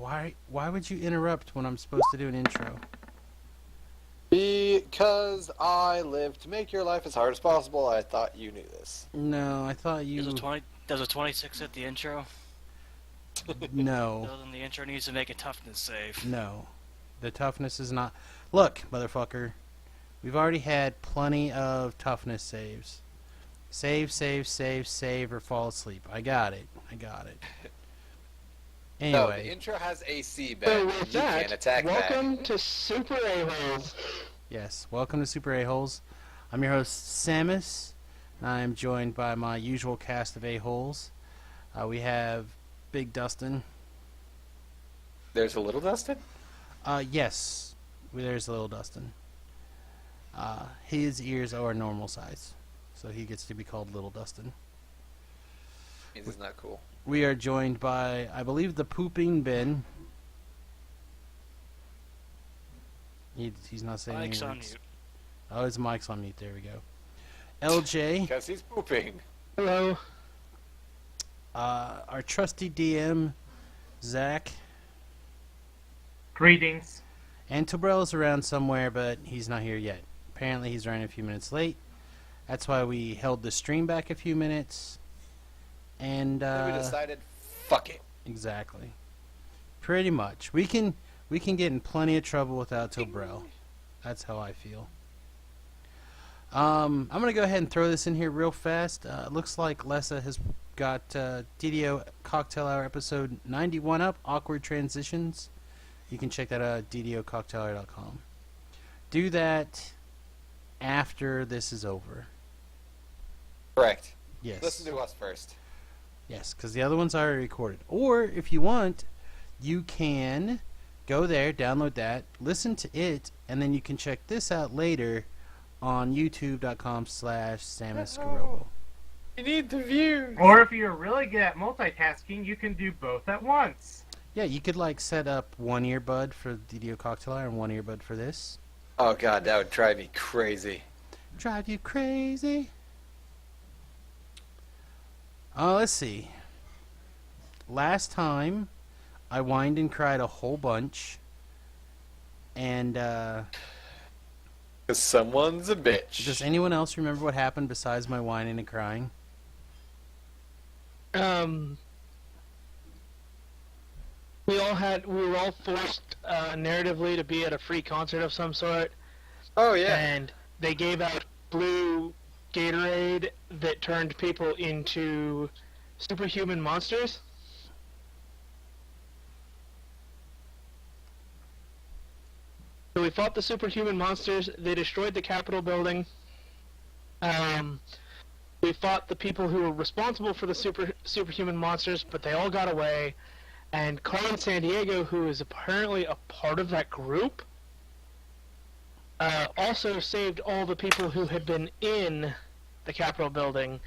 Why would you interrupt when I'm supposed to do an intro? Because I live to make your life as hard as possible. I thought you knew this. No, I thought you... Does a 26 at the intro? No. So then the intro needs to make a toughness save. No. The toughness is not... Look, motherfucker. We've already had plenty of toughness saves. Save, or fall asleep. I got it. Anyway. No, the intro has AC, Ben. So with You that, can't attack welcome to Super A-Holes. Yes, welcome to Super A-Holes. I'm your host, Samus. And I am joined by my usual cast of A-Holes. We have Big Dustin. There's a little Dustin? Yes. There's a little Dustin. His ears are normal size, so he gets to be called Little Dustin. Means it's not cool. We are joined by, I believe, the Pooping Ben. He's not saying Mike's any on words. mute. Oh, his mic's on mute. There we go. LJ. Because he's pooping. Hello. Our trusty DM, Zach. Greetings. And Tobrell's around somewhere, but he's not here yet. Apparently he's running a few minutes late. That's why we held the stream back a few minutes. And Then we decided, fuck it. exactly. Pretty much. We can get in plenty of trouble without Tobrell. That's how I feel. I'm gonna go ahead and throw this in here real fast. Looks like Lessa has got DDO Cocktail Hour episode 91 up, Awkward Transitions. You can check that out at ddococktailer.com. Do that after this is over. Correct. Yes. Listen to us first. Yes, because the other one's already recorded. Or, if you want, you can go there, download that, listen to it, and then you can check this out later on youtube.com/SamusGarobo. You need the views. Or if you're really good at multitasking, you can do both at once. Yeah, you could, like, set up one earbud for DDO Cocktail Hour and one earbud for this. Oh god, that would drive me crazy. Drive you crazy. Let's see. Last time, I whined and cried a whole bunch. And, Because someone's a bitch. does anyone else remember what happened besides my whining and crying? We were all forced narratively to be at a free concert of some sort, Oh yeah. and they gave out blue Gatorade that turned people into superhuman monsters. So we fought the superhuman monsters. They destroyed the Capitol building. We fought the people who were responsible for the superhuman monsters, but they all got away. And Carmen Sandiego, who is apparently a part of that group, also saved all the people who had been in the Capitol building,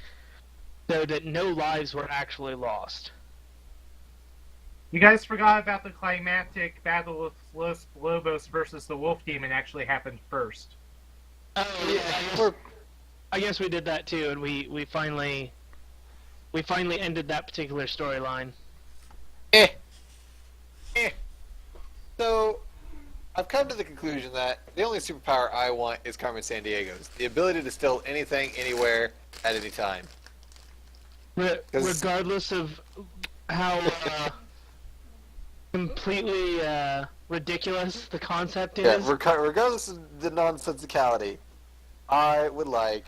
so that no lives were actually lost. You guys forgot about the climactic battle of Los Lobos versus the Wolf Demon actually happened first. Oh yeah, I guess we did that too, and we finally ended that particular storyline. So, I've come to the conclusion that the only superpower I want is Carmen Sandiego's. The ability to still anything, anywhere, at any time. Regardless of how completely ridiculous the concept is. Yeah, regardless of the nonsensicality, I would like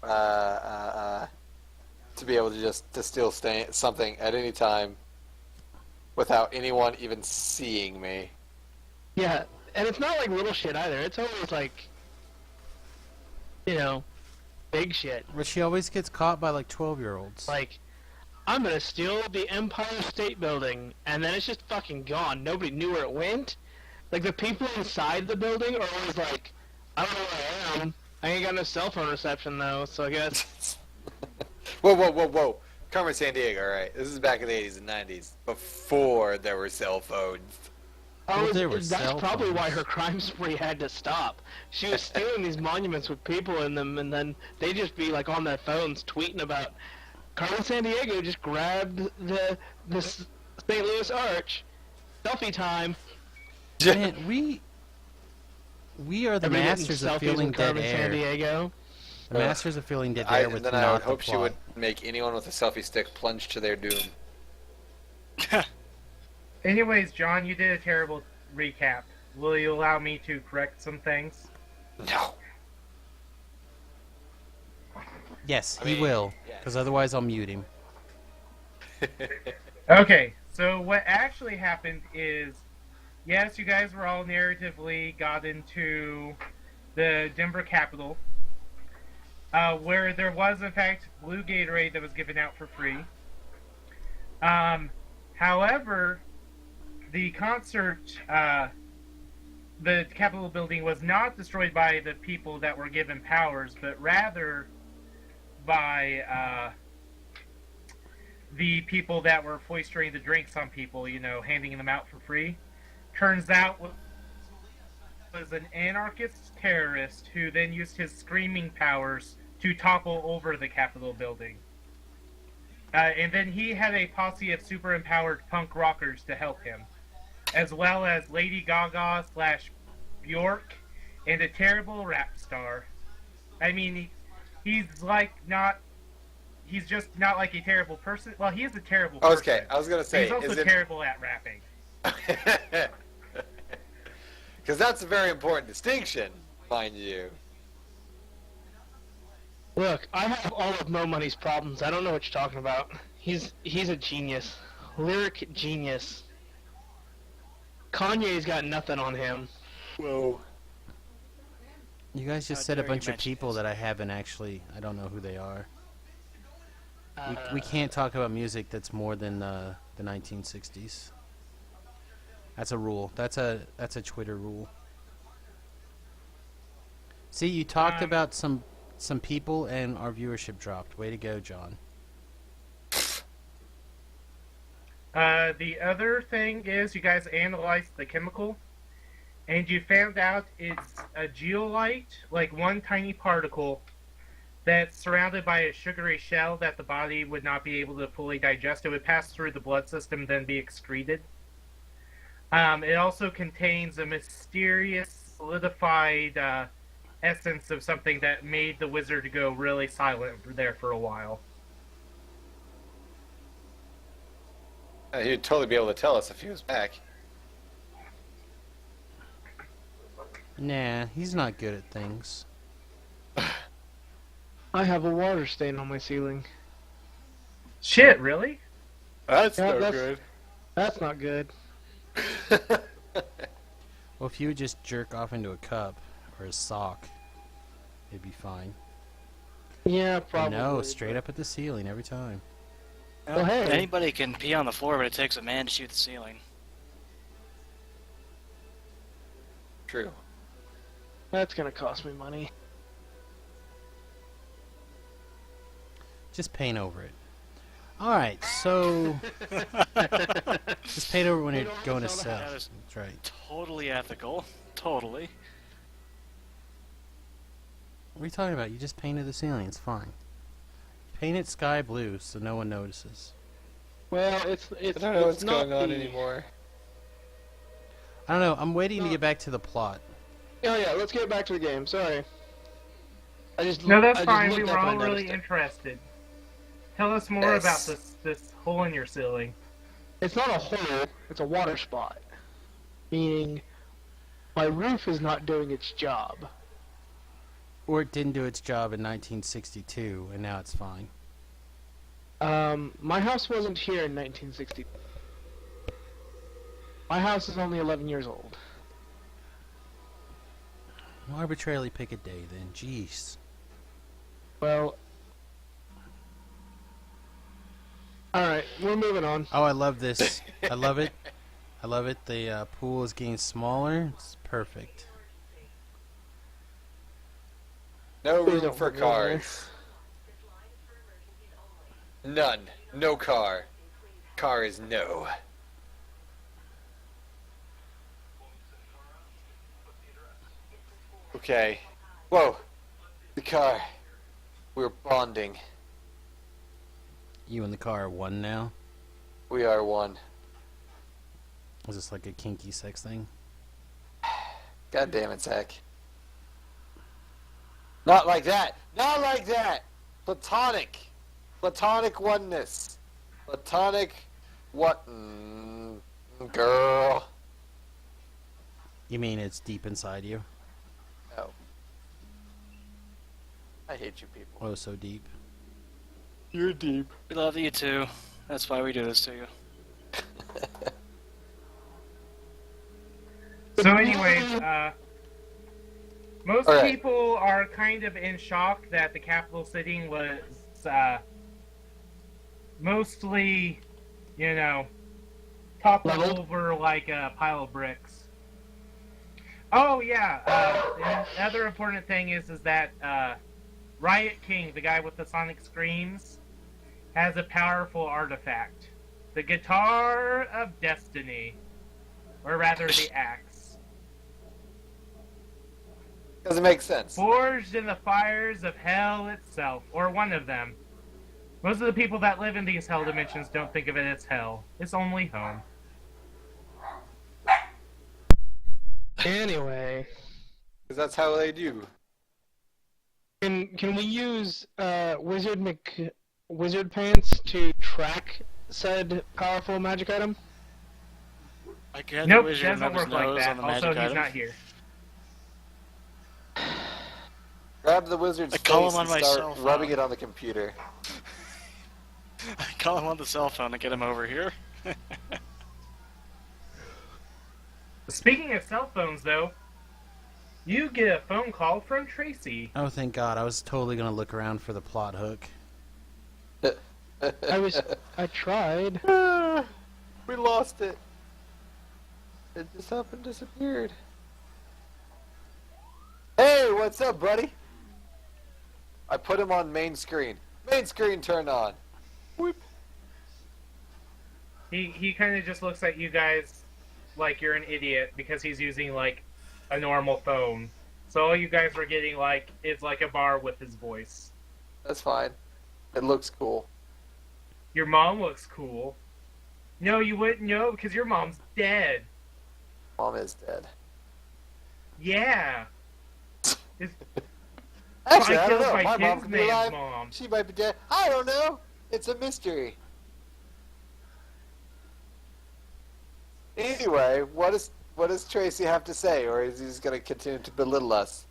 to be able to to still stay something at any time without anyone even seeing me. Yeah, and it's not like little shit either. It's always like, big shit. But she always gets caught by, like, 12-year-olds. Like, I'm gonna steal the Empire State Building, and then it's just fucking gone. Nobody knew where it went. Like, the people inside the building are always like, I don't know where I am. I ain't got no cell phone reception, though, so I guess... Whoa. Carmen Sandiego, alright. This is back in the 80s and 90s, before there were cell phones. Well, there were that's cell probably phones. why her crime spree had to stop. She was stealing these monuments with people in them, and then they just be like on their phones tweeting about Carmen Sandiego just grabbed this St. Louis Arch. Selfie time. Man, we are the Everybody getting masters of selfies feeling with dead Carmen San air. Diego. The masters of feeling dead I, air and with then not I would the hope she plot. would make anyone with a selfie stick plunge to their doom. Anyways, John, you did a terrible recap. Will you allow me to correct some things? No. Yes, I he mean, will, yes. because otherwise I'll mute him. Okay, so what actually happened is, yes, you guys were all narratively got into the Denver Capitol, where there was, in fact, blue Gatorade that was given out for free. However, the concert, the Capitol building was not destroyed by the people that were given powers, but rather by the people that were foistering the drinks on people, handing them out for free. Turns out was an anarchist terrorist who then used his screaming powers to topple over the Capitol building. And then he had a posse of super empowered punk rockers to help him, as well as Lady Gaga / Bjork and a terrible rap star. I mean, he's just not like a terrible person. Well, he is a terrible person. Okay, I was gonna say, He's also is it? terrible at rapping. Because that's a very important distinction, mind you. Look, I have all of Mo Money's problems. I don't know what you're talking about. He's a genius. Lyric genius. Kanye's got nothing on him. Whoa. You guys just How said a dare you bunch of mention people this. that I don't know who they are. We can't talk about music that's more than the 1960s. That's a rule. That's a Twitter rule. See, you talked about some people and our viewership dropped. Way to go, John. The other thing is you guys analyzed the chemical, and you found out it's a geolite, like one tiny particle that's surrounded by a sugary shell that the body would not be able to fully digest. It would pass through the blood system, then be excreted. It also contains a mysterious solidified essence of something that made the wizard go really silent there for a while. He'd totally be able to tell us if he was back. Nah, he's not good at things. I have a water stain on my ceiling. Shit, really? That's Yeah, no that's- good. That's not good. Well, if you would just jerk off into a cup or a sock, it'd be fine. Yeah, probably. No, straight up at the ceiling every time. Well, hey. Anybody can pee on the floor, but it takes a man to shoot the ceiling. True. That's gonna cost me money. Just paint over it. Alright, so... just paint over when Paint you're over going to the sell. That is That's right. totally ethical. Totally. What are you talking about? You just painted the ceiling. It's fine. Paint it sky blue so no one notices. Well, it's I don't know what's not going on the- anymore. I don't know. I'm waiting to get back to the plot. Oh yeah, let's get back to the game. Sorry. No, that's I just fine. We looked were up and I all really noticed it. interested. Tell us more Yes. about this hole in your ceiling. It's not a hole, it's a water spot. Meaning, my roof is not doing its job. Or it didn't do its job in 1962, and now it's fine. My house wasn't here in 1960. My house is only 11 years old. We'll arbitrarily pick a day then. Jeez. Well... Alright, we're moving on. Oh, I love this. I love it. I love it. The pool is getting smaller. It's perfect. No Please room don't for put me over there. cars. None. No car. Car is no. Okay. Whoa. The car. We're bonding. You and the car are one now. We are one. Was this like a kinky sex thing? God damn it, Zach. Not like that. Not like that. Platonic. Platonic oneness. Platonic what? Girl. You mean it's deep inside you? No. I hate you people. Oh, so deep. You're deep. We love you too. That's why we do this to you. So, anyways, most All right. people are kind of in shock that the Capitol sitting was mostly, you know, toppled Leveled? over like a pile of bricks. Oh yeah. And the other important thing is that Riot King, the guy with the sonic screams, has a powerful artifact, the Guitar of Destiny, or rather, the axe. Doesn't make sense. Forged in the fires of hell itself, or one of them. Most of the people that live in these hell dimensions don't think of it as hell. It's only home. Anyway, Because that's how they do. can we use Wizard Pants to track said powerful magic item? I get Nope, the it wizard doesn't rub his work like nose that. on the Also, magic he's item. not here. Grab the wizard's I call face him on and my start cell phone. rubbing it on the computer. I call him on the cell phone to get him over here. Speaking of cell phones, though, you get a phone call from Tracy. Oh, thank God. I was totally going to look around for the plot hook. I tried. We lost it. It just up and disappeared. Hey, what's up, buddy? I put him on main screen. Main screen turned on. Whoop. He kind of just looks at you guys like you're an idiot because he's using like a normal phone. So all you guys are getting like is like a bar with his voice. That's fine. It looks cool. Your mom looks cool. No, you wouldn't know because your mom's dead. Mom is dead. Yeah. Actually, I don't killed know. by My mom could be Kingsman's alive. mom. She might be dead. I don't know. It's a mystery. Anyway, what does Tracy have to say, or is he just going to continue to belittle us?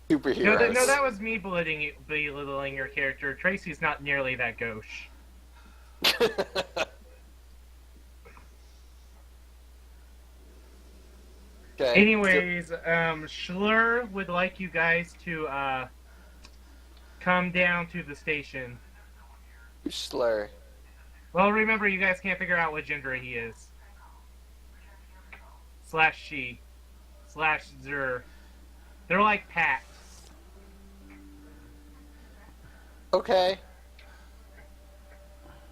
Superheroes. No, that was me belittling your character. Tracy's not nearly that gauche. Okay. Anyways, Schlur would like you guys to come down to the station. Schler. Well, remember, you guys can't figure out what gender he is. / she. / zer. They're like packs. Okay.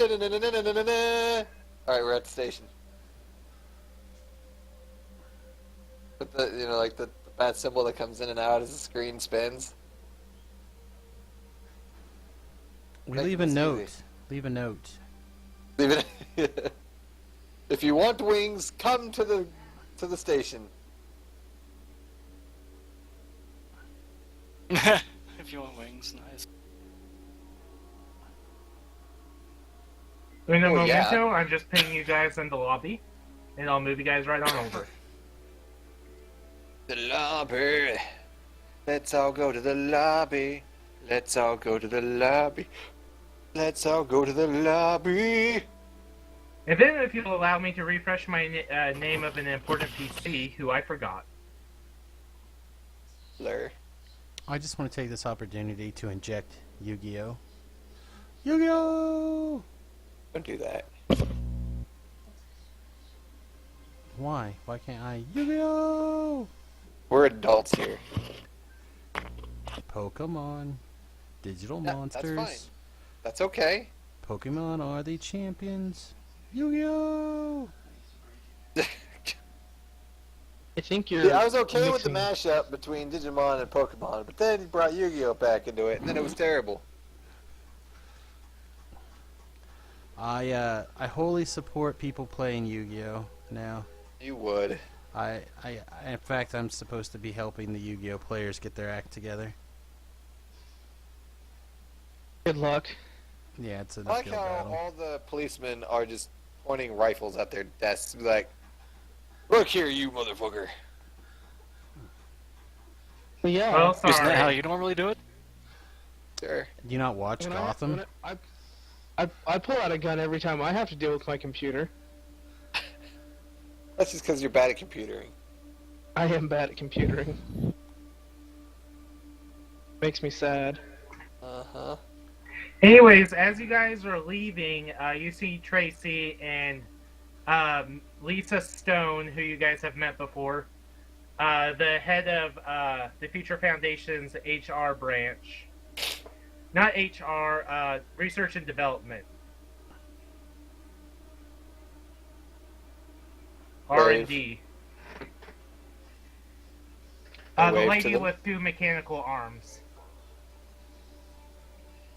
Alright, we're at the station. With the, like the bat symbol that comes in and out as the screen spins. We Make leave a this note. easy. Leave a note. Leave it. If you want wings, come to the station. If you want wings, nice. In a Oh, yeah. momento, I'm just pinging you guys in the lobby, and I'll move you guys right on over. The lobby. Let's all go to the lobby. Let's all go to the lobby. Let's all go to the lobby. And then, if you'll allow me to refresh my name of an important PC who I forgot. Blur. I just want to take this opportunity to inject Yu-Gi-Oh! Yu-Gi-Oh! Don't do that. Why? Why can't I? Yu-Gi-Oh! We're adults here. Pokemon. Digital Yeah, monsters. that's fine. That's okay. Pokemon are the champions. Yu-Gi-Oh! I think you're. Yeah, I was okay with the mixing- mashup between Digimon and Pokemon, but then he brought Yu-Gi-Oh back into it, and then it was terrible. I wholly support people playing Yu-Gi-Oh! now. You would. In fact, I'm supposed to be helping the Yu-Gi-Oh players get their act together. Good luck. Yeah, it's an I like uphill how battle. all the policemen are just pointing rifles at their desks, like, "Look here, you motherfucker!" But yeah. Well, Isn't that how sorry. you normally do it? Sure. Do you not watch when Gotham? I pull out a gun every time I have to deal with my computer. That's just because you're bad at computering. I am bad at computering. Makes me sad. Uh-huh. Anyways, as you guys are leaving, you see Tracy and Lisa Stone, who you guys have met before, the head of the Future Foundation's HR branch. Not HR, Research and Development. R&D. The Wave to lady them. with two mechanical arms.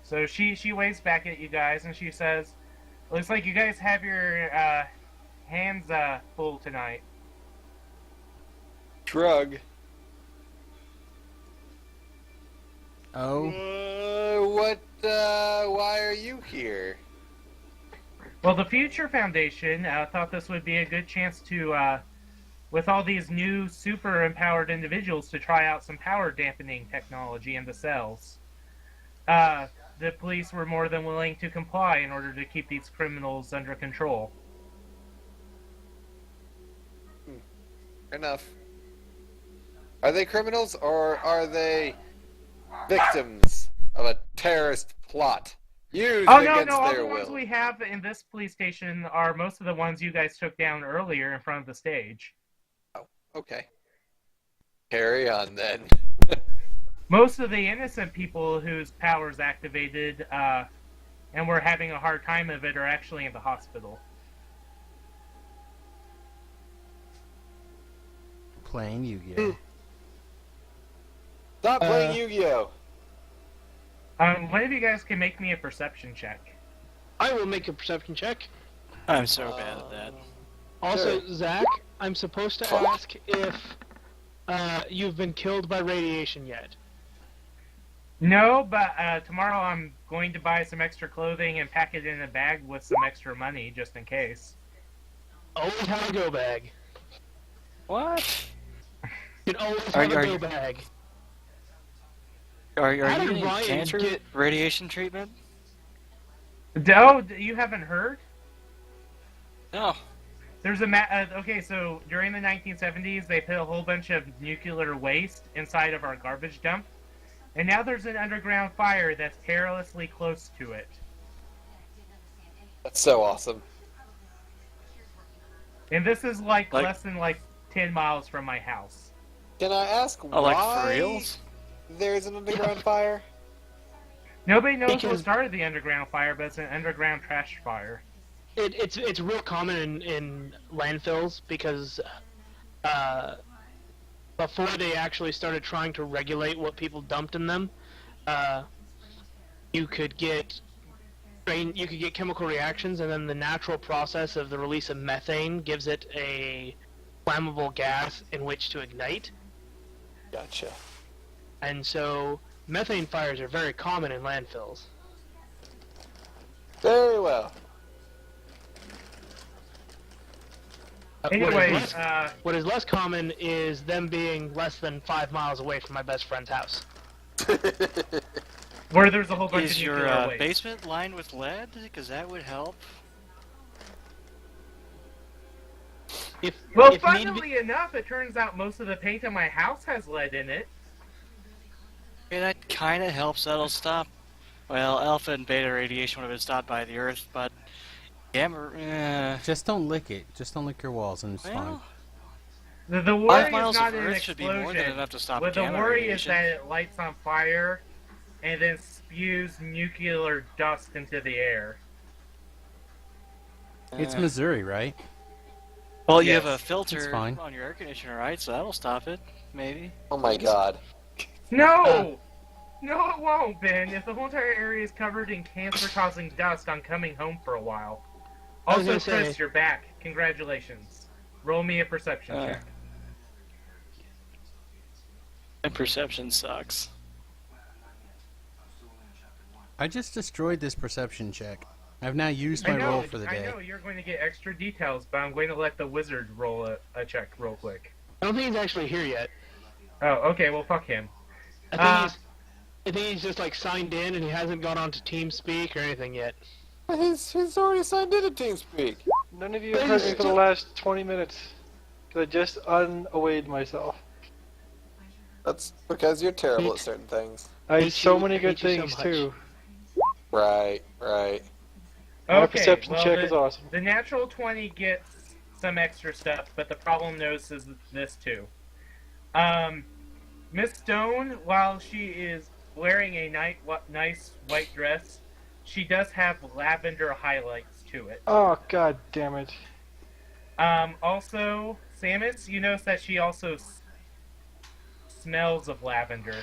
So she waves back at you guys and she says, "Looks like you guys have your hands full tonight." Shrug. Oh, Why are you here? Well, the Future Foundation thought this would be a good chance to, with all these new super empowered individuals, to try out some power dampening technology in the cells. The police were more than willing to comply in order to keep these criminals under control. Fair enough. Are they criminals or are they victims of a terrorist plot used Oh, no, against no, all their the ones will? we have in this police station are most of the ones you guys took down earlier in front of the stage. Okay. Carry on then. Most of the innocent people whose powers activated and were having a hard time of it are actually in the hospital. playing Yu-Gi-Oh. Stop playing Yu-Gi-Oh! One of you guys can make me a perception check. I will make a perception check. I'm so bad at that. Also, Sure. Zach, I'm supposed to ask if you've been killed by radiation yet. No, but tomorrow I'm going to buy some extra clothing and pack it in a bag with some extra money, just in case. Always have a go bag. What? You can always Are have you- a are go you- bag. Are How you did getting Ryan cancer get- radiation treatment? Oh, you haven't heard? No. There's okay, so during the 1970s, they put a whole bunch of nuclear waste inside of our garbage dump, and now there's an underground fire that's perilously close to it. That's so awesome. And this is like Like- less than 10 miles from my house. Can I ask Oh, like why for reals? there's an underground fire? Nobody knows what Because- started the underground fire, but it's an underground trash fire. It's real common in landfills because before they actually started trying to regulate what people dumped in them, you could get chemical reactions, and then the natural process of the release of methane gives it a flammable gas in which to ignite. Gotcha. And so methane fires are very common in landfills. Very well. Anyways, What is less common is them being less than 5 miles away from my best friend's house. where there's a whole bunch Is of your nuclear waste. basement lined with lead? Because that would help. Well, if need be- funnily enough, it turns out most of the paint on my house has lead in it. Okay, that kind of helps. That'll stop. Well, alpha and beta radiation would have been stopped by the Earth, but gamma. Just don't lick it. Just don't lick your walls, and it's fine. Well, The 5 worry is miles not of an Earth should be more than explosion. enough to stop What the gamma worry radiation. is that it lights on fire and then spews nuclear dust into the air. It's Missouri, right? Well, you Yes, have a it's filter fine. on your air conditioner, right? So that'll stop it, maybe. Oh my god. No! No, it won't, Ben. If the whole entire area is covered in cancer-causing dust, I'm coming home for a while. I was Also, gonna Chris, say- you're back. Congratulations. Roll me a perception check. My perception sucks. I just destroyed this perception check. I've now used I my know, roll for the I day. know you're going to get extra details, but I'm going to let the wizard roll a check real quick. I don't think he's actually here yet. Oh, okay, well, fuck him. I think he's just like signed in and he hasn't gone on to TeamSpeak or anything yet. He's already signed into TeamSpeak. None of you have heard me for the last 20 minutes. Because I just unawayed myself. That's because you're terrible at certain things. I Hate had so you- many I good hate you so things much. too. Right, right. My Okay, perception well, check is awesome. the natural 20 gets some extra stuff, but the problem notices this too. Miss Stone, while she is wearing a nice white dress, she does have lavender highlights to it. Oh, god damn it. Also, Samus, you notice that she also smells of lavender.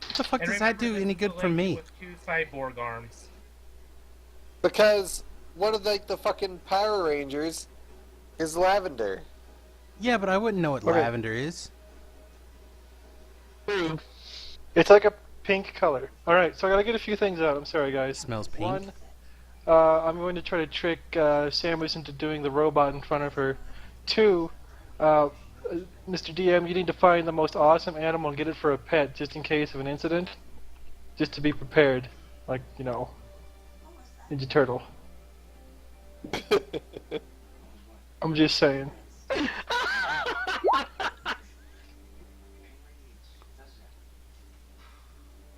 What the fuck And does that remember, do this any is good the for lady me? With 2 cyborg arms. Because one of the fucking Power Rangers is lavender. Yeah, but I wouldn't know what Okay. lavender is. True. It's like a pink color. Alright, so I gotta get a few things out. I'm sorry, It guys. smells pink. One, I'm going to try to trick Samus into doing the robot in front of her. Two, Mr. DM, you need to find the most awesome animal and get it for a pet, just in case of an incident. Just to be prepared. Like, you know, Ninja Turtle. I'm just saying.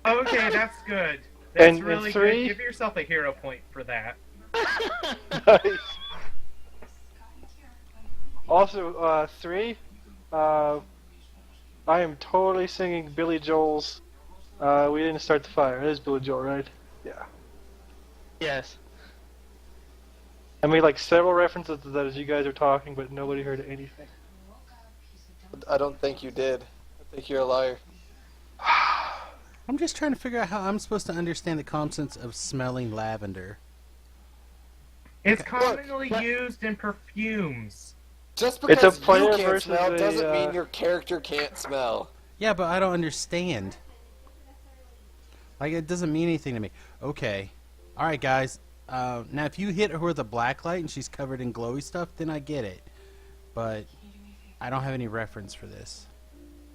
Okay, that's good. That's And really three- good. Give yourself a hero point for that. Nice. Also, three, I am totally singing Billy Joel's We Didn't Start the Fire. It is Billy Joel, right? Yeah. Yes. I made like several references to that as you guys were talking, but nobody heard anything. I don't think you did. I think you're a liar. I'm just trying to figure out how I'm supposed to understand the concepts of smelling lavender. It's Look, commonly used in perfumes. Just It's a because player you can't versus smell a, doesn't mean your character can't smell. Yeah, but I don't understand. Like, it doesn't mean anything to me. Okay. Alright, guys. Now, if you hit her with a black light and she's covered in glowy stuff, then I get it. But I don't have any reference for this.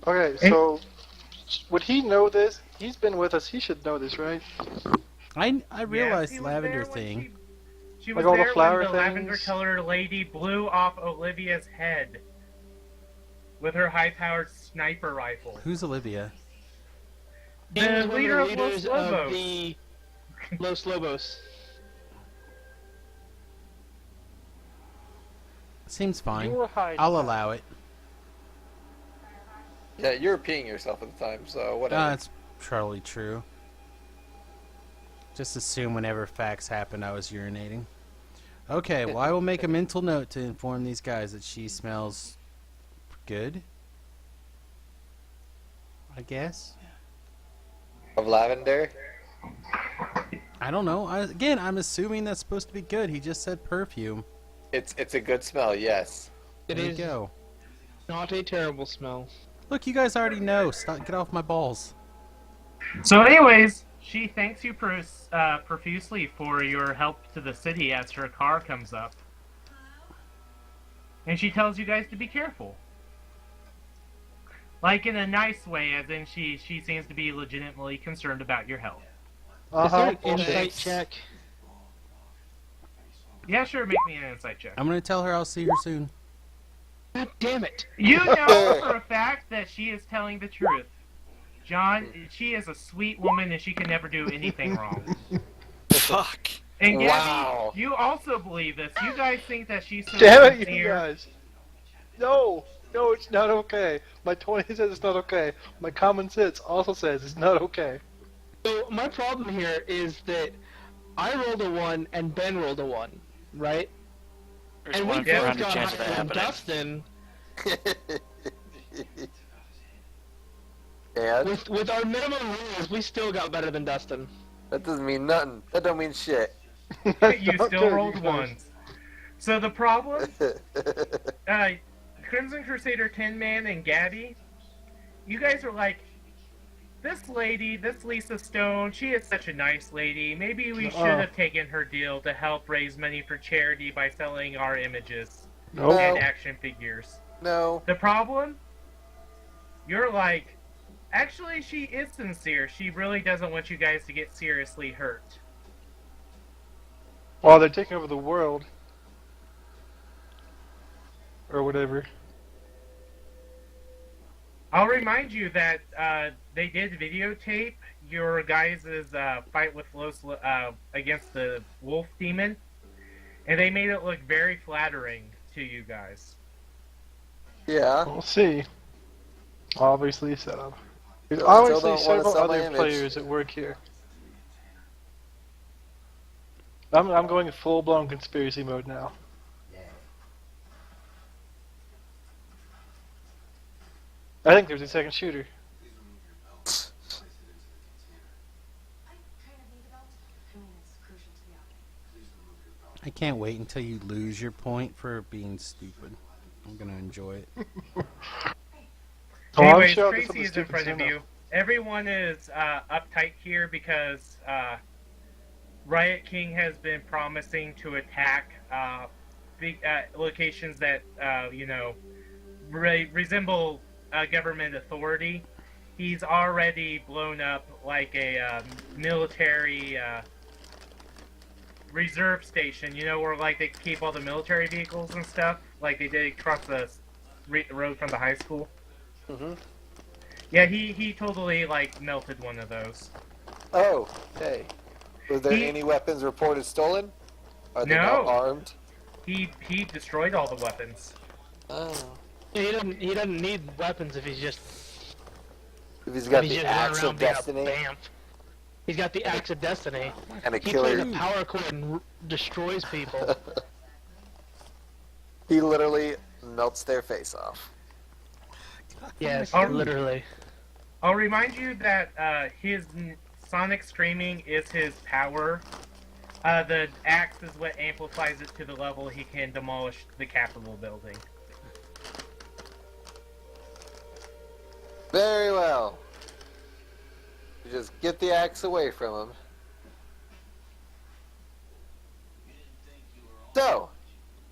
Okay, so would he know this? He's been with us. He should know this, right? I realized Yes, he was lavender there when thing. She Like was all the there flower when the lavender things? colored lady blew off Olivia's head with her high-powered sniper rifle. Who's Olivia? He was The one of leader of Los leaders of Lobos. the Los Lobos. Seems You fine. were hiding. I'll allow it. Yeah, you were peeing yourself at the time, so whatever. That's probably true. Just assume whenever facts happened I was urinating. Okay, well I will make a mental note to inform these guys that she smells good. I guess. Of lavender? I don't know. Again, I'm assuming that's supposed to be good. He just said perfume. It's a good smell, yes. It There is you go. not a terrible smell. Look, you guys already know. Stop, get off my balls. So, anyways, she thanks you profusely for your help to the city as her car comes up. And she tells you guys to be careful. Like in a nice way, as in she seems to be legitimately concerned about your health. Is there an bullshit. insight check? Yeah, sure, make me an insight check. I'm gonna tell her I'll see her soon. God damn it! You know for a fact that she is telling the truth. John, she is a sweet woman and she can never do anything wrong. Fuck. And Gabby, Wow. you also believe this. You guys think that she's so Damn it, you sincere. guys! No, it's not okay. My 20 says it's not okay. My common sense also says it's not okay. So my problem here is that I rolled a 1 and Ben rolled a 1, right? There's And one we in both 400 got chance of that higher than happening. Dustin. And With our minimum rules, we still got better than Dustin. that doesn't mean nothing. That don't mean shit. You Don't do still it, rolled you guys. ones. So the problem, Crimson Crusader Tin Man and Gabby, you guys are like, this lady, this Lisa Stone, she is such a nice lady. Maybe we should have taken her deal to help raise money for charity by selling our images Nope. No. and action figures. No. The problem, you're like, actually, she is sincere. She really doesn't want you guys to get seriously hurt. While they're taking over the world. Or whatever. I'll remind you that they did videotape your guys' fight with against the wolf demon, and they made it look very flattering to you guys. Yeah. We'll see. Obviously set up. There's Still don't obviously wanna several sell my other image. players at work here. I'm going full-blown conspiracy mode now. I think there's a second shooter. I can't wait until you lose your point for being stupid. I'm gonna enjoy it. Oh, I'm Anyways, sure I'll do Tracy something is in stupid front of soon you. Everyone is uptight here because Riot King has been promising to attack big locations that resemble government authority. He's already blown up like a military reserve station. You know, where like they keep all the military vehicles and stuff, like they did across the road from the high school. Mm-hmm. Yeah, he totally like melted one of those. Oh, hey. Was there He- any weapons reported stolen? Are they No. now armed? He destroyed all the weapons. Oh. Yeah, he doesn't need weapons if he's just If he's got if he's the just running axe around of being a destiny bamf. He's got the axe of destiny. and a He plays killer. a power chord and destroys people. He literally melts their face off. Yes, Oh. literally. I'll remind you that his sonic screaming is his power. The axe is what amplifies it to the level he can demolish the Capitol building. Very well. You just get the axe away from him. So,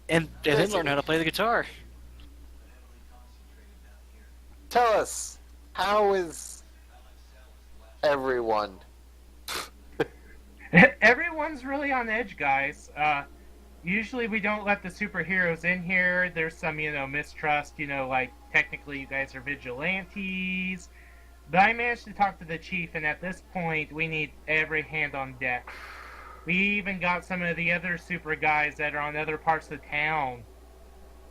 And then learn how to play the guitar. tell us, how is everyone? Everyone's really on edge, guys. Usually we don't let the superheroes in here. There's some, mistrust, like technically you guys are vigilantes. But I managed to talk to the chief, and at this point we need every hand on deck. We even got some of the other super guys that are on other parts of town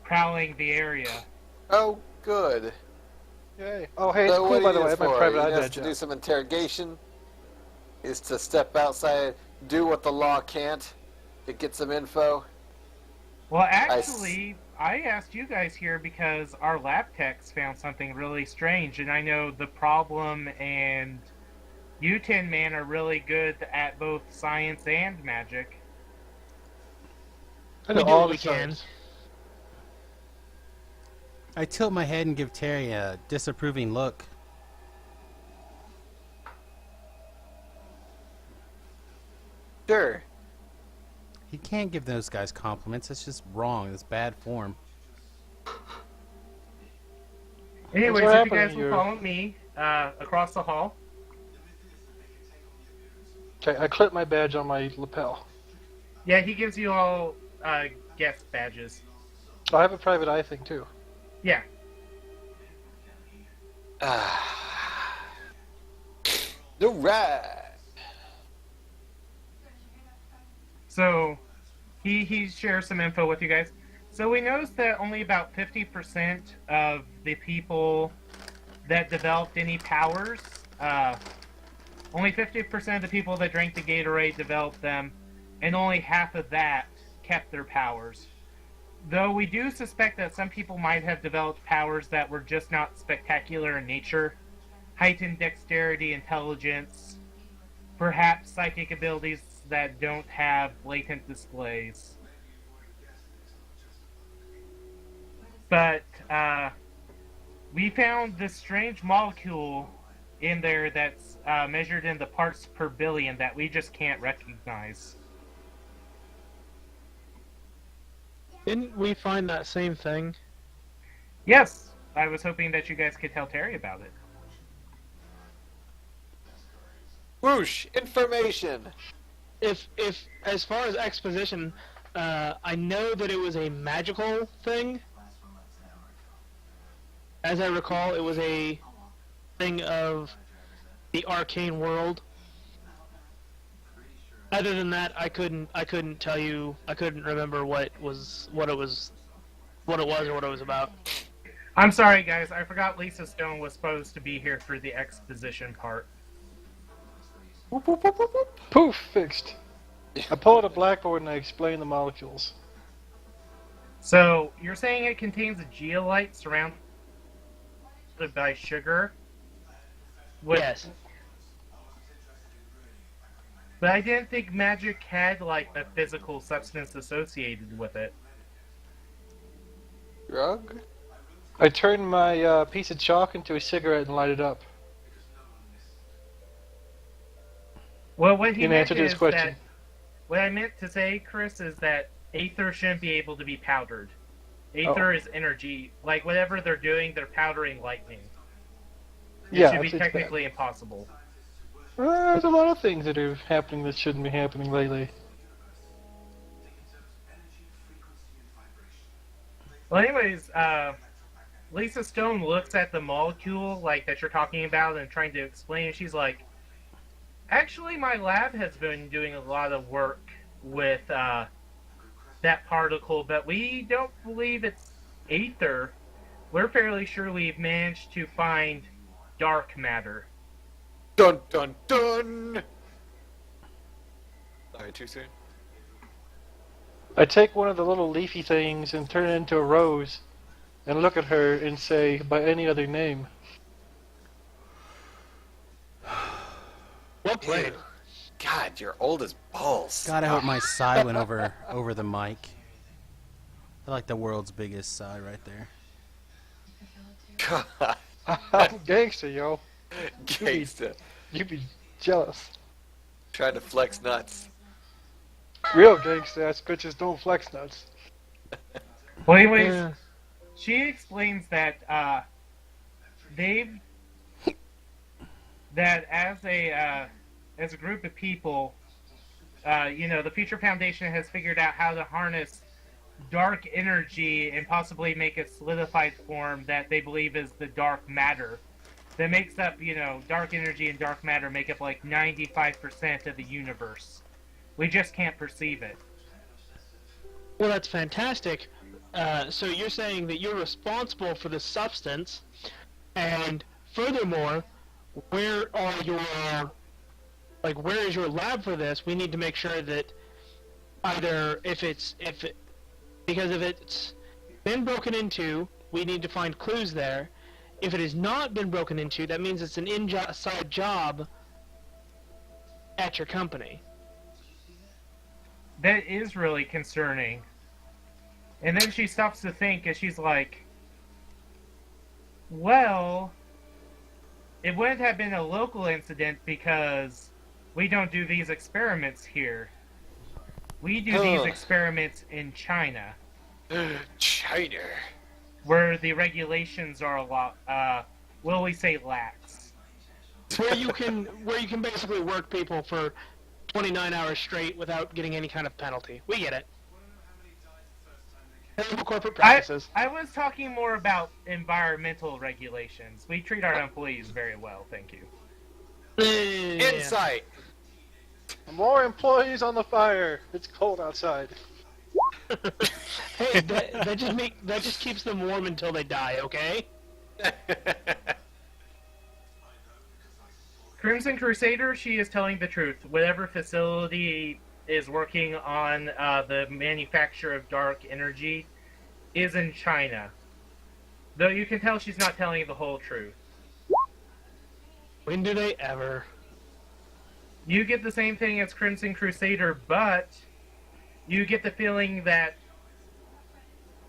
prowling the area. Oh, good. Yay. Oh, hey, it's So cool, what by are the you way. I this have my for? private You eye just badge to do out. some interrogation? Is to step outside, do what the law can't, to get some info? Well, actually, I asked you guys here because our lab techs found something really strange, and I know the problem and you, Tin Man, are really good at both science and magic. I We know do all what the we can. signs. I tilt my head and give Terry a disapproving look. Sure. He can't give those guys compliments. That's just wrong. It's bad form. Anyways, what if you happened guys to will your- follow me across the hall. Okay, I clip my badge on my lapel. Yeah, he gives you all guest badges. I have a private eye thing, too. Yeah. Alright. So he shares some info with you guys. So we noticed that only about 50% of the people that developed any powers, only 50% of the people that drank the Gatorade developed them, and only half of that kept their powers. Though we do suspect that some people might have developed powers that were just not spectacular in nature, heightened dexterity, intelligence, perhaps psychic abilities that don't have latent displays. but we found this strange molecule in there that's measured in the parts per billion that we just can't recognize. Didn't we find that same thing? Yes, I was hoping that you guys could tell Terry about it. Whoosh! Information! If as far as exposition, I know that it was a magical thing. As I recall, it was a thing of the arcane world. Other than that, I couldn't tell you. I couldn't remember what it was or what it was about. I'm sorry, guys. I forgot Lisa Stone was supposed to be here for the exposition part. Whoop, whoop, whoop, whoop, whoop. Poof, fixed. I pull out a blackboard and I explain the molecules. So, you're saying it contains a geolite surrounded by sugar? Yes. But I didn't think magic had, like, a physical substance associated with it. Drug? I turn my piece of chalk into a cigarette and light it up. Well, what he In meant answer to his is question. that... What I meant to say, Chris, is that Aether shouldn't be able to be powdered. Aether is energy. Like, whatever they're doing, they're powdering lightning. It Yeah, should be it's bad. technically impossible. There's a lot of things that are happening that shouldn't be happening lately. Well, anyways, Lisa Stone looks at the molecule, like, that you're talking about and trying to explain, and she's like, actually, my lab has been doing a lot of work with, that particle, but we don't believe it's Aether. We're fairly sure we've managed to find dark matter. Dun dun dun! Sorry, too soon? I take one of the little leafy things and turn it into a rose and look at her and say, by any other name. Well played. Ew. God, you're old as balls. God, I hope my sigh went over the mic. I like the world's biggest sigh right there. God. I'm gangster, yo. Gangsta. You be jealous. Trying to flex nuts. Real gangster ass bitches don't flex nuts. Well, anyways, Yeah. she explains that that as a group of people, the Future Foundation has figured out how to harness dark energy and possibly make a solidified form that they believe is the dark matter. That makes up, dark energy and dark matter make up like 95% of the universe. We just can't perceive it. Well, that's fantastic. So you're saying that you're responsible for the substance, and furthermore, where is your lab for this? We need to make sure that either because if it's been broken into, we need to find clues there. If it has not been broken into, that means it's an inside job at your company. That is really concerning. And then she stops to think, and she's like, well, it wouldn't have been a local incident because we don't do these experiments here. We do these experiments in China, China. where the regulations are a lot, will we say lax. where you can basically work people for 29 hours straight without getting any kind of penalty. We get it. Terrible corporate practices. I was talking more about environmental regulations. We treat our employees very well, thank you. Yeah. Insight. More employees on the fire. It's cold outside. Hey, that just keeps them warm until they die. Okay. Crimson Crusader, she is telling the truth. Whatever facility is working on the manufacture of dark energy is in China. Though you can tell she's not telling the whole truth. When do they ever? You get the same thing as Crimson Crusader, but you get the feeling that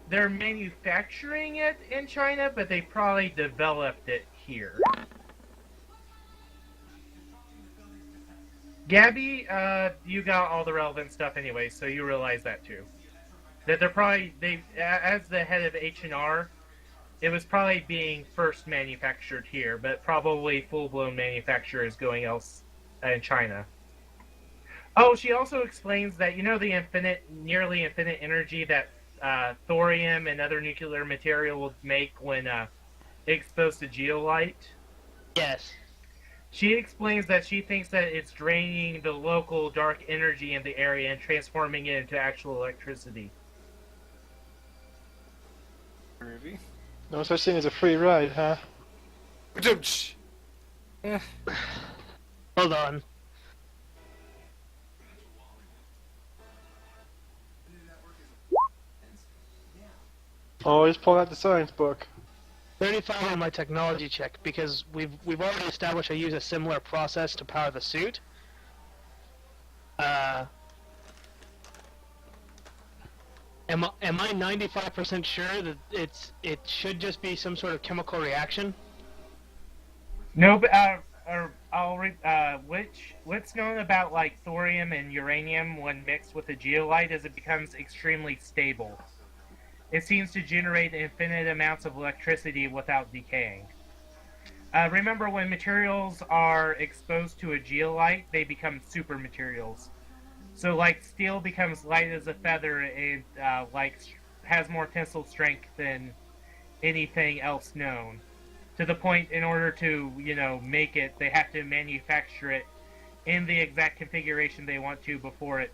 they're manufacturing it in China, but they probably developed it here. Gabby, you got all the relevant stuff anyway, so you realize that too. That they're probably as the head of H&R, it was probably being first manufactured here, but probably full-blown manufacture is going else in China. Oh, she also explains that the nearly infinite energy that thorium and other nuclear material will make when exposed to geolight. Yes. She explains that she thinks that it's draining the local dark energy in the area and transforming it into actual electricity. Groovy. No such thing as a free ride, huh? Hold on. Always pull out the science book. 35 on my technology check because we've already established I use a similar process to power the suit. Am I 95% sure that it should just be some sort of chemical reaction? No, but what's known about like thorium and uranium when mixed with a geolite is it becomes extremely stable. It seems to generate infinite amounts of electricity without decaying. Remember, when materials are exposed to a geolite, they become super materials. So, like, steel becomes light as a feather and, has more tensile strength than anything else known. To the point, in order to, make it, they have to manufacture it in the exact configuration they want to before it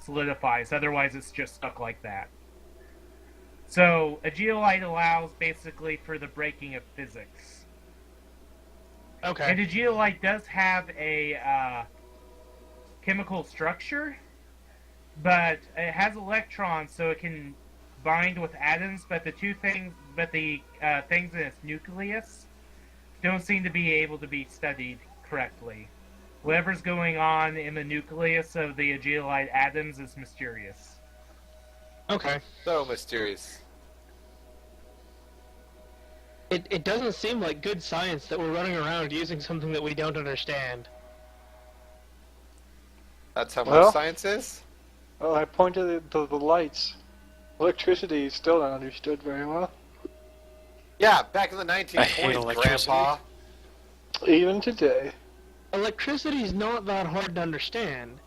solidifies. Otherwise, it's just stuck like that. So, a geolite allows, basically, for the breaking of physics. Okay. And a geolite does have a chemical structure, but it has electrons, so it can bind with atoms. But the things in its nucleus don't seem to be able to be studied correctly. Whatever's going on in the nucleus of the geolite atoms is mysterious. Okay. So mysterious. It doesn't seem like good science that we're running around using something that we don't understand. That's how Well- much science is? Oh, I pointed to the lights. Electricity is still not understood very well. Yeah, back in the I hate 1920s, electricity. Grandpa. Even today. Electricity is not that hard to understand.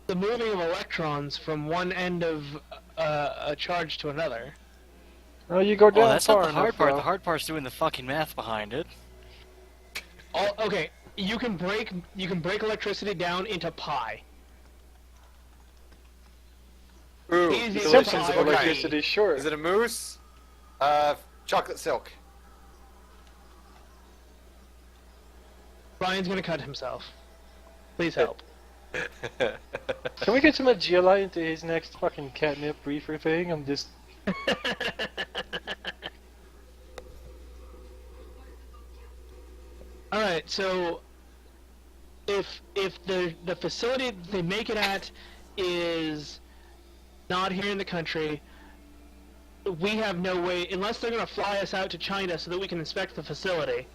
The moving of electrons from one end of a charge to another. Oh, you go down Well, that's far not the hard enough, part. though. The hard part's doing the fucking math behind it. Okay, you can break electricity down into pi. Ooh, Easy The as Simpsons of pie. electricity, sure. Is it a moose? Chocolate silk. Brian's gonna cut himself. Please help. Can we get some of Geolite into his next fucking catnip briefer thing? I'm just... Alright, so if the facility they make it at is not here in the country, we have no way, unless they're gonna fly us out to China so that we can inspect the facility.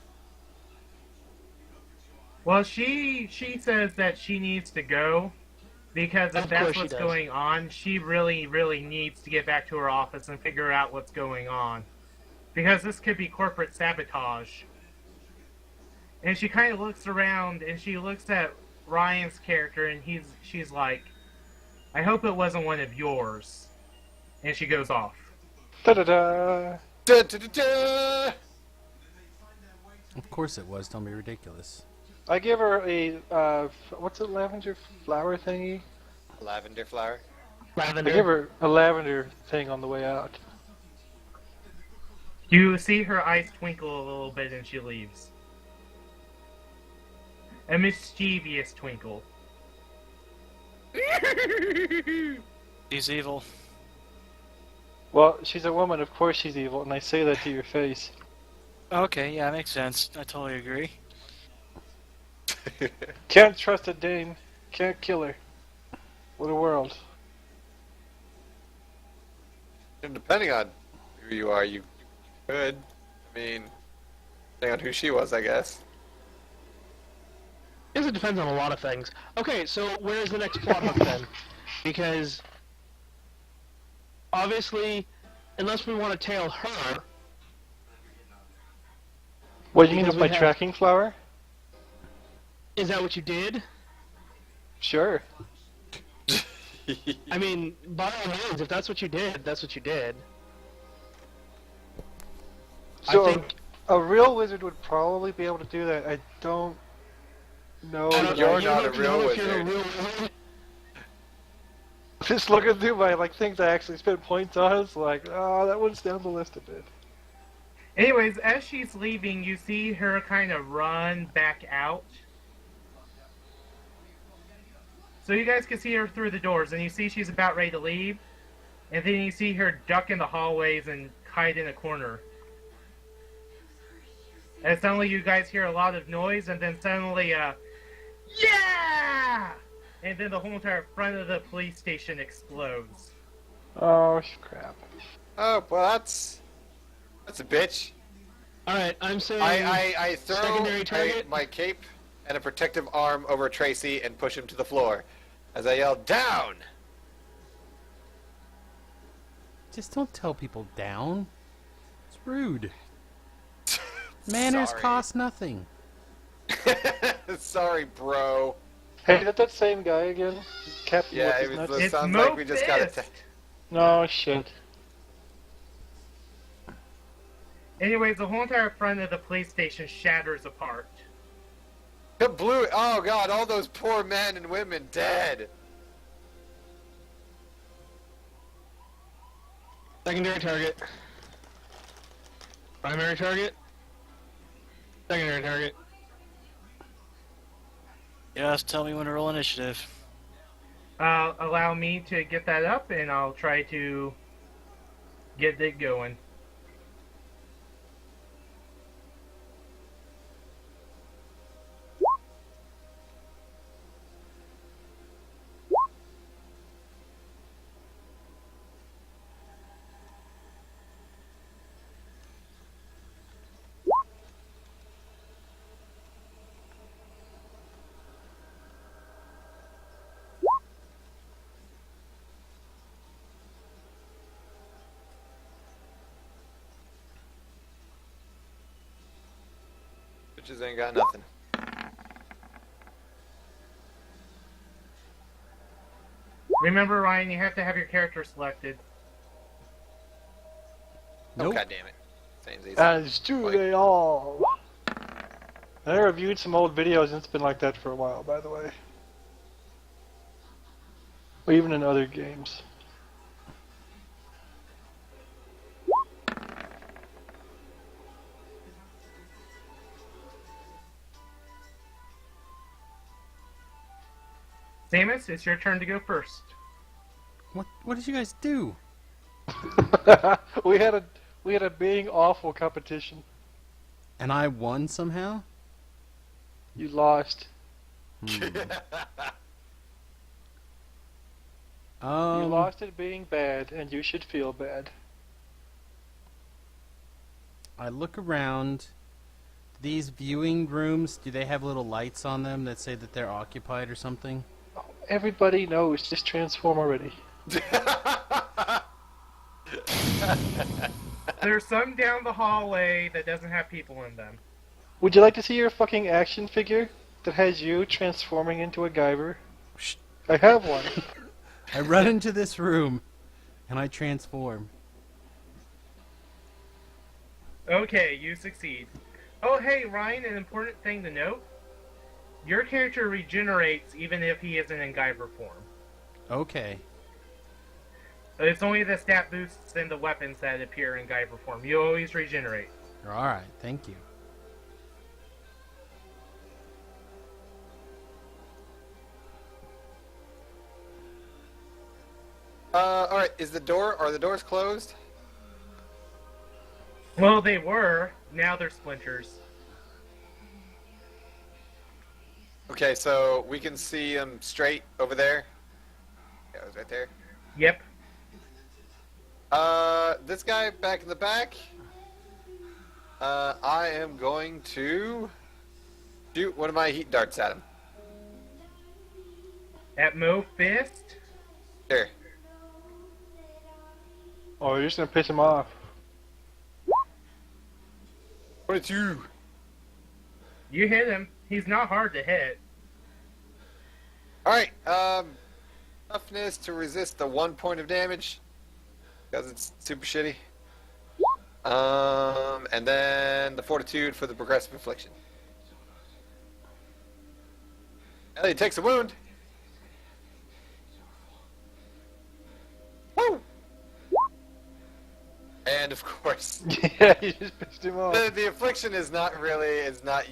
Well, she says that she needs to go because if Of that's course she what's does. going on, she really, really needs to get back to her office and figure out what's going on. Because this could be corporate sabotage. And she kind of looks around and she looks at Ryan's character and she's like, I hope it wasn't one of yours. And she goes off. Da-da-da! Da, da, da, da. Of course it was. Don't be ridiculous. I give her a, what's a lavender flower thingy? Lavender flower. I Lavender. give her a lavender thing on the way out. You see her eyes twinkle a little bit and she leaves. A mischievous twinkle. He's evil. Well, she's a woman, of course she's evil, and I say that to your face. Okay, yeah, makes sense. I totally agree. Can't trust a Dane. Can't kill her. What a world. And depending on who you are, you could. I mean, depending on who she was, I guess. I guess it depends on a lot of things. Okay, so where's the next plot hook then? Because obviously, unless we want to tail her, What do you mean Because with my we have- tracking flower? is that what you did? Sure. I mean, by all means, if that's what you did, that's what you did. So I think a real wizard would probably be able to do that. I don't know. I that don't- You're I- you not don't a have to real know if you're a wizard. real wizard. Just looking through my things I actually spent points on, it's like, oh, that one's down the list a bit. Anyways, as she's leaving, you see her kind of run back out. So you guys can see her through the doors, and you see she's about ready to leave. And then you see her duck in the hallways and hide in a corner. And suddenly you guys hear a lot of noise, and then suddenly, yeah! And then the whole entire front of the police station explodes. Oh, crap. Oh, well, that's a bitch. Alright, I'm saying I throw secondary target? my cape and a protective arm over Tracy and push him to the floor as I yell, down! Just don't tell people down. It's rude. Manners Sorry. cost nothing. Sorry, bro. Hey, is that that same guy again? Captain Yeah, What's it his was- nuts? it sounds like we just got Mo-Fist. attacked. No, shit. Anyways, the whole entire front of the police station shatters apart. It blew. Oh god, all those poor men and women dead. secondary target. Primary target. Secondary target. Just tell me when to roll initiative. Allow me to get that up, and I'll try to get it going. Bitches ain't got nothing. Remember, Ryan, you have to have your character selected. Oh Nope. god damn it. Seems easy. As do Like- they all. I reviewed some old videos and it's been like that for a while, by the way. Or even in other games. Samus, it's your turn to go first. What did you guys do? we had a being awful competition. And I won somehow? You lost. Hmm. You Um, lost at being bad, and you should feel bad. I look around. These viewing rooms, do they have little lights on them that say that they're occupied or something? Everybody knows. Just transform already. There's some down the hallway that doesn't have people in them. Would you like to see your fucking action figure that has you transforming into a Guyver? Shh. I have one. I run into this room and I transform. Okay, you succeed. Oh, hey, Ryan, an important thing to note. Your character regenerates even if he isn't in Guyver form. Okay. It's only the stat boosts and the weapons that appear in Guyver form. You always regenerate. Alright, thank you. Alright, are the doors closed? Well, they were. Now they're splinters. Okay, so we can see them straight over there. Yeah, it was right there. Yep. This guy back in the back. I am going to shoot one of my heat darts at him. At Mo Fist. Here. Oh, you're just gonna piss him off. 22. You hit him. He's not hard to hit. Alright, toughness to resist the 1 point of damage. Because it's super shitty. And then the fortitude for the progressive infliction. Elliot takes a wound. Woo! And of course, Yeah, you just pissed him off. the affliction is not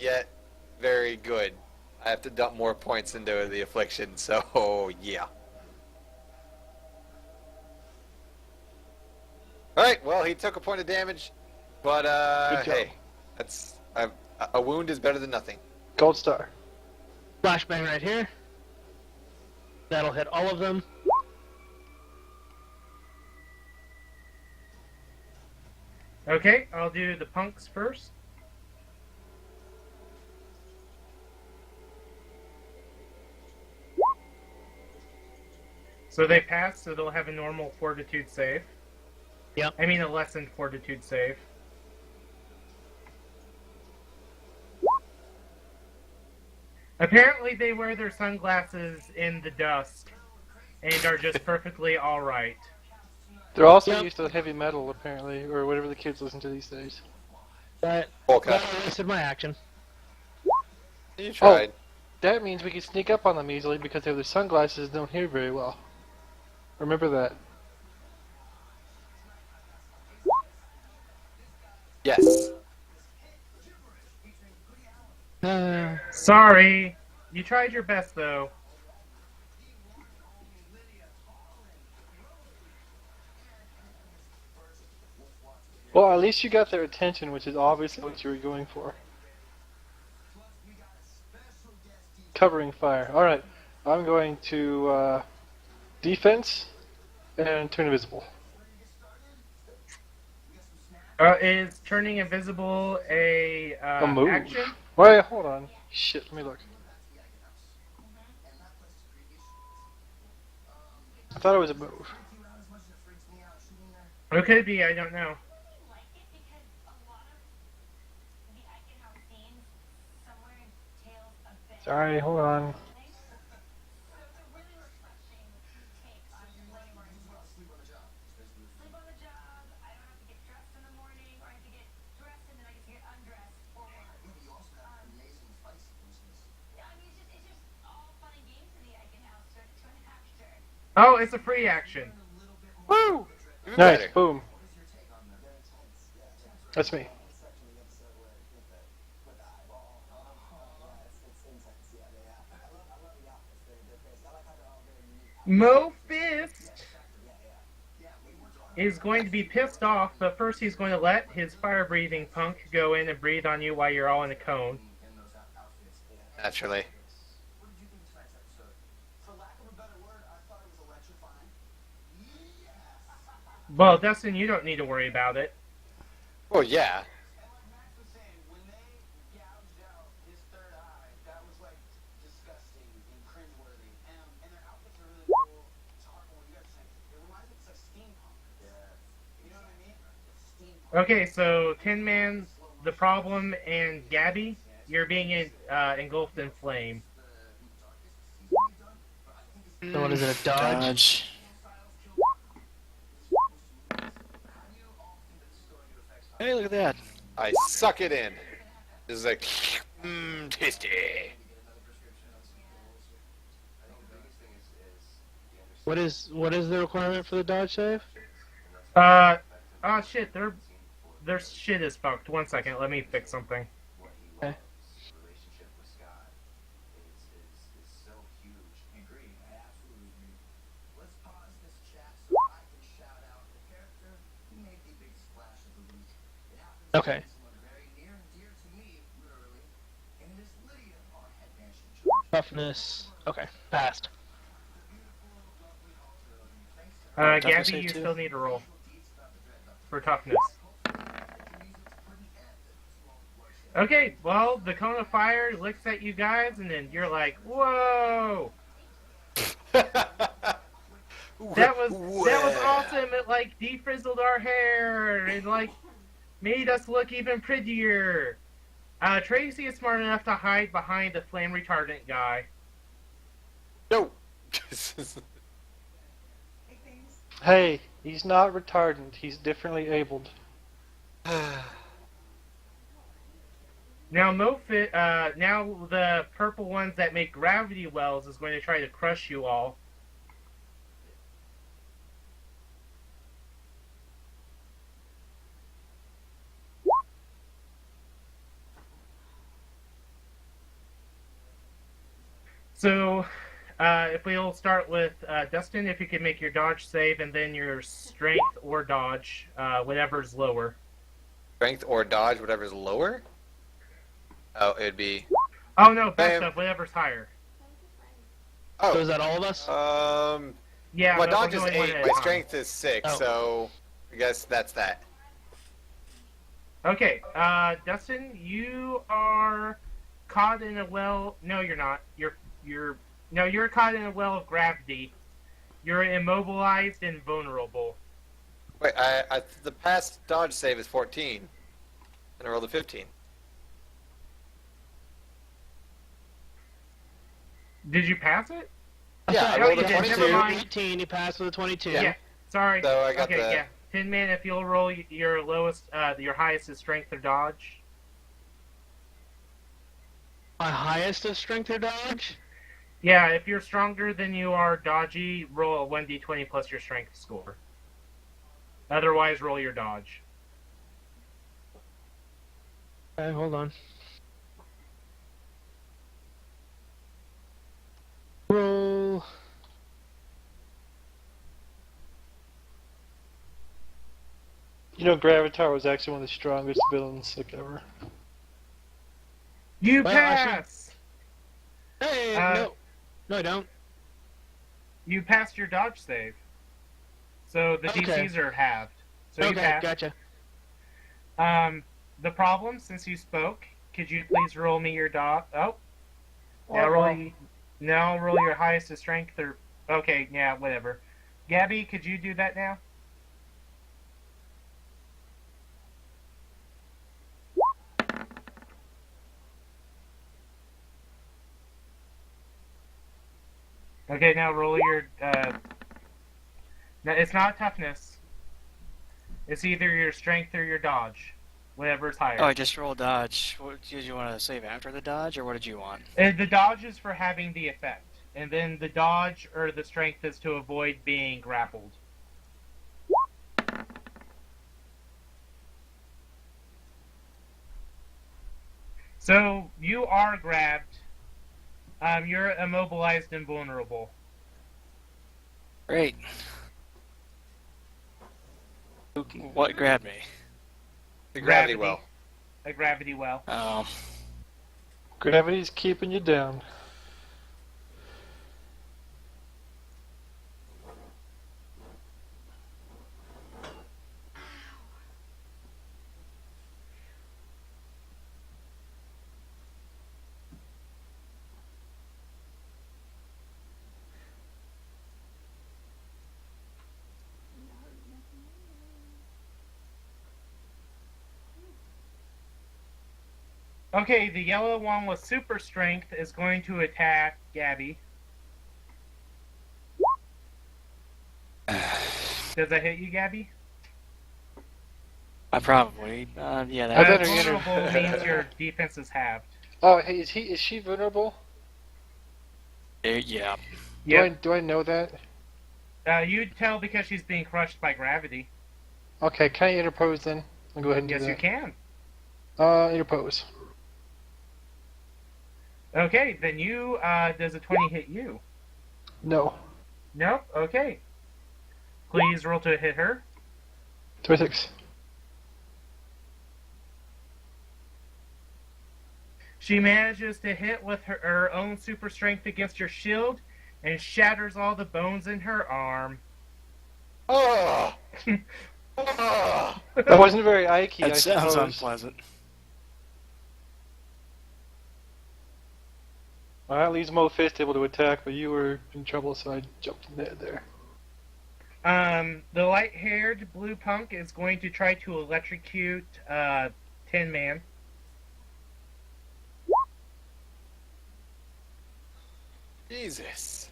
yet very good. I have to dump more points into the affliction, so yeah. Alright, well, he took a point of damage, but Good job. hey, that's a wound is better than nothing. Gold star. Flashbang right here. That'll hit all of them. Okay, I'll do the punks first. So they pass, so they'll have a normal fortitude save. Yep. I mean a lessened fortitude save. Apparently they wear their sunglasses in the dusk and are just perfectly alright. They're also Yep. used to heavy metal, apparently, or whatever the kids listen to these days. But Okay. that wasted my action. You tried. That means we can sneak up on them easily because they have their sunglasses and don't hear very well. Remember that. Yes. Sorry. You tried your best though. Well, at least you got their attention, which is obviously what you were going for. Covering fire. Alright, I'm going to defense and turn invisible. Is turning invisible a move. action? Wait, hold on. Shit, let me look. I thought it was a move. It could be, I don't know. Sorry, hold on. Oh, it's a free action. Woo! Even Nice, better. boom. That's me. Mo Fist is going to be pissed off, but first he's going to let his fire-breathing punk go in and breathe on you while you're all in a cone. Naturally. Well, Dustin, you don't need to worry about it. Well, yeah. Okay, so Tin Man, the Problem, and Gabby, you're being engulfed in flame. So what is it, a dodge? Hey, look at that. I suck it in. This is like, tasty. What is the requirement for the dodge save? Oh shit, their shit is fucked. 1 second, let me fix something. Okay. Okay. Toughness. Okay, passed. Gabby, save you two. still need to roll. for toughness. Okay, well, the cone of fire looks at you guys, and then you're like, "Whoa, that was awesome! It like defrizzled our hair and like made us look even prettier." Tracy is smart enough to hide behind the flame retardant guy. No. Hey, he's not retardant. He's differently abled. Now, now the purple ones that make gravity wells is going to try to crush you all. So, if we'll start with Dustin, if you can make your dodge save, and then your strength or dodge, whatever's lower. Strength or dodge, whatever's lower? Oh, it'd be... Oh no, best Bam. of whatever's higher. Oh, So is that all of us? Yeah, my but dodge we're is going one 8, at a my time. strength is 6, Oh. so I guess that's that. Okay, Dustin, you are caught in a well. No, you're not. You're caught in a well of gravity. You're immobilized and vulnerable. Wait, the past dodge save is 14, and I rolled a 15. Did you pass it? Yeah, I Oh, rolled you a did. 22. Never mind. 18, you passed with a 22. Yeah. Sorry. So I got okay, the- yeah. Tin Man, if you'll roll your lowest, your highest is strength or dodge. My highest is strength or dodge? Yeah, if you're stronger than you are dodgy, roll a 1d20 plus your strength score. Otherwise, roll your dodge. Okay, hold on. Roll. You know, Gravitar was actually one of the strongest villains like ever. You Well, I pass! Hey, Uh, no, I don't. You passed your dodge save. So the Okay. DCs are halved. So you Okay, passed. gotcha. The problem, since you spoke, could you please roll me your dodge? Oh. Now roll your highest to strength or... Okay, yeah, whatever. Gabby, could you do that now? Okay, now roll your, no, it's not toughness. It's either your strength or your dodge. Whatever's higher. Oh, I just rolled dodge. What, did you want to save after the dodge, or what did you want? The dodge is for having the effect. And then the dodge or the strength is to avoid being grappled. So, you are grabbed. You're immobilized and vulnerable. Great. What grabbed me? The gravity Gravity. well. A gravity well. Oh, Gravity's keeping you down. Okay, the yellow one with super strength is going to attack Gabby. Does that hit you, Gabby? I probably. Yeah, I that. better get her. Vulnerable means your defense is halved. Oh, hey, is she vulnerable? Yeah. Do I know that? You'd tell because she's being crushed by gravity. Okay, can I interpose then? I'll go ahead and Yes, do you that. can. Interpose. Okay, then you, does a 20 hit you? No. Nope, okay. Please roll to hit her. 26. She manages to hit with her own super strength against your shield and shatters all the bones in her arm. Oh! Oh! That wasn't very Ike-y, I That sounds suppose. unpleasant. Well, at least Mo Fist able to attack, but you were in trouble, so I jumped in there. The light-haired blue punk is going to try to electrocute Tin Man. Jesus.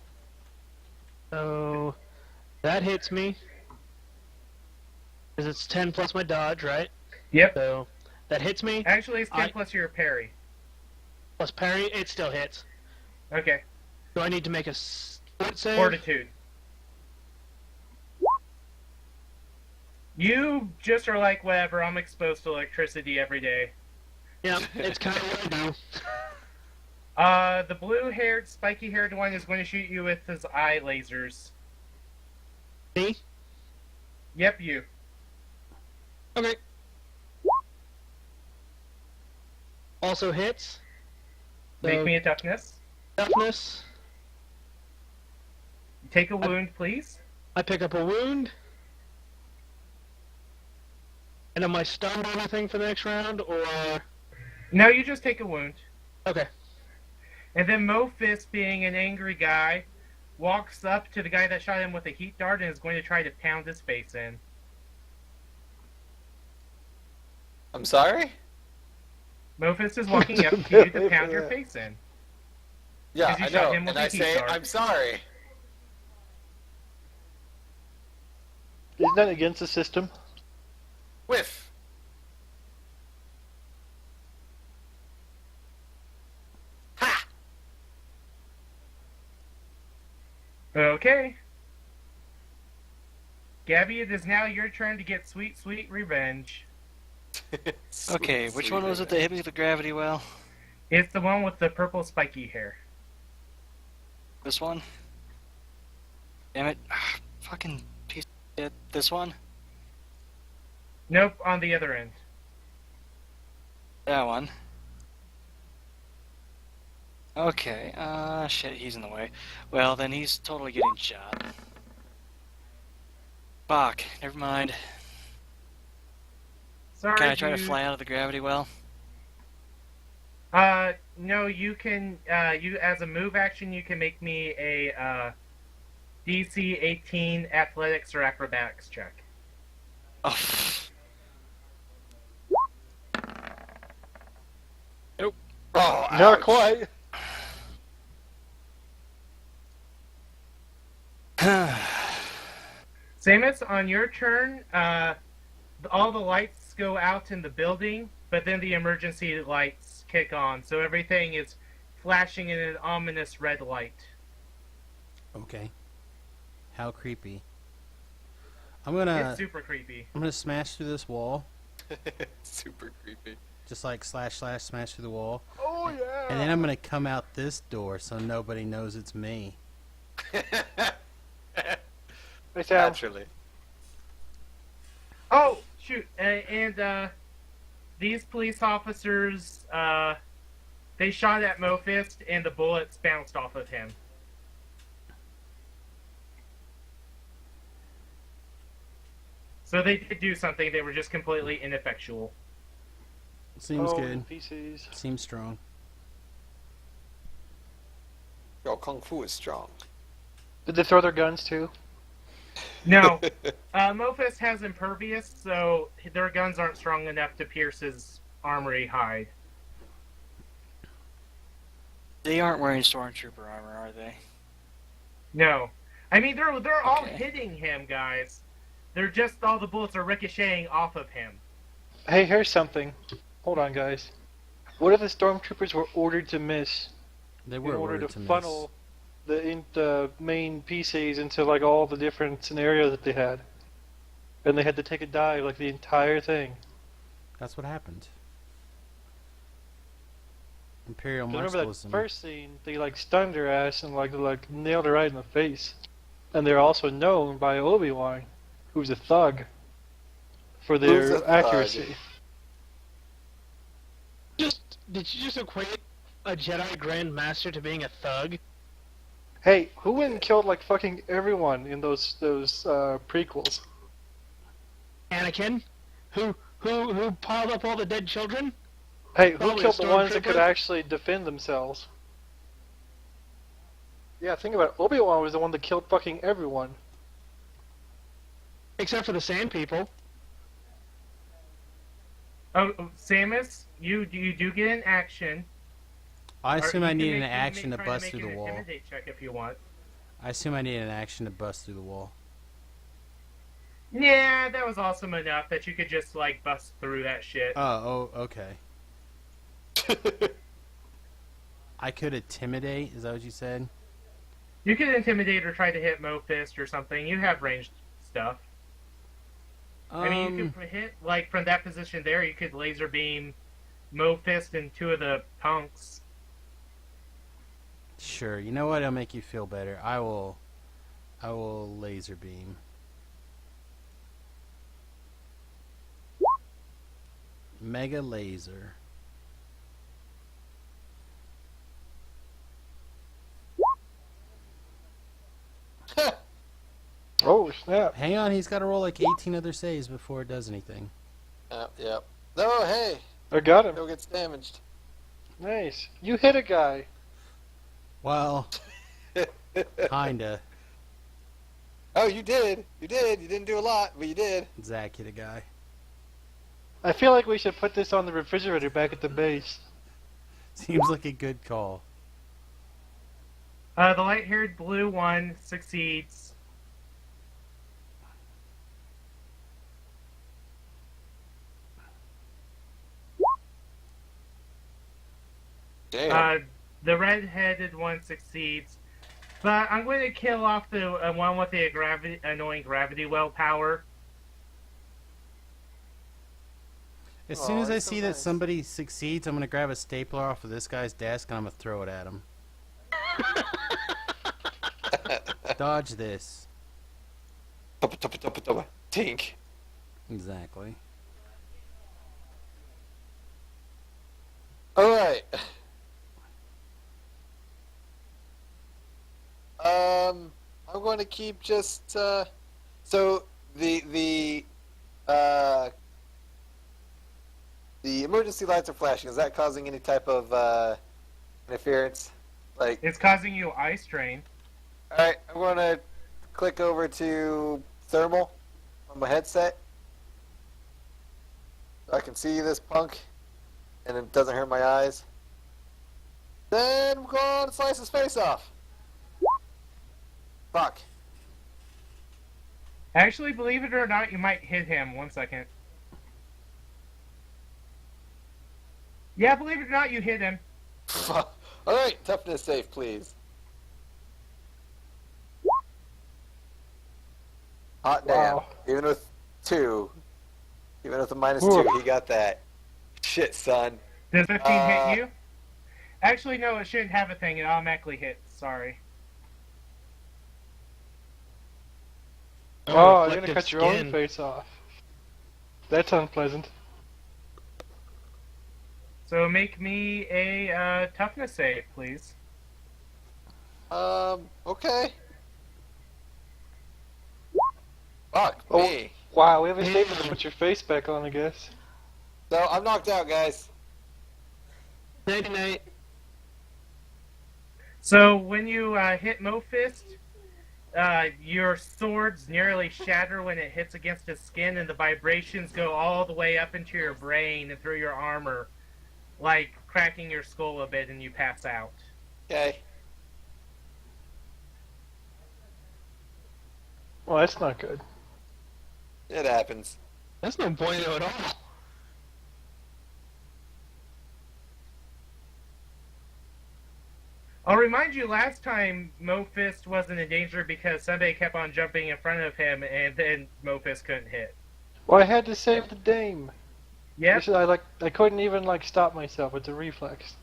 So that hits me. Because it's 10 plus my dodge, right? Yep. So that hits me. Actually, it's 10 I- plus your parry. Plus parry, it still hits. Okay. Do I need to make a sport save? Fortitude. You just are like, whatever, I'm exposed to electricity every day. Yeah, it's kind of what I do. The blue-haired, spiky-haired one is going to shoot you with his eye lasers. Me? Yep, you. Okay. Also hits. Make So, me a toughness. toughness. Take a wound, please. I pick up a wound. And am I stunned or anything for the next round, or... No, you just take a wound. Okay. And then Mo Fist, being an angry guy, walks up to the guy that shot him with a heat dart and is going to try to pound his face in. I'm sorry? Mo Fist is walking up to you to pound your face in. Yeah, Because you I shot know. him with And a I heat say, dart. I'm sorry. Isn't that against the system? Whiff. Ha! Okay. Gabby, it is now your turn to get sweet, sweet revenge. Okay, which one was it that hit me with the gravity well? It's the one with the purple spiky hair. This one? Damn it. Fucking piece of shit. This one? Nope, on the other end. That one. Okay, shit, he's in the way. Well, then he's totally getting shot. Fuck, never mind. Sorry, Can I try to dude. fly out of the gravity well? No, you can, you, as a move action, you can make me a, DC 18 athletics or acrobatics check. Oh. Nope. Oh, Not ouch. quite. Samus, on your turn, all the lights go out in the building, but then the emergency lights kick on, so everything is flashing in an ominous red light. Okay. How creepy. I'm It's gonna super creepy. smash through this wall, Super creepy. just like slash smash through the wall, Oh yeah. and then I'm gonna come out this door so nobody knows it's me. Hey Sam. Naturally. Oh, shoot, and these police officers, they shot at Mo Fist, and the bullets bounced off of him. So they did do something, they were just completely ineffectual. Seems Oh, good. PCs. Seems strong. Yo, Kung Fu is strong. Did they throw their guns too? No, Mo Fist has impervious, so their guns aren't strong enough to pierce his armory hide. They aren't wearing stormtrooper armor, are they? No. I mean, they're all Okay. hitting him, guys. They're just, all the bullets are ricocheting off of him. Hey, here's something. Hold on, guys. What if the stormtroopers were ordered to miss They in were order ordered to to funnel the main PCs into like all the different scenarios that they had, and they had to take a dive like the entire thing? miss. That's what happened. Imperial Remember that Marxism. first scene? They like stunned her ass and like nailed her right in the face. And they're also known by Obi-Wan, who's a thug, for Who's their a thug? accuracy. Did you just equate a Jedi Grand Master to being a thug? Hey, who went and killed like fucking everyone in those prequels? Anakin? Who piled up all the dead children? Hey, who Probably a killed the ones that could stormtrooper. actually defend themselves? Yeah, think about it. Obi-Wan was the one that killed fucking everyone. Except for the Sand People. Oh, Samus, you do get an action. I Or assume you I can need make- an you can action to try bust make through the an wall. Intimidate check if you want. I assume I need an action to bust through the wall. Yeah, that was awesome enough that you could just like bust through that shit. Oh, okay. I could intimidate. Is that what you said? You could intimidate or try to hit Mo Fist or something. You have ranged stuff. I mean, you could hit like from that position there. You could laser beam Mo Fist and two of the punks. Sure. You know what? It'll make you feel better. I will laser beam. Mega laser. Oh, snap. Hang on, he's got to roll like 18 other saves before it does anything. Yep. No, hey, I got him. no gets damaged. Nice. You hit a guy. Well, kinda. Oh, you did. You did. You didn't do a lot, but you did. Zach hit a guy. I feel like we should put this on the refrigerator back at the base. Seems like a good call. The light-haired blue one succeeds. Damn. The red-headed one succeeds. But I'm going to kill off the one with the annoying gravity well power. As Aw, soon as I that's so see that nice. somebody succeeds, I'm gonna grab a stapler off of this guy's desk and I'm gonna throw it at him. Dodge this. Tink. Exactly. All right. I'm going to keep just so the emergency lights are flashing. Is that causing any type of interference? Like, It's causing you eye strain. all right, I'm going to click over to thermal on my headset. So I can see this punk, and it doesn't hurt my eyes. Then we're going to slice his face off. Fuck. Actually, believe it or not, you might hit him. 1 second. Yeah, believe it or not, you hit him. All right, toughness save, please. Hot damn. Wow. Even with 2, even with a minus Ooh. 2, he got that. Shit, son. Does 15 hit you? Actually, no, it shouldn't have a thing. It automatically hits. Sorry. Oh, you're gonna reflective cut your own skin. face off. That's unpleasant. So make me a toughness save, please. Okay. Fuck Oh. me. Wow, we haven't saved it to put your face back on, I guess. So I'm knocked out, guys. Night night. So when you hit Mo Fist, your swords nearly shatter when it hits against his skin, and the vibrations go all the way up into your brain and through your armor, like cracking your skull a bit, and you pass out. Okay. Well, that's not good. It happens. That's no bueno at all. I'll remind you, last time Mo Fist wasn't in danger because somebody kept on jumping in front of him, and then Mo Fist couldn't hit. Well, I had to save the dame. Yep, I couldn't even stop myself. It's a reflex.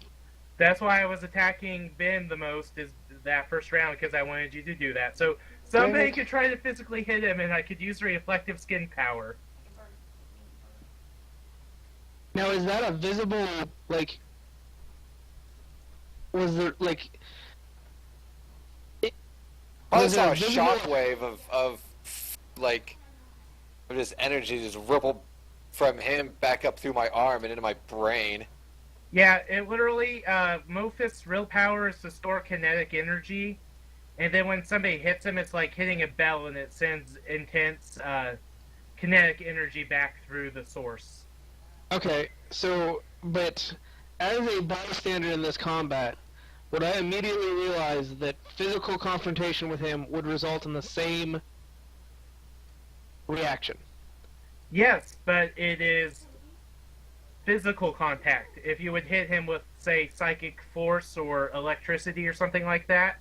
that's why I was attacking Ben the most is that first round, because I wanted you to do that. So somebody it. could try to physically hit him, and I could use reflective skin power. Now, is that a visible, like... Was there, like... I Was saw there a a visible- shockwave of just energy just ripple from him back up through my arm and into my brain. Yeah, it literally, Mofist's real power is to store kinetic energy, and then when somebody hits him, it's like hitting a bell, and it sends intense kinetic energy back through the source. Okay, so, but as a bystander in this combat, would I immediately realize that physical confrontation with him would result in the same reaction? Yes, but it is physical contact. If you would hit him with, say, psychic force or electricity or something like that,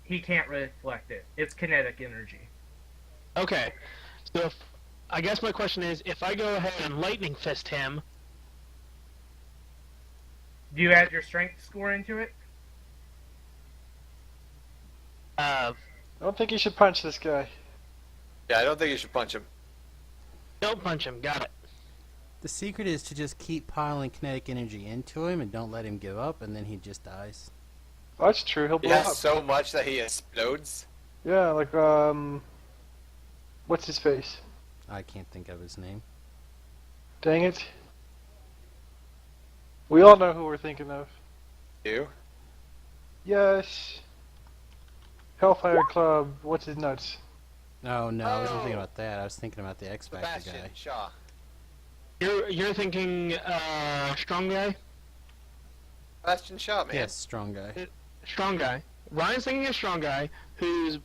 he can't reflect it. It's kinetic energy. Okay, so I guess my question is, if I go ahead and lightning fist him, Do you add your strength score into it? I don't think you should punch this guy. Yeah, I don't think you should punch him. don't punch him, got it. The secret is to just keep piling kinetic energy into him and don't let him give up, and then he just dies. Oh, that's true. He'll He blow has up. so much that he explodes. Yeah, like what's his face? I can't think of his name. Dang it. We all know who we're thinking of. You? Yes. Hellfire Club. What's his nuts? Oh no, I wasn't thinking Oh. about that. I was thinking about the X Factor Sebastian guy. Shaw. You're thinking strong guy? Sebastian Shaw, man. Yes, strong guy. Strong guy. Ryan's thinking a strong guy whose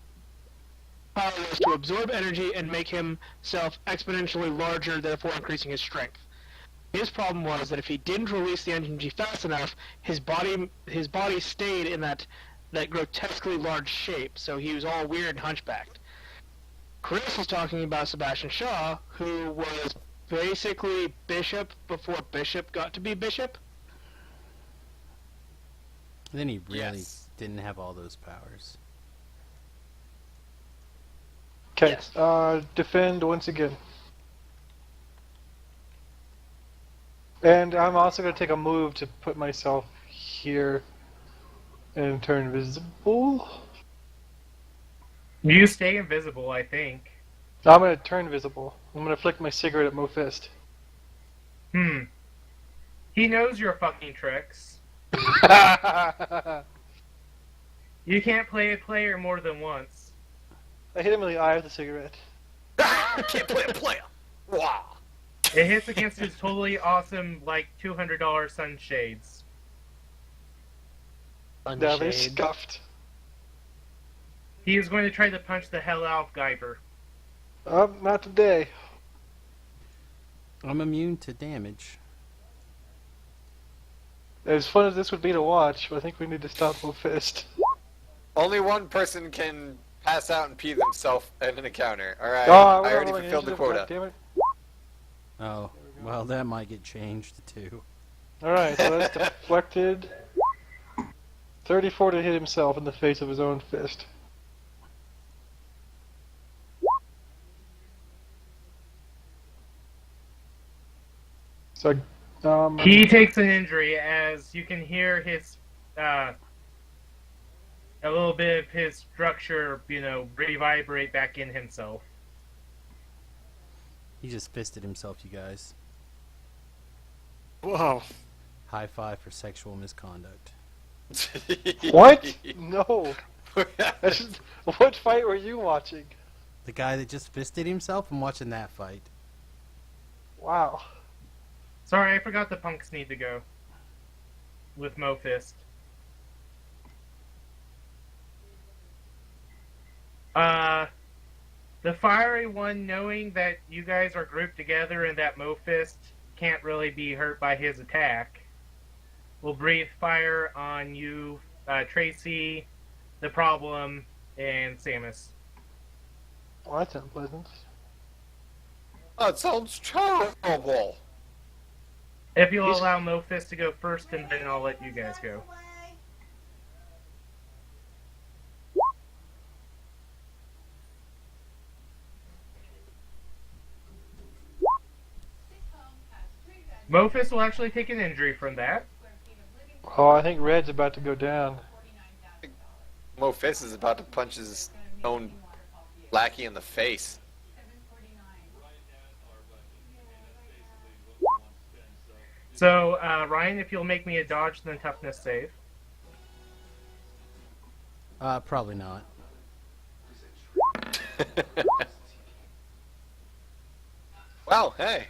power is to absorb energy and make himself exponentially larger, therefore increasing his strength. His problem was that if he didn't release the energy fast enough, his body stayed in that grotesquely large shape, so he was all weird and hunchbacked. Chris was talking about Sebastian Shaw, who was basically Bishop before Bishop got to be Bishop. And then he really Yes. didn't have all those powers. Okay. Yes. Defend once again. And I'm also going to take a move to put myself here and turn visible. You stay invisible, I think. I'm going to turn visible. I'm going to flick my cigarette at Mo Fist. He knows your fucking tricks. I You can't play a player more than once. hit him in the eye with the cigarette. Can't play a player. Wow. It hits against his totally awesome, like, $200 sunshades. Now they're Sunshade. scuffed. He is going to try to punch the hell out of Guyver. Not today. I'm immune to damage. As fun as this would be to watch, I think we need to stop Mo Fist. Only one person can pass out and pee themselves in an encounter. Alright, Oh, I we're already rolling fulfilled the initiative, quota. Damn it. Oh, well, that might get changed too. Alright, so that's deflected. 34 to hit himself in the face of his own fist. So, He takes an injury as you can hear his, a little bit of his structure, revibrate back in himself. He just fisted himself, you guys. Whoa. High five for sexual misconduct. what? No. That's just, what fight were you watching? The guy that just fisted himself? I'm watching that fight. Wow. Sorry, I forgot the punks need to go. With Mo Fist. The fiery one, knowing that you guys are grouped together and that Mo Fist can't really be hurt by his attack, will breathe fire on you, Tracy, the Problem, and Samus. Well, that's unpleasant. That sounds terrible. If you'll He's- allow Mo Fist to go first, and then I'll let you guys go. Mo Fist will actually take an injury from that. Oh, I think Red's about to go down. Mo Fist is about to punch his own lackey in the face. So, Ryan, if you'll make me a dodge, then toughness save. Probably not. Wow, hey.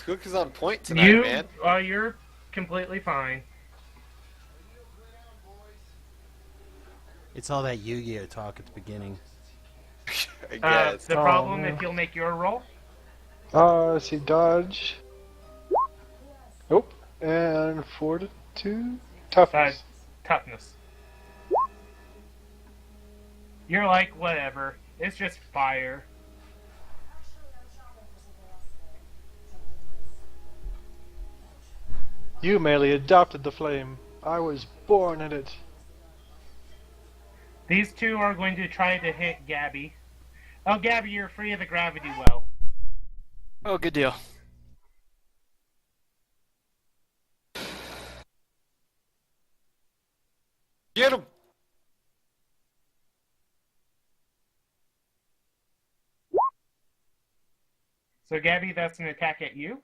Look who's on point tonight, man. You're completely fine. It's all that Yu-Gi-Oh talk at the beginning. I guess. The Oh, problem, man. if you'll make your roll. Let's see, dodge. Nope. And fortitude? Toughness. Toughness. You're like, whatever. It's just fire. You merely adopted the flame. I was born in it. These two are going to try to hit Gabby. Oh, Gabby, you're free of the gravity well. Oh, good deal. Get him! So, Gabby, that's an attack at you.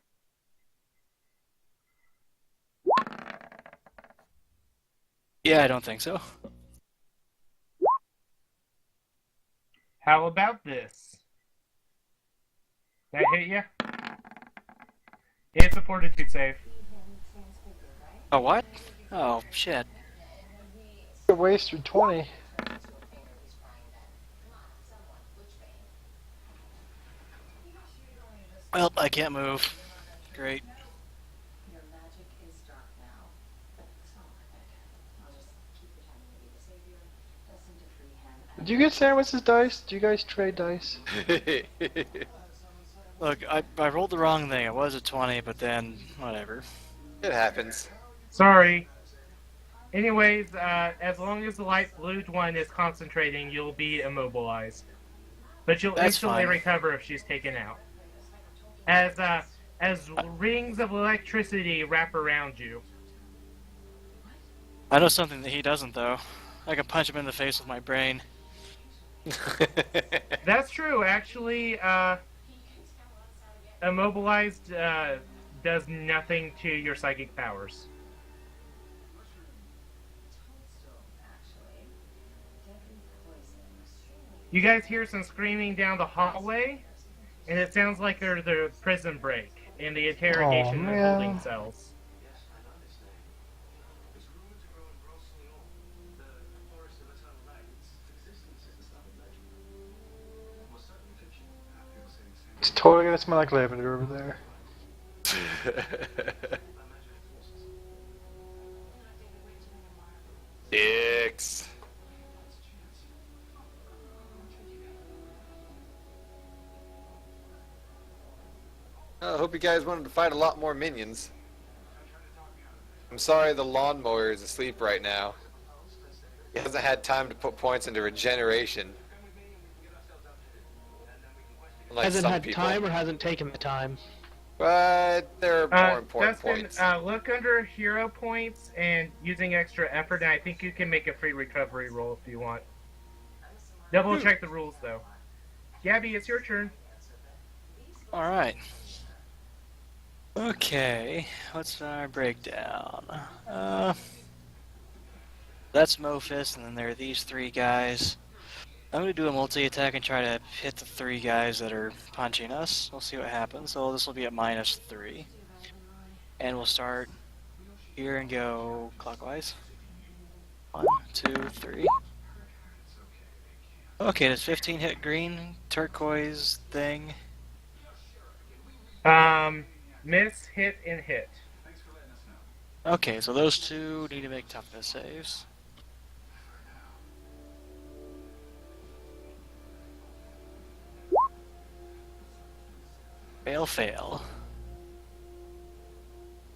Yeah, I don't think so. How about this? That hit you? It's a fortitude save. Oh, what? Oh, shit. You wasted 20. Well, I can't move. Great. Your magic is dark now, but it's not like I'll just keep pretending to be the savior. Destined to free him. Did you get Samus's dice? Do you guys trade dice? Look, I rolled the wrong thing. It was a 20, but then, whatever. It happens. Sorry. Anyways, as long as the light blue one is concentrating, you'll be immobilized. But you'll That's instantly fine. recover if she's taken out. As rings of electricity wrap around you. I know something that he doesn't, though. I can punch him in the face with my brain. That's true, actually. Immobilized does nothing to your psychic powers. You guys hear some screaming down the hallway, and it sounds like they're the prison break in the interrogation and man. holding cells. It's totally gonna smell like lavender over there. Dicks. I hope you guys wanted to fight a lot more minions. I'm sorry the lawnmower is asleep right now. He hasn't had time to put points into regeneration. Unlike Hasn't some had people. time or hasn't taken the time. But there are more important Dustin, points. look under hero points and using extra effort, and I think you can make a free recovery roll if you want. Double check the rules, though. Gabby, it's your turn. Alright. Okay, what's our breakdown? That's Mofist, and then there are these three guys. I'm going to do a multi-attack and try to hit the three guys that are punching us. We'll see what happens. So this will be at -3. And we'll start here and go clockwise. 1, 2, 3. Okay, does 15 hit green? Turquoise thing? Miss, hit, and hit. Okay, so those two need to make toughness saves. Fail, fail.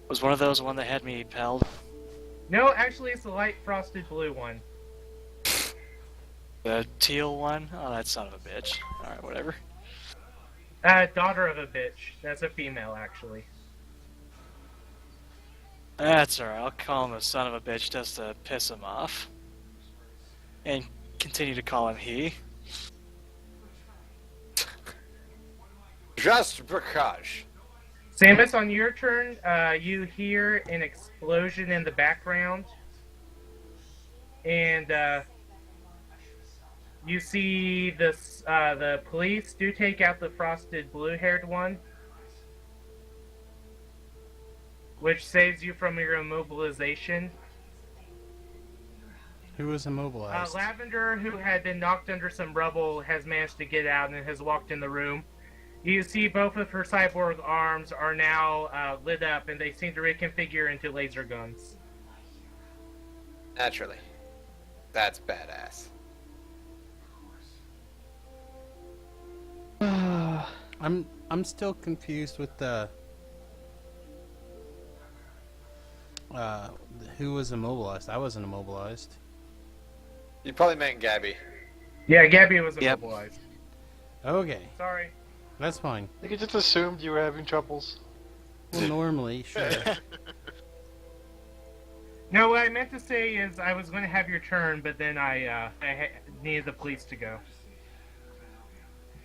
Was one of those the one that had me pelled? No, actually, it's the light frosted blue one. The teal one? Oh, that son of a bitch. Alright, whatever. Daughter of a bitch. That's a female, actually. That's alright, I'll call him a son of a bitch just to piss him off. And continue to call him he. Just Prakash. Samus, on your turn, you hear an explosion in the background, and you see this. The police do take out the frosted blue-haired one, which saves you from your immobilization. Who was immobilized? Lavender, who had been knocked under some rubble, has managed to get out and has walked in the room. You see both of her cyborg arms are now lit up, and they seem to reconfigure into laser guns. Naturally. That's badass. I'm still confused with the who was immobilized. I wasn't immobilized. You probably meant Gabby. Yeah, Gabby was Yep. immobilized. Okay, Sorry. that's fine. I think you just assumed you were having troubles. Well, normally, sure. No, what I meant to say is I was going to have your turn, but then I needed the police to go.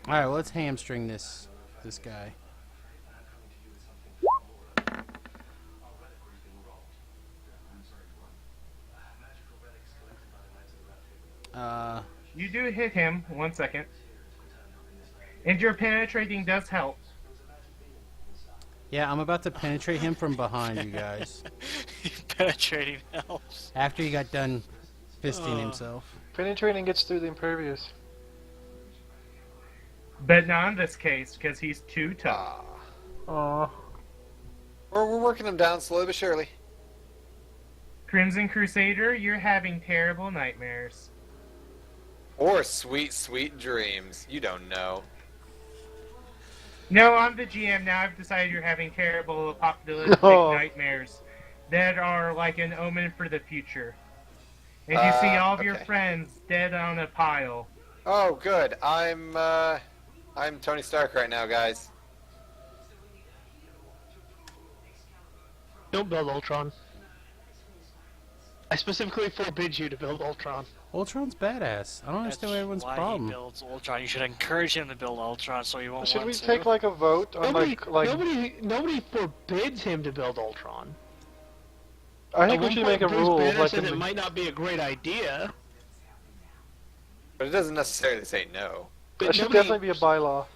All right, well, let's hamstring this guy. You do hit him. 1 second. And your penetrating does help. Yeah, I'm about to penetrate him from behind, you guys. Penetrating helps. After he got done fisting himself. Penetrating gets through the impervious. But not in this case, because he's too tough. Ah. Aww. We're working him down slowly but surely. Crimson Crusader, you're having terrible nightmares. Or sweet, sweet dreams. You don't know. No, I'm the GM now. I've decided you're having terrible apocalyptic No. nightmares that are like an omen for the future. And you see all of your okay. friends dead on a pile. Oh, good. I'm Tony Stark right now, guys. Don't build Ultron. I specifically forbid you to build Ultron. Ultron's badass. I don't understand what everyone's why problem. he builds Ultron. You should encourage him to build Ultron so he won't Should want we to. take like a vote on Nobody forbids him to build Ultron. I think At we should one make a point, Bruce rule Banner like said in it the, might not be a great idea. But it doesn't necessarily say no. there But should nobody- definitely be a bylaw.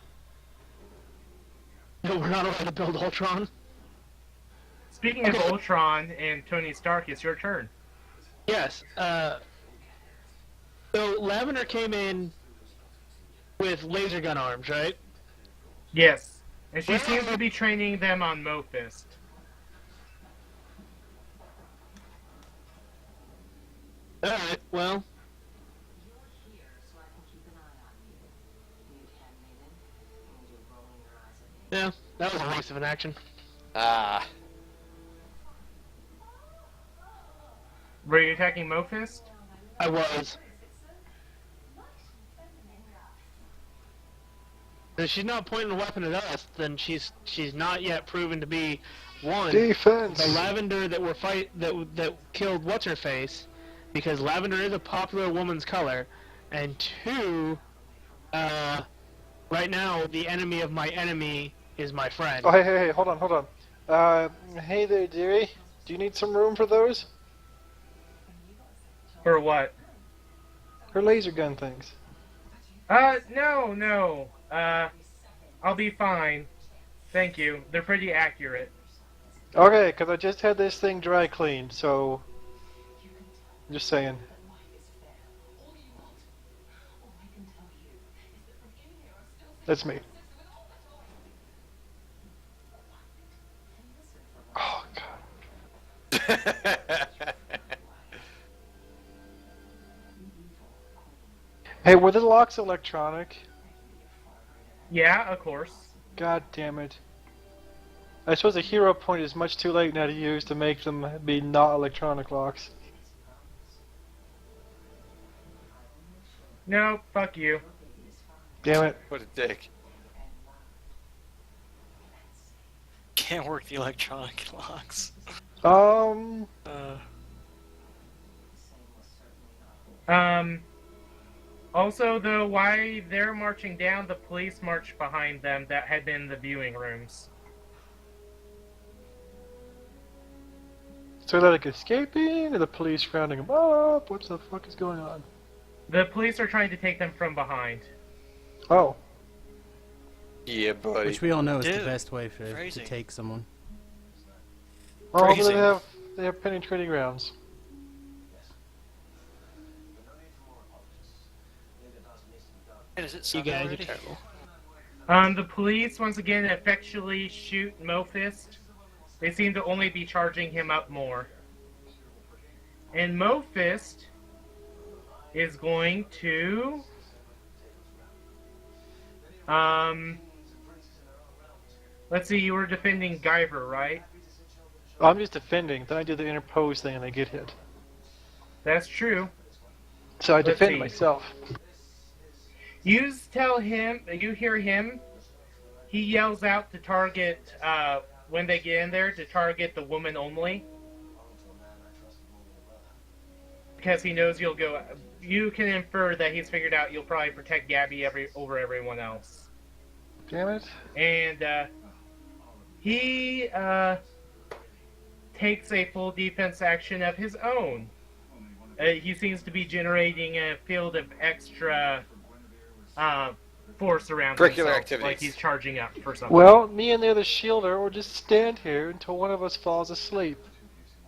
No, we're not allowed to build Ultron. Speaking of Ultron and Tony Stark, it's your turn. Yes. So Lavender came in with laser gun arms, right? Yes. And she seems to be training them on Mofist. Alright, well, You're here so I can keep an eye on you. Mute handmaiden, and you're rolling your eyes at me. yeah, that was a waste of an action. Ah. Were you attacking Mofist? I was. If she's not pointing a weapon at us, then she's not yet proven to be one Defense! the Lavender that killed what's her face, because Lavender is a popular woman's color, and two, right now the enemy of my enemy is my friend. Oh, hey, hold on. Hey there, dearie. Do you need some room for those? For what? Her laser gun things. No. I'll be fine. Thank you. They're pretty accurate. Okay, because I just had this thing dry cleaned, so... I'm just saying. That's me. Oh, God. Hey, were the locks electronic? Yeah, of course. God damn it. I suppose a hero point is much too late now to use to make them be not electronic locks. No, fuck you. Damn it. What a dick. Can't work the electronic locks. Also, though, while they're marching down, the police marched behind them that had been in the viewing rooms. So they're like escaping, or the police rounding them up? What the fuck is going on? The police are trying to take them from behind. Oh. Yeah, buddy. Which we all know is the Dude, best way to crazy. take someone. Oh, but Crazy. they have penetrating rounds. Hey, does it You suck guys already? are terrible. The police once again effectually shoot Mofist. They seem to only be charging him up more. And Mofist is going to let's see, you were defending Guyver, right? I'm just defending, then I do the interpose thing and I get hit. That's true. So I Let's defend see. myself. You tell him, you hear him, he yells out to target, when they get in there, to target the woman only. Because he knows you'll go, you can infer that he's figured out you'll probably protect Gabby over everyone else. Damn it. And, he, takes a full defense action of his own. He seems to be generating a field of extra, force around Curricular himself, activities. like he's charging up for something. Well, me and the other shielder will just stand here until one of us falls asleep.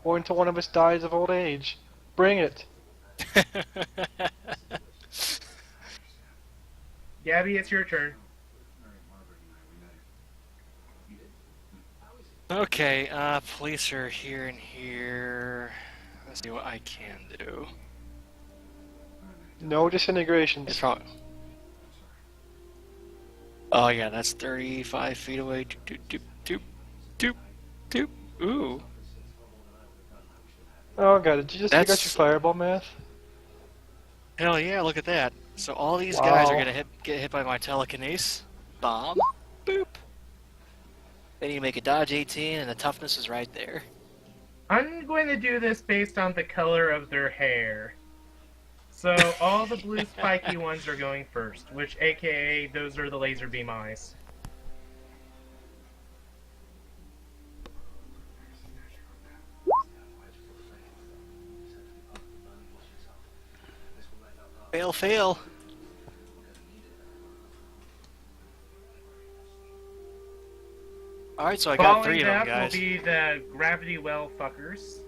Or until one of us dies of old age. Bring it. Gabby, it's your turn. Okay, police are here and here. Let's see what I can do. No disintegrations. It's probably... Oh yeah, that's 35 feet away. Doop, doop, doop, doop, doop. Ooh. Oh god, did you just figure out That's- your fireball math? Hell yeah, look at that. So all these guys are Wow. gonna get hit by my telekinese. Bomb. Boop. Then you make a dodge 18 and the toughness is right there. I'm going to do this based on the color of their hair. So all the blue spiky ones are going first, which aka those are the laser beam eyes. Fail, fail. Alright, so I got Following 3 of them, up will guys. be the gravity well fuckers,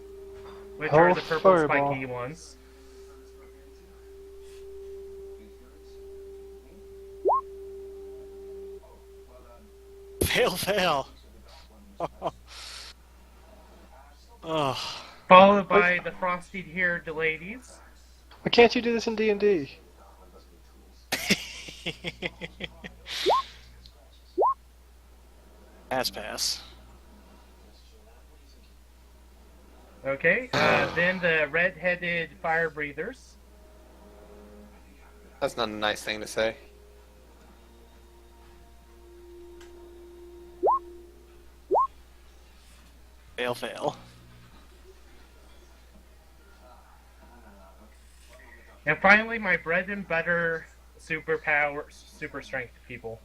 which Oh, are the purple fireball. spiky ones. Fail, fail. Oh. Followed by the frosty-haired ladies. Why can't you do this in D&D? Pass. Okay, then the red-headed fire breathers. That's not a nice thing to say. Fail, fail. And finally, my bread and butter super strength people.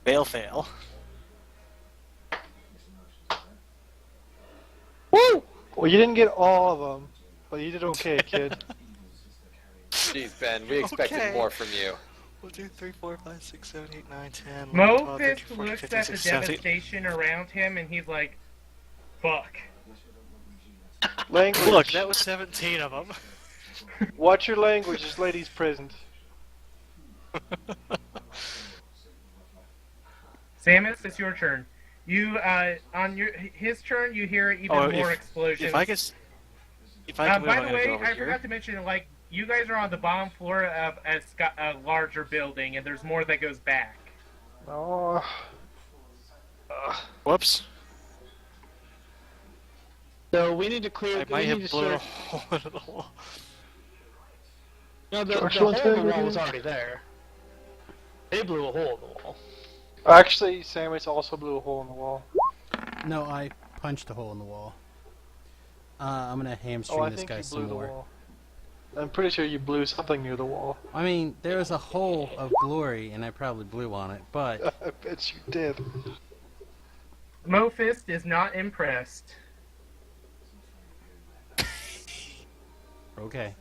Fail, fail. Woo! Well, you didn't get all of them, but you did okay, kid. Jeez, Ben, we expected Okay. more from you. 1, 2, 3, 4, 5, 6, 7, 8, 9, 10, 11, 12, 13, Mofist 14, looks 15, at the 16, 17. devastation around him and he's like, fuck. Language. Look, that was 17 of them. Watch your language, this lady's present. Samus, it's your turn. You, on his turn, you hear even Oh, more if- explosions. If I can move, By I'm the gonna way, go over I here. forgot to mention, like, you guys are on the bottom floor of a larger building, and there's more that goes back. Oh. Whoops. So we need to clear. I we might need have to blown a search. hole in the wall. No, the George, hole what's in the going wall on? was already there. They blew a hole in the wall. Actually, Samus also blew a hole in the wall. No, I punched a hole in the wall. I'm gonna hamstring Oh, I this think guy you some blew the more. wall. I'm pretty sure you blew something near the wall. I mean, there was a hole of glory, and I probably blew on it, but I bet you did. Mofist is not impressed. okay.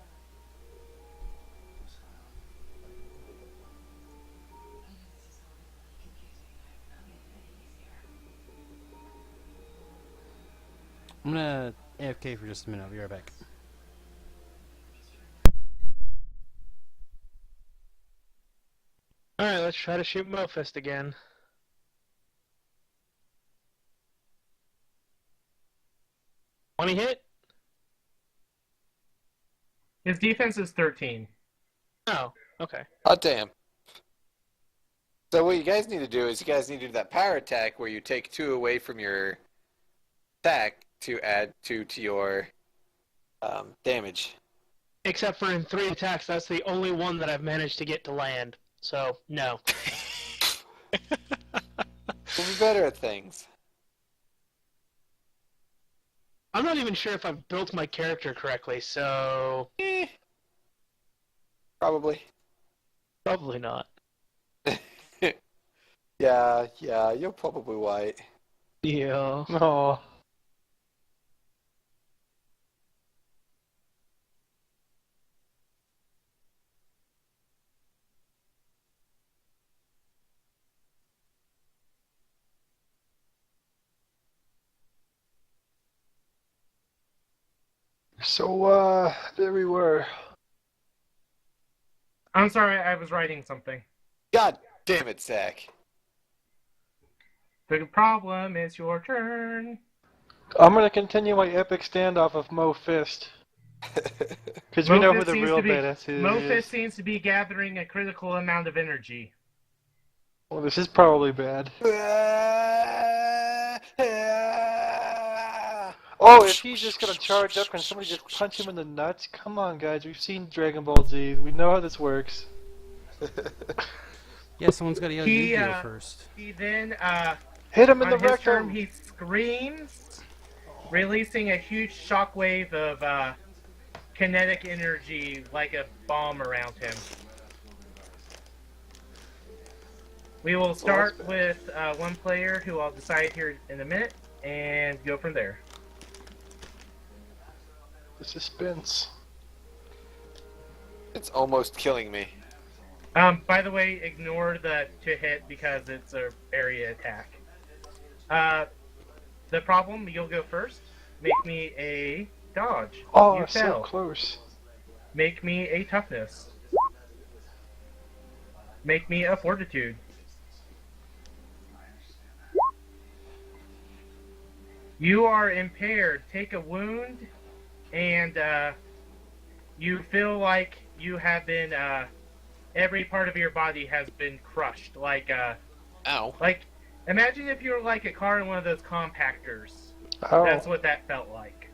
I'm gonna AFK for just a minute. I'll be right back. Alright, let's try to shoot Mofist again. Want he hit? His defense is 13. Oh, okay. Oh, damn. So what you guys need to do is you guys need to do that power attack where you take 2 away from your attack to add 2 to your damage. Except for in 3 attacks, that's the only one that I've managed to get to land. So, no. We'll be better at things. I'm not even sure if I've built my character correctly, so... Probably. Probably not. Yeah, you're probably white. Yeah. Oh. So, there we were. I'm sorry, I was writing something. God damn it, Zach. The problem is your turn. I'm gonna continue my epic standoff of Mo Fist. Because we know who the real badass is. Mofist seems to be gathering a critical amount of energy. Well, this is probably bad. Oh, if he's just gonna charge up, can somebody just punch him in the nuts? Come on, guys, we've seen Dragon Ball Z. We know how this works. Yeah, someone's got to yell He, Yu-Gi-Oh first. He then, Hit him in on the his turn, rectum! he screams, releasing a huge shockwave of kinetic energy like a bomb around him. We will start with one player who I'll decide here in a minute and go from there. The suspense. It's almost killing me. By the way, ignore the to hit because it's a area attack. The problem, you'll go first. Make me a dodge. Oh, You so fail. close. Make me a toughness. Make me a fortitude. You are impaired. Take a wound, and you feel like you have been. Every part of your body has been crushed. Like Ow. imagine if you were like a car in one of those compactors. Oh. That's what that felt like.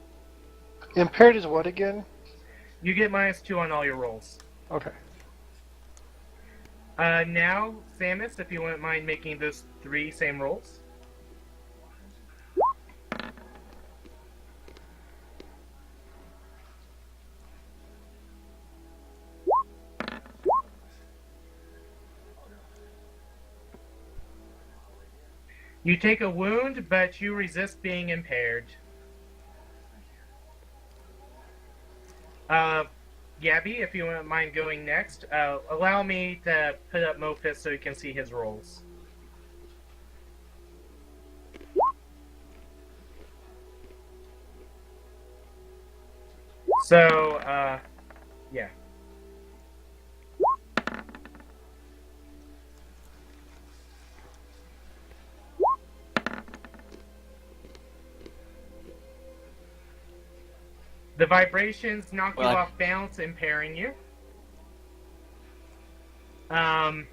Impaired is what again? You get -2 on all your rolls. Okay. Now, Samus, if you wouldn't mind making those 3 same rolls. You take a wound, but you resist being impaired. Gabby, if you wouldn't mind going next, allow me to put up Mofist so you can see his rolls. So, yeah. The vibrations knock you Well, off balance, impairing you. Does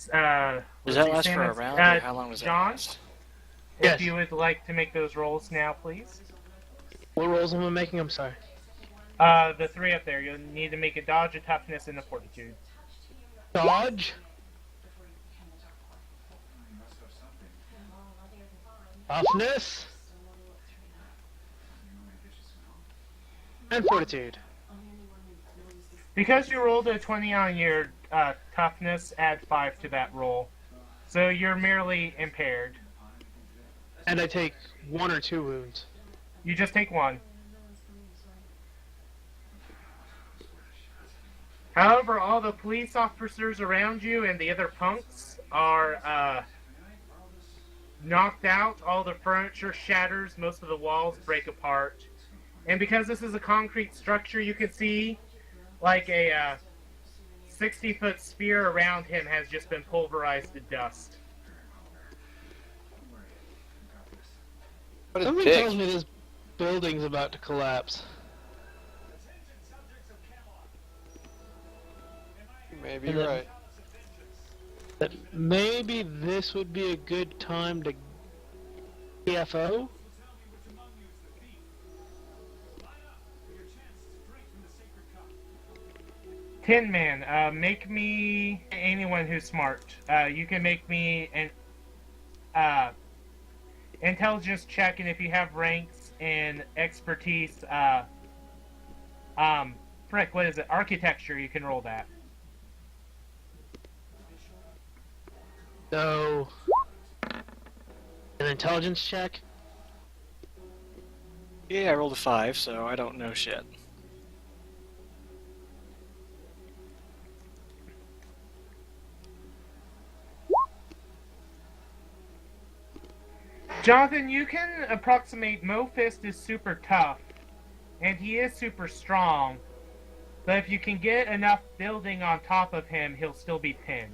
let's that see, last for a Samus. round, or how long does that John, last? Yes. if you would like to make those rolls now, please. What rolls am I making? I'm sorry. The 3 up there. You'll need to make a dodge, a toughness, and a fortitude. Dodge. Toughness. And fortitude. Because you rolled a 20 on your toughness, add 5 to that roll. So you're merely impaired. And I take 1 or 2 wounds. You just take 1. However, all the police officers around you and the other punks are knocked out. All the furniture shatters. Most of the walls break apart. And because this is a concrete structure, you can see like a 60-foot sphere around him has just been pulverized to dust. What a Something dick. tells me this building's about to collapse. Maybe And you're then- right. That maybe this would be a good time to TFO? Tin Man, make me anyone who's smart. You can make me an intelligence check, and if you have ranks in expertise, frick, what is it? Architecture, you can roll that. So, an intelligence check? Yeah, I rolled a 5, so I don't know shit. Jonathan, you can approximate Mofist is super tough, and he is super strong, but if you can get enough building on top of him, he'll still be pinned.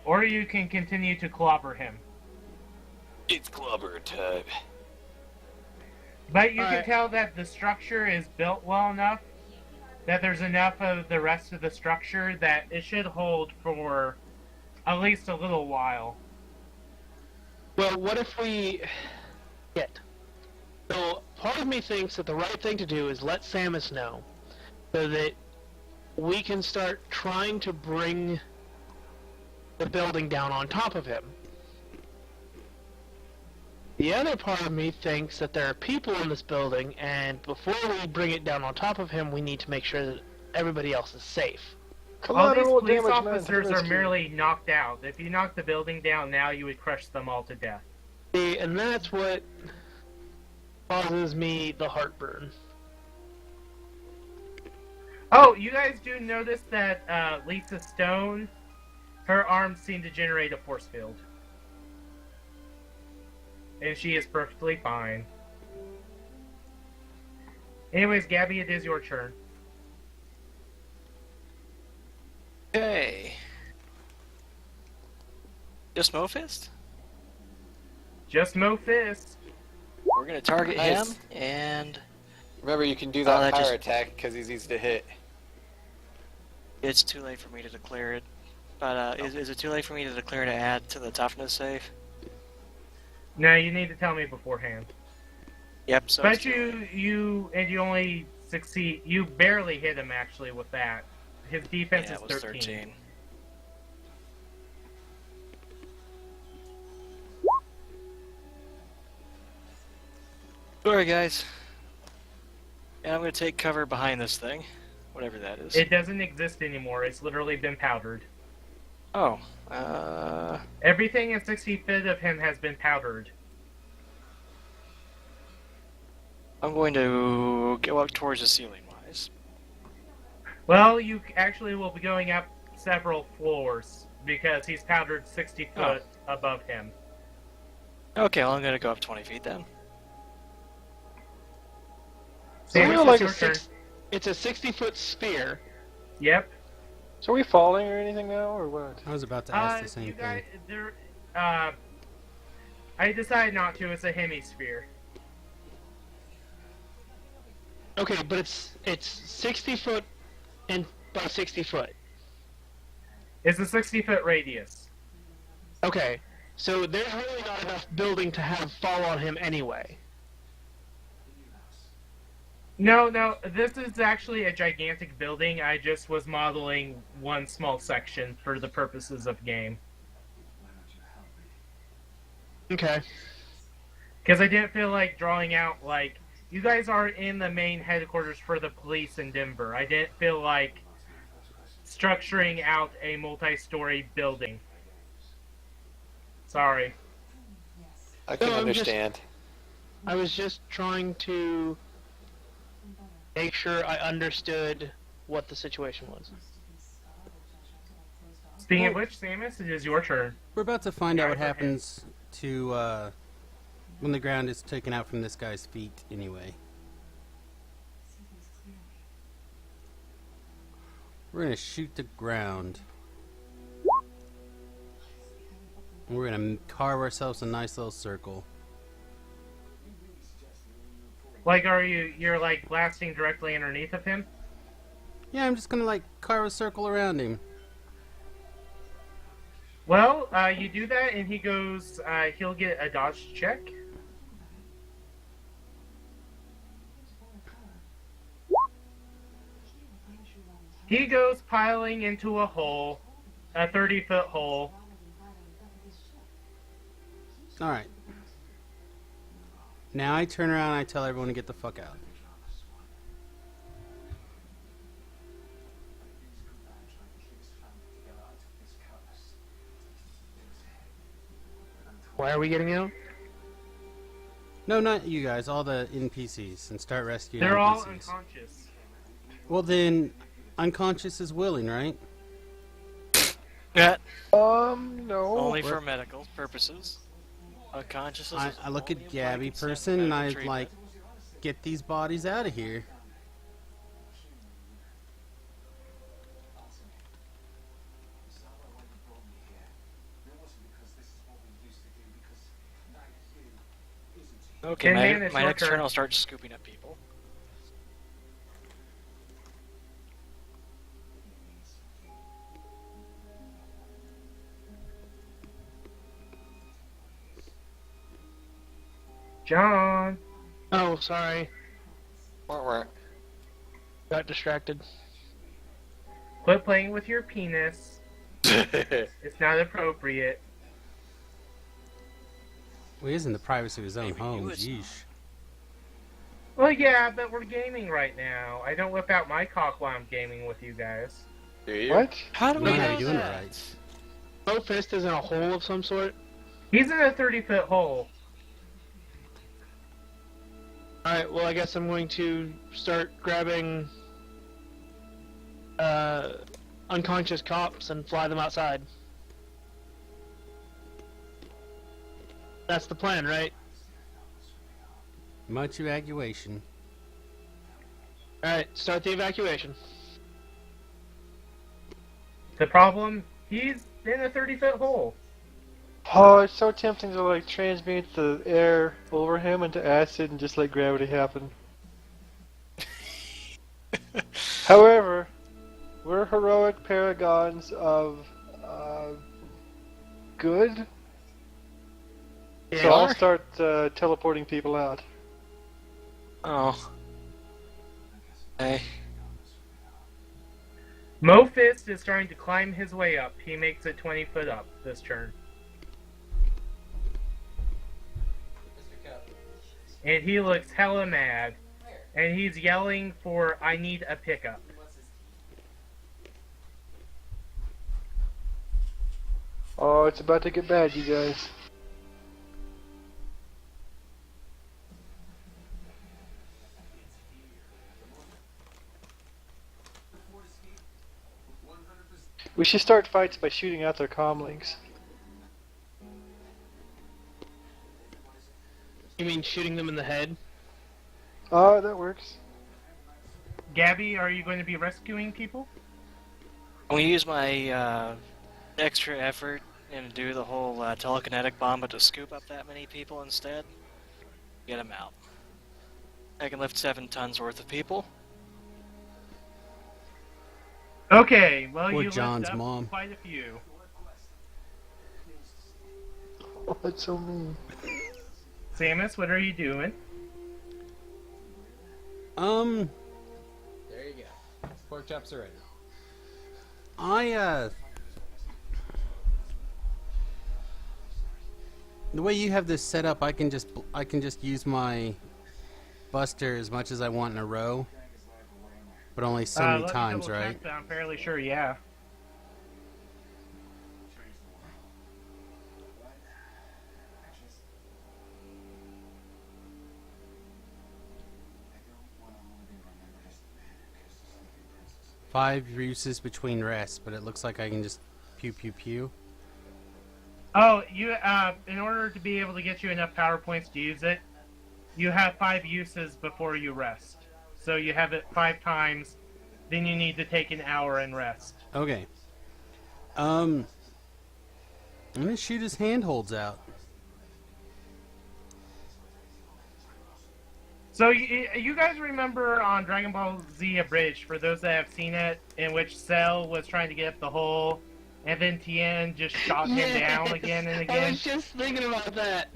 Or you can continue to clobber him. It's clobber time. But you can Alright. tell that the structure is built well enough that there's enough of the rest of the structure that it should hold for at least a little while. Well, what if we... Shit. So, part of me thinks that the right thing to do is let Samus know, so that we can start trying to bring the building down on top of him. The other part of me thinks that there are people in this building, and before we bring it down on top of him, we need to make sure that everybody else is safe. All these Collateral police damage, man, officers are rescue. merely knocked out. If you knock the building down now, you would crush them all to death. See, and that's what causes me the heartburn. Oh, you guys do notice that Lisa Stone, her arms seem to generate a force field. And she is perfectly fine. Anyways, Gabby, it is your turn. Okay. Just Mofist? Just Mofist. We're gonna target Nice. him, and Remember, you can do Oh, that that fire just- attack because he's easy to hit. it's too late for me to declare it. But is it too late for me to declare to add to the toughness save? No, you need to tell me beforehand. Yep, so it's But too you only succeed. You barely hit him actually with that. His late. defense Yeah, is it was 13. Alright, guys. And I'm gonna take cover behind this thing. Whatever that is. It doesn't exist anymore. It's literally been powdered. Oh. Everything in 60 feet of him has been powdered. I'm going to go up towards the ceiling wise. Well, you actually will be going up several floors because he's powdered 60 foot above him. Okay, well, I'm gonna go up 20 feet then. So Samus, we're it's like your a turn. It's a 60-foot sphere. Yep. So are we falling or anything now, or what? I was about to ask the You same guys, thing. there. I decided not to. It's a hemisphere. Okay, but it's 60 foot and by 60 foot. It's a 60 foot radius. Okay, so there's really not enough building to have fall on him anyway. No, this is actually a gigantic building. I just was modeling one small section for the purposes of game. Okay. Because I didn't feel like drawing out, like, you guys are in the main headquarters for the police in Denver. I didn't feel like structuring out a multi-story building. Sorry. I can No, I'm just- understand. I was just trying to make sure I understood what the situation was. Speaking of which, Samus, it is your turn. We're about to find out what Go ahead. happens to when the ground is taken out from this guy's feet. Anyway, we're gonna shoot the ground. And we're gonna carve ourselves a nice little circle. Like, you're like blasting directly underneath of him? Yeah, I'm just gonna like carve a circle around him. Well, you do that, and he goes, he'll get a dodge check. He goes piling into a hole, a 30-foot hole. All right. Now I turn around and I tell everyone to get the fuck out. Why are we getting out? No, not you guys. All the NPCs, and start rescuing They're all NPCs. unconscious. Well, then, unconscious is willing, right? Yeah, No. only for medical purposes. Unconscious is I look only at applied Gabby consent person and I medical treatment. like get these bodies out of here. Okay, Tin Man, my it's my your next turn. turn I'll start scooping up people. John! Oh, sorry. Wah-wah. Got distracted. Quit playing with your penis. It's not appropriate. Well, he's in the privacy of his own Maybe home. you is- Yeesh. Well, yeah, but we're gaming right now. I don't whip out my cock while I'm gaming with you guys. Do you? What? How do You we know how know to doing it that? right. Bo Fist is in a hole of some sort. He's in a 30-foot hole. Alright, well, I guess I'm going to start grabbing unconscious cops and fly them outside. That's the plan, right? Much evacuation. Alright, start the evacuation. The problem, he's in a 30-foot hole. Oh, it's so tempting to like transmute the air over him into acid and just let gravity happen. However, we're heroic paragons of good, so I'll start teleporting people out. Oh. Okay. Mofist is trying to climb his way up. He makes it 20 foot up this turn. And he looks hella mad. And he's yelling for, I need a pickup. Oh, it's about to get bad, you guys. We should start fights by shooting out their comlinks. You mean shooting them in the head? Oh, that works. Gabby, are you going to be rescuing people? Can we use my extra effort and do the whole telekinetic bomb, but to scoop up that many people instead? Get them out. I can lift 7 tons worth of people. Okay, well, Or you John's lift up mom. quite a few. Oh, that's so mean. Samus, what are you doing? There you go. Pork chops are ready. The way you have this set up, I can just use my Buster as much as I want in a row, but only so many Let me times, double check, right? but I'm fairly sure, yeah. Five uses between rests, but it looks like I can just pew pew pew. Oh, in order to be able to get you enough power points to use it, you have 5 uses before you rest. So you have it 5 times, then you need to take an hour and rest. Okay. I'm gonna shoot his handholds out. So you guys remember on Dragon Ball Z Abridged, for those that have seen it, in which Cell was trying to get up the hole, and then Tien just shot him down again and I again? was just thinking about that.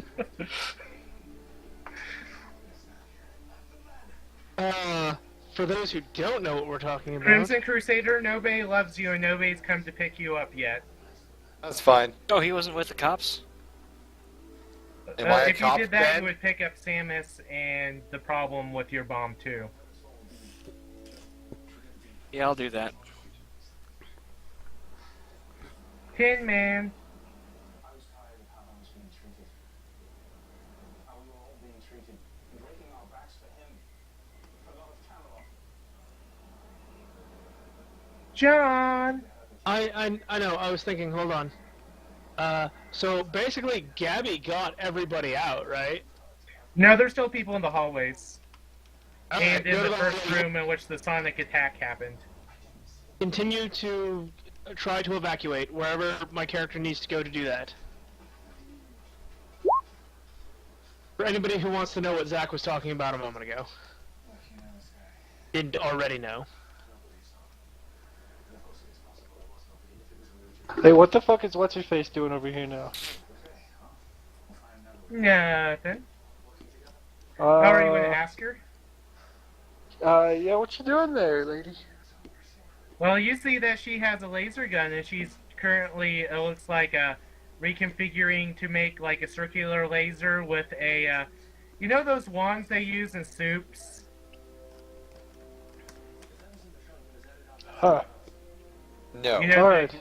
For those who don't know what we're talking about, Crimson Crusader, Nobe loves you, and Nobe's come to pick you up yet. That's fine. Oh, he wasn't with the cops? Am I a If you cop, did that, Ben? you would pick up Samus and the problem with your bomb, too. Yeah, I'll do that. Tin Man. John! I know. I was thinking. Hold on. So basically, Gabby got everybody out, right? No, there's still people in the hallways. Okay, And in go to the first room in which the Sonic attack happened. Continue to try to evacuate wherever my character needs to go to do that. For anybody who wants to know what Zach was talking about a moment ago, didn't already know. Hey, what the fuck is what's-her-face doing over here now? Nothing. How are you going to ask her? Yeah, what you doing there, lady? Well, you see that she has a laser gun, and she's currently, it looks like, reconfiguring to make, like, a circular laser with a, you know those wands they use in soups? Huh. No. You know, Alright.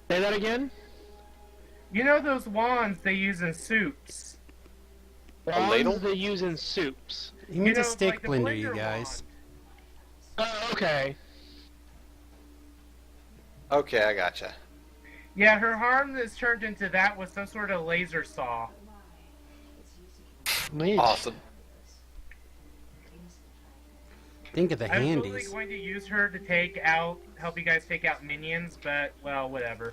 Say that again? you know those wands they use in soups? ladle? Wands they use in soups. He means know, a steak like the blender, you blender guys. wand. Oh, okay. Okay, I gotcha. Yeah, her arm is turned into that with some sort of laser saw. Neat. Awesome. Think of the I was totally handies. going to use her to help you guys take out minions, but, well, whatever.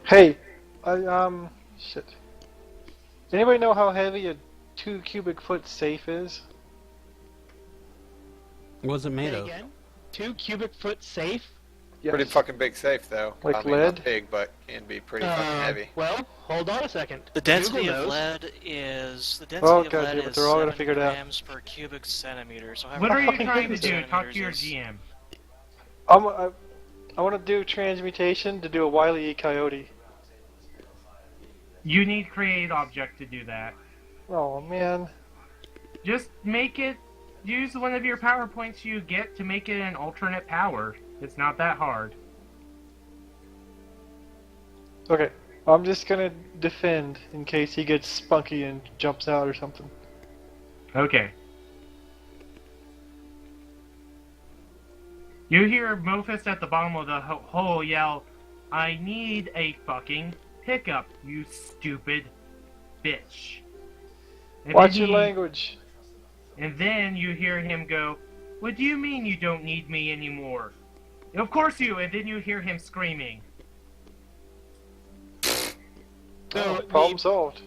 Hey, shit. Does anybody know how heavy a 2 cubic foot safe is? What's it made Say of? again? 2 cubic foot safe? Yes. Pretty fucking big safe, though. Like I mean, lead? not big, but can be pretty fucking heavy. Well, hold on a second. The density Google of knows. lead is Oh, lead God damn it, is they're all gonna 7 figure it out. grams per cubic centimeter. So What are you fucking trying to goodness. do? Talk to your Centimeters is- GM. I want to do transmutation to do a Wile E. Coyote. You need create object to do that. Oh, man. Just make it. Use one of your power points you get to make it an alternate power. It's not that hard. Okay, I'm just gonna defend in case he gets spunky and jumps out or something. Okay. You hear Mofus at the bottom of the hole yell, "I need a fucking pickup, you stupid bitch." And Watch then your he- language. And then you hear him go, "What do you mean you don't need me anymore?" "Of course you," and then you hear him screaming. So Problem solved.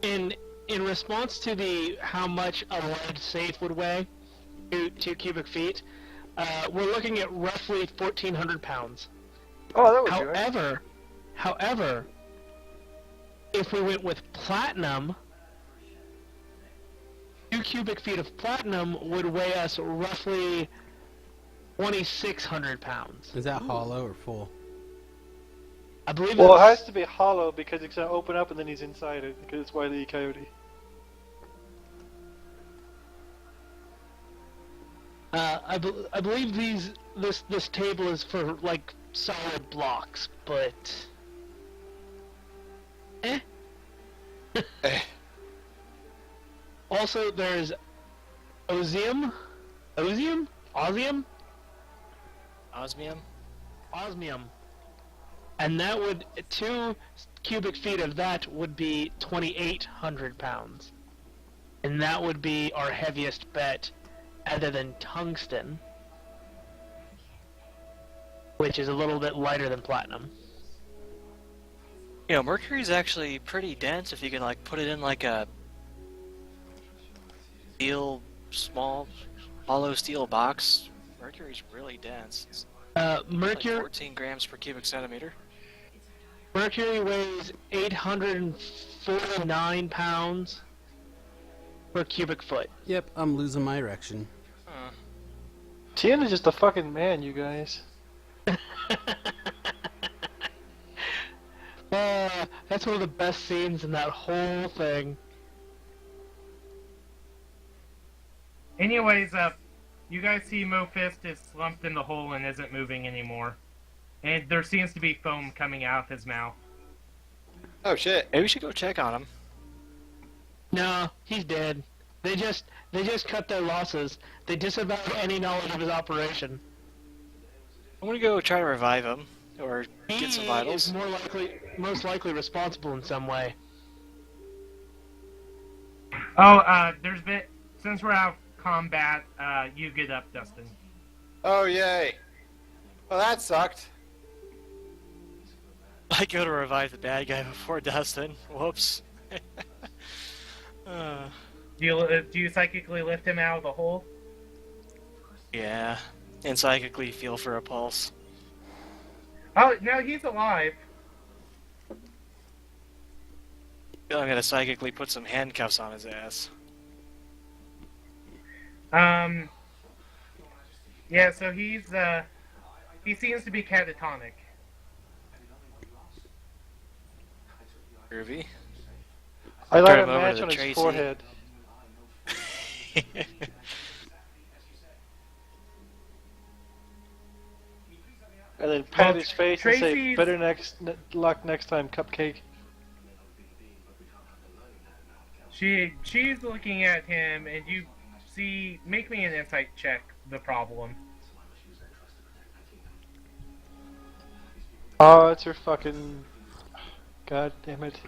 in response to the how much a lead safe would weigh, 2 cubic feet, we're looking at roughly 1,400 pounds. Oh, that would do it. However, if we went with platinum, 2 cubic feet of platinum would weigh us roughly 2,600 pounds. Is that hollow or full? I believe Well, it that's- has to be hollow because it's gonna open up and then he's inside it because it's Wile E. Coyote. I believe this table is for like solid blocks, but Eh. also there's Osmium, Osmium? Osmium, and that would 2 cubic feet of that would be 2,800 pounds, and that would be our heaviest bet, other than tungsten, which is a little bit lighter than platinum. You know, mercury's actually pretty dense if you can like put it in like a small hollow steel box. Mercury's really dense. It's like Mercury 14 grams per cubic centimeter. Mercury weighs 849 pounds per cubic foot. Yep, I'm losing my erection. Tien is just a fucking man, you guys. That's one of the best scenes in that whole thing. Anyways, you guys see Mofist is slumped in the hole and isn't moving anymore. And there seems to be foam coming out of his mouth. Oh shit. Maybe we should go check on him. No, he's dead. They just cut their losses. They disavowed any knowledge of his operation. I'm gonna go try to revive him or He get some vitals. is most likely responsible in some way. Oh, since we're out of combat, you get up, Dustin. Oh yay. Well, that sucked. I go to revive the bad guy before Dustin. Whoops. Do you psychically lift him out of the hole? Yeah. And psychically feel for a pulse. Oh, no, he's alive. I'm gonna psychically put some handcuffs on his ass. Yeah, so he seems to be catatonic. Groovy. I light Turn a him over match to on his Tracy. forehead. And then pat his face and say, Tracy's- better luck next time, Cupcake. She's looking at him, and you see. Make me an insight check. The problem. Oh, it's her fucking... God damn it.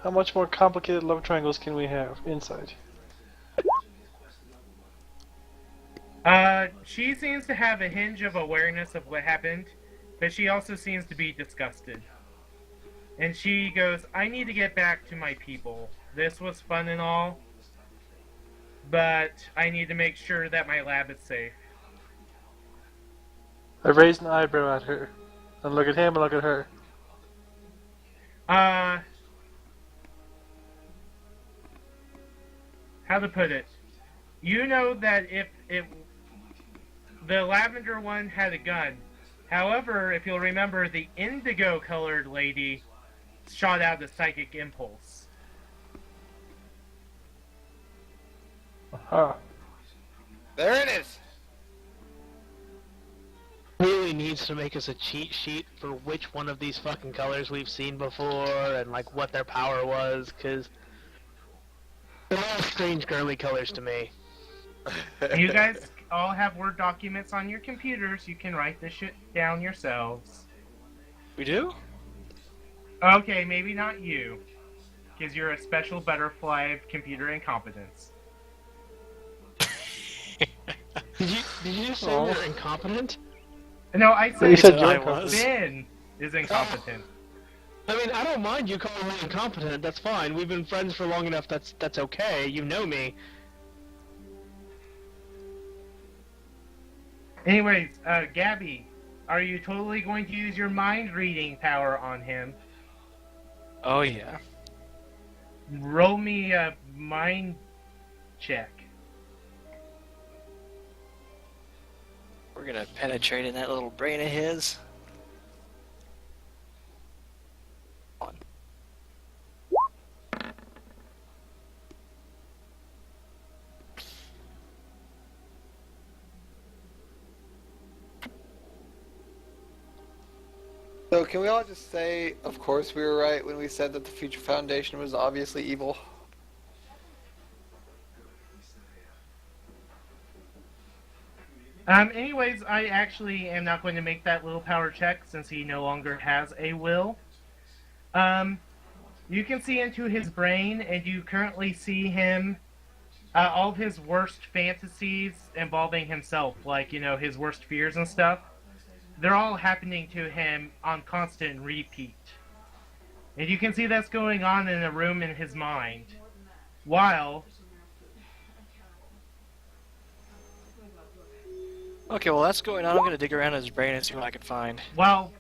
How much more complicated love triangles can we have? Inside. She seems to have a hinge of awareness of what happened, but she also seems to be disgusted. And she goes, I need to get back to my people. This was fun and all, but I need to make sure that my lab is safe. I raised an eyebrow at her. And look at him and look at her. How to put it? You know that if the lavender one had a gun. However, if you'll remember, the indigo-colored lady shot out a psychic impulse. Huh. There it is. Really needs to make us a cheat sheet for which one of these fucking colors we've seen before and like what their power was, because they're all strange girly colors to me. You guys all have Word documents on your computers. You can write this shit down yourselves. We do? Okay, maybe not you, because you're a special butterfly of computer incompetence. Did you just say they're incompetent? No, I You said said you're I incompetent. was. Ben is incompetent. I mean, I don't mind you calling me incompetent. That's fine. We've been friends for long enough. That's okay. You know me. Anyways, Gabby, are you totally going to use your mind reading power on him? Oh yeah. Roll me a mind check. We're gonna penetrate in that little brain of his. So can we all just say, of course we were right when we said that the Future Foundation was obviously evil? Anyways, I actually am not going to make that willpower check since he no longer has a will. You can see into his brain, and you currently see him, all of his worst fantasies involving himself, like, you know, his worst fears and stuff. They're all happening to him on constant repeat. And you can see that's going on in a room in his mind. While Okay, well that's going on. I'm gonna dig around in his brain and see what I can find. While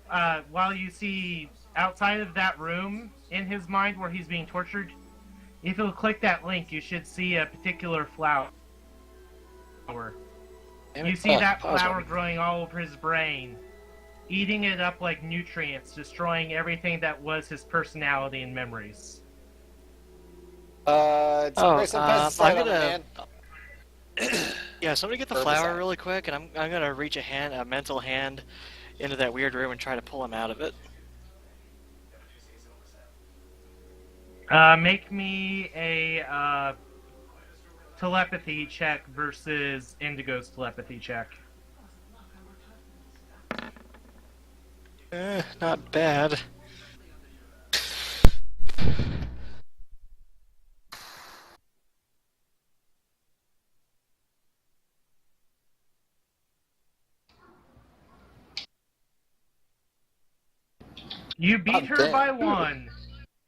you see outside of that room in his mind where he's being tortured, if you'll click that link, you should see a particular flower. You see that flower growing all over his brain, eating it up like nutrients, destroying everything that was his personality and memories. Spray some pesticide on the man. Yeah, somebody get the Herbicide. flower really quick, and I'm gonna reach a mental hand, into that weird room and try to pull him out of it. Make me a telepathy check versus Indigo's telepathy check. Not bad. You beat her damn. by 1.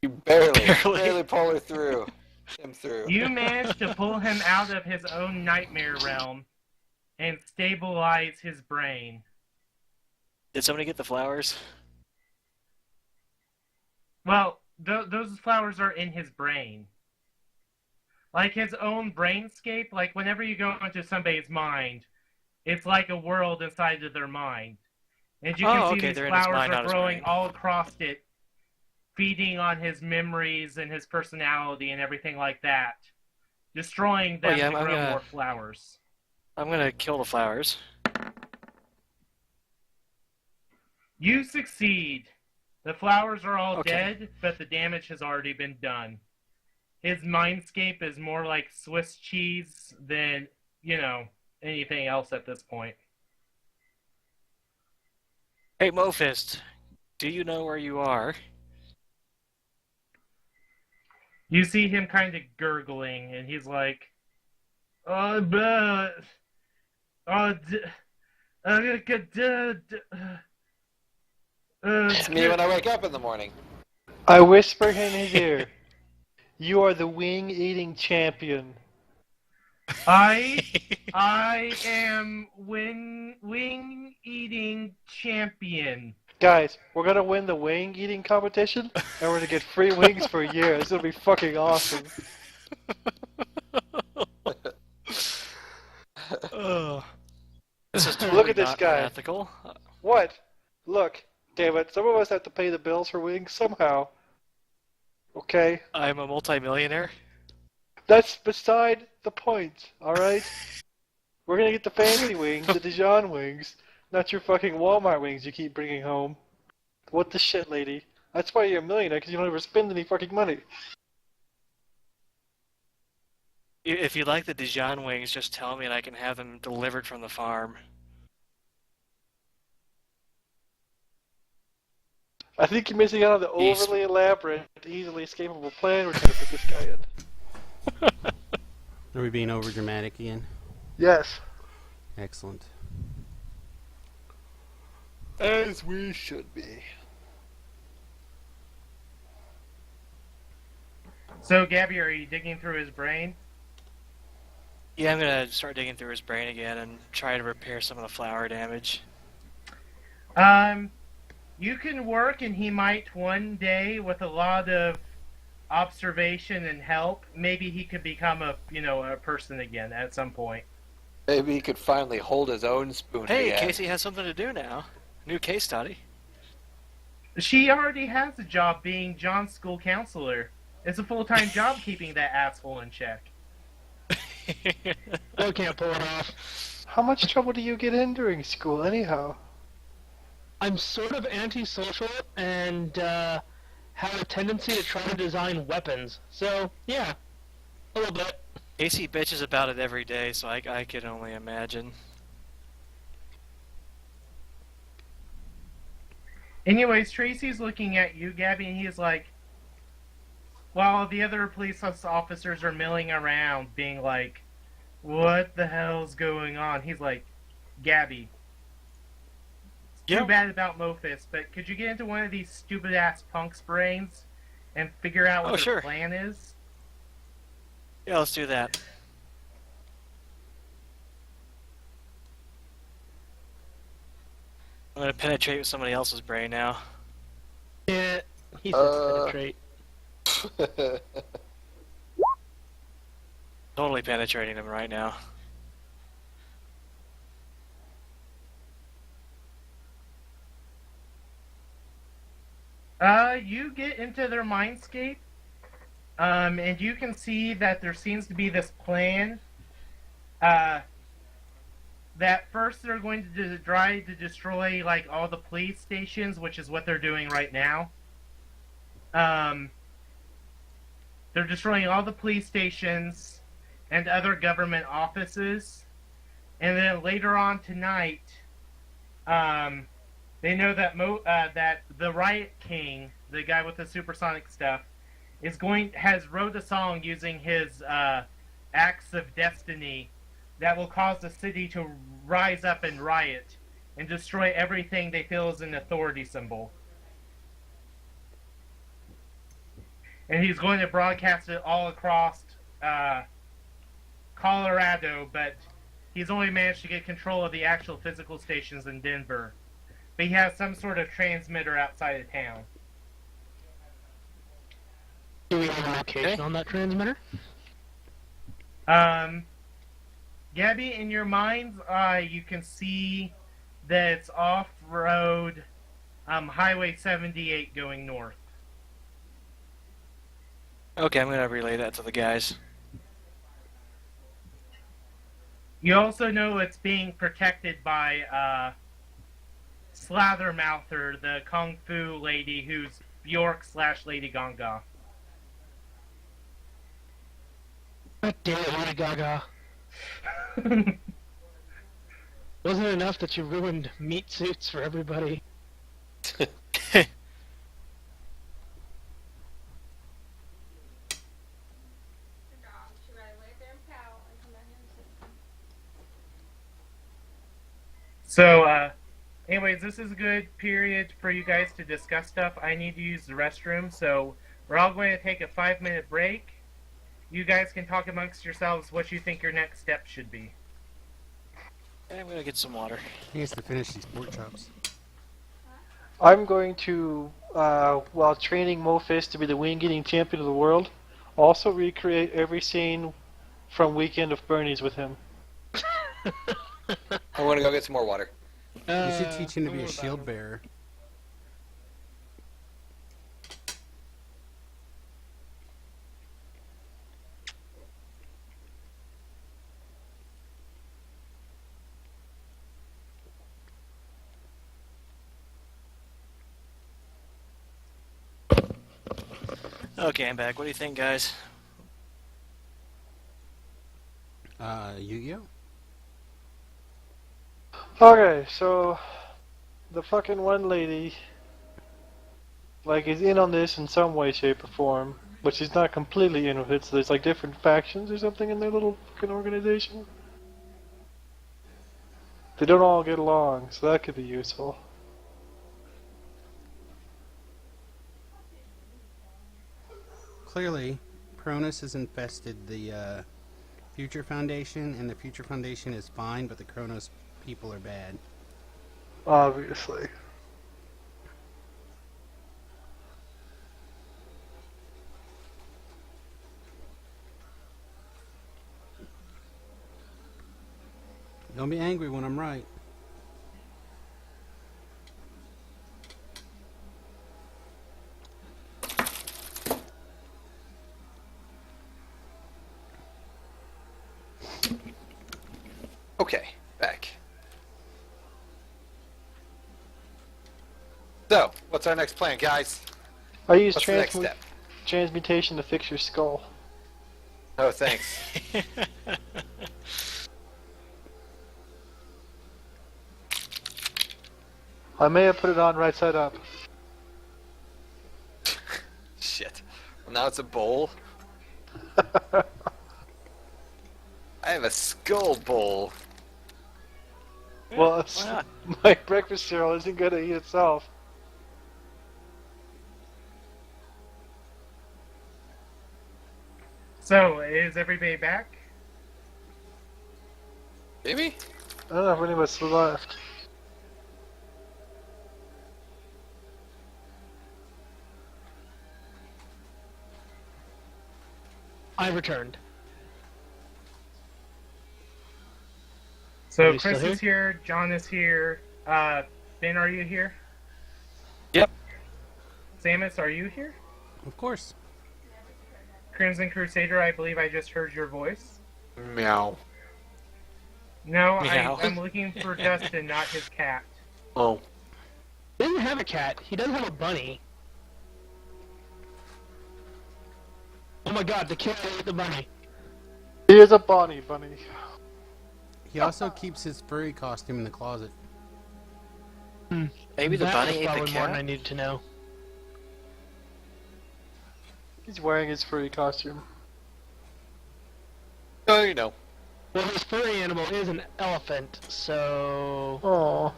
You barely Barely. pull her through. Him through. You managed to pull him out of his own nightmare realm and stabilize his brain. Did somebody get the flowers? Well, those flowers are in his brain. Like his own brainscape, like whenever you go into somebody's mind, it's like a world inside of their mind. And you can see these they're in his flowers mind, are not his growing brain. all across it, feeding on his memories and his personality and everything like that, destroying them yeah, to I'm grow gonna- more flowers. I'm gonna kill the flowers. You succeed. The flowers are all Okay. dead, but the damage has already been done. His mindscape is more like Swiss cheese than, you know, anything else at this point. Hey, Mofist, do you know where you are? You see him kind of gurgling, and he's like, "Oh, but, It's me when I wake up in the morning. I whisper in his ear, "You are the wing-eating champion." I am wing eating champion." Guys, we're gonna win the wing-eating competition, and we're gonna get free wings for a year. It's gonna be fucking awesome. This is totally Look at this not guy. unethical. What? Look, damn it, some of us have to pay the bills for wings somehow. Okay? I'm a multimillionaire. That's beside the point, alright? We're gonna get the fancy wings, the Dijon wings, not your fucking Walmart wings you keep bringing home. What the shit, lady? That's why you're a millionaire, because you don't ever spend any fucking money. If you like the Dijon wings, just tell me and I can have them delivered from the farm. I think you're missing out on the Yes. overly elaborate, easily escapable plan we're trying to put this guy in. Are we being over dramatic again? Yes. Excellent. As we should be. So, Gabby, are you digging through his brain? Yeah, I'm gonna start digging through his brain again and try to repair some of the flower damage. You can work, and he might one day, with a lot of observation and help, maybe he could become a person again at some point. Maybe he could finally hold his own spoon Hey, again. Casey has something to do now. New case study. She already has a job being John's school counselor. It's a full-time job keeping that asshole in check. Still can't pull it off. How much trouble do you get in during school, anyhow? I'm sort of antisocial and have a tendency to try to design weapons. So yeah, a little bit. Casey bitches about it every day, so I can only imagine. Anyways, Tracy's looking at you, Gabby, and he's like, while the other police officers are milling around, being like, what the hell's going on? He's like, Gabby, it's too Yeah. bad about Mofis, but could you get into one of these stupid ass punks' brains and figure out what Oh, their sure. plan is? Yeah, let's do that. I'm gonna penetrate with somebody else's brain now. Yeah, he said penetrate. Totally penetrating them right now. You get into their mindscape, and you can see that there seems to be this plan, that first they're going to try to destroy, like, all the police stations, which is what they're doing right now. They're destroying all the police stations and other government offices, and then later on tonight, they know that that the Riot King, the guy with the supersonic stuff, has wrote a song using his acts of destiny that will cause the city to rise up and riot and destroy everything they feel is an authority symbol. And he's going to broadcast it all across Colorado, but he's only managed to get control of the actual physical stations in Denver. But he has some sort of transmitter outside of town. Do we have a location on that transmitter? Gabby, in your mind's eye, you can see that it's off-road Highway 78 going north. Okay, I'm gonna relay that to the guys. You also know it's being protected by Slathermouther, the Kung Fu lady who's Bjork/Lady Gaga. God damn it, Lady Gaga. Wasn't it enough that you ruined meat suits for everybody? So, anyways, this is a good period for you guys to discuss stuff. I need to use the restroom, so we're all going to take a 5-minute break. You guys can talk amongst yourselves what you think your next step should be. I'm gonna get some water. He needs to finish these pork chops. I'm going to, while training Mofist to be the wing-eating champion of the world, also recreate every scene from Weekend of Bernie's with him. I'm gonna go get some more water. You should teach him to be a shield bearer. Okay, I'm back. What do you think, guys? Yu-Gi-Oh? Okay, so the fucking one lady, like, is in on this in some way, shape, or form, but she's not completely in with it. So there's like different factions or something in their little fucking organization. They don't all get along, so that could be useful. Clearly, Cronus has infested the Future Foundation, and the Future Foundation is fine, but the Kronos people are bad. Obviously. Don't be angry when I'm right. Okay, back. So, what's our next plan, guys? I use What's the next step? transmutation to fix your skull. Oh, thanks. I may have put it on right side up. Shit. Well, now it's a bowl. I have a skull bowl. Well, Why it's, not? my breakfast cereal isn't going to eat itself. So, is everybody back? Maybe? I don't know if anyone's left. I returned. Are So you still Chris is here, John is here. Ben, are you here? Yep. Samus, are you here? Of course. Crimson Crusader, I believe I just heard your voice. Meow. No, Meow. I'm looking for Dustin, not his cat. Oh. He doesn't have a cat. He does have a bunny. Oh my god, the kid ate the bunny. He is a bunny. He also keeps his furry costume in the closet. Maybe the That bunny was ate the probably more than I cat? needed to know. He's wearing his furry costume. Oh, you know. Well, his furry animal is an elephant, so... Oh.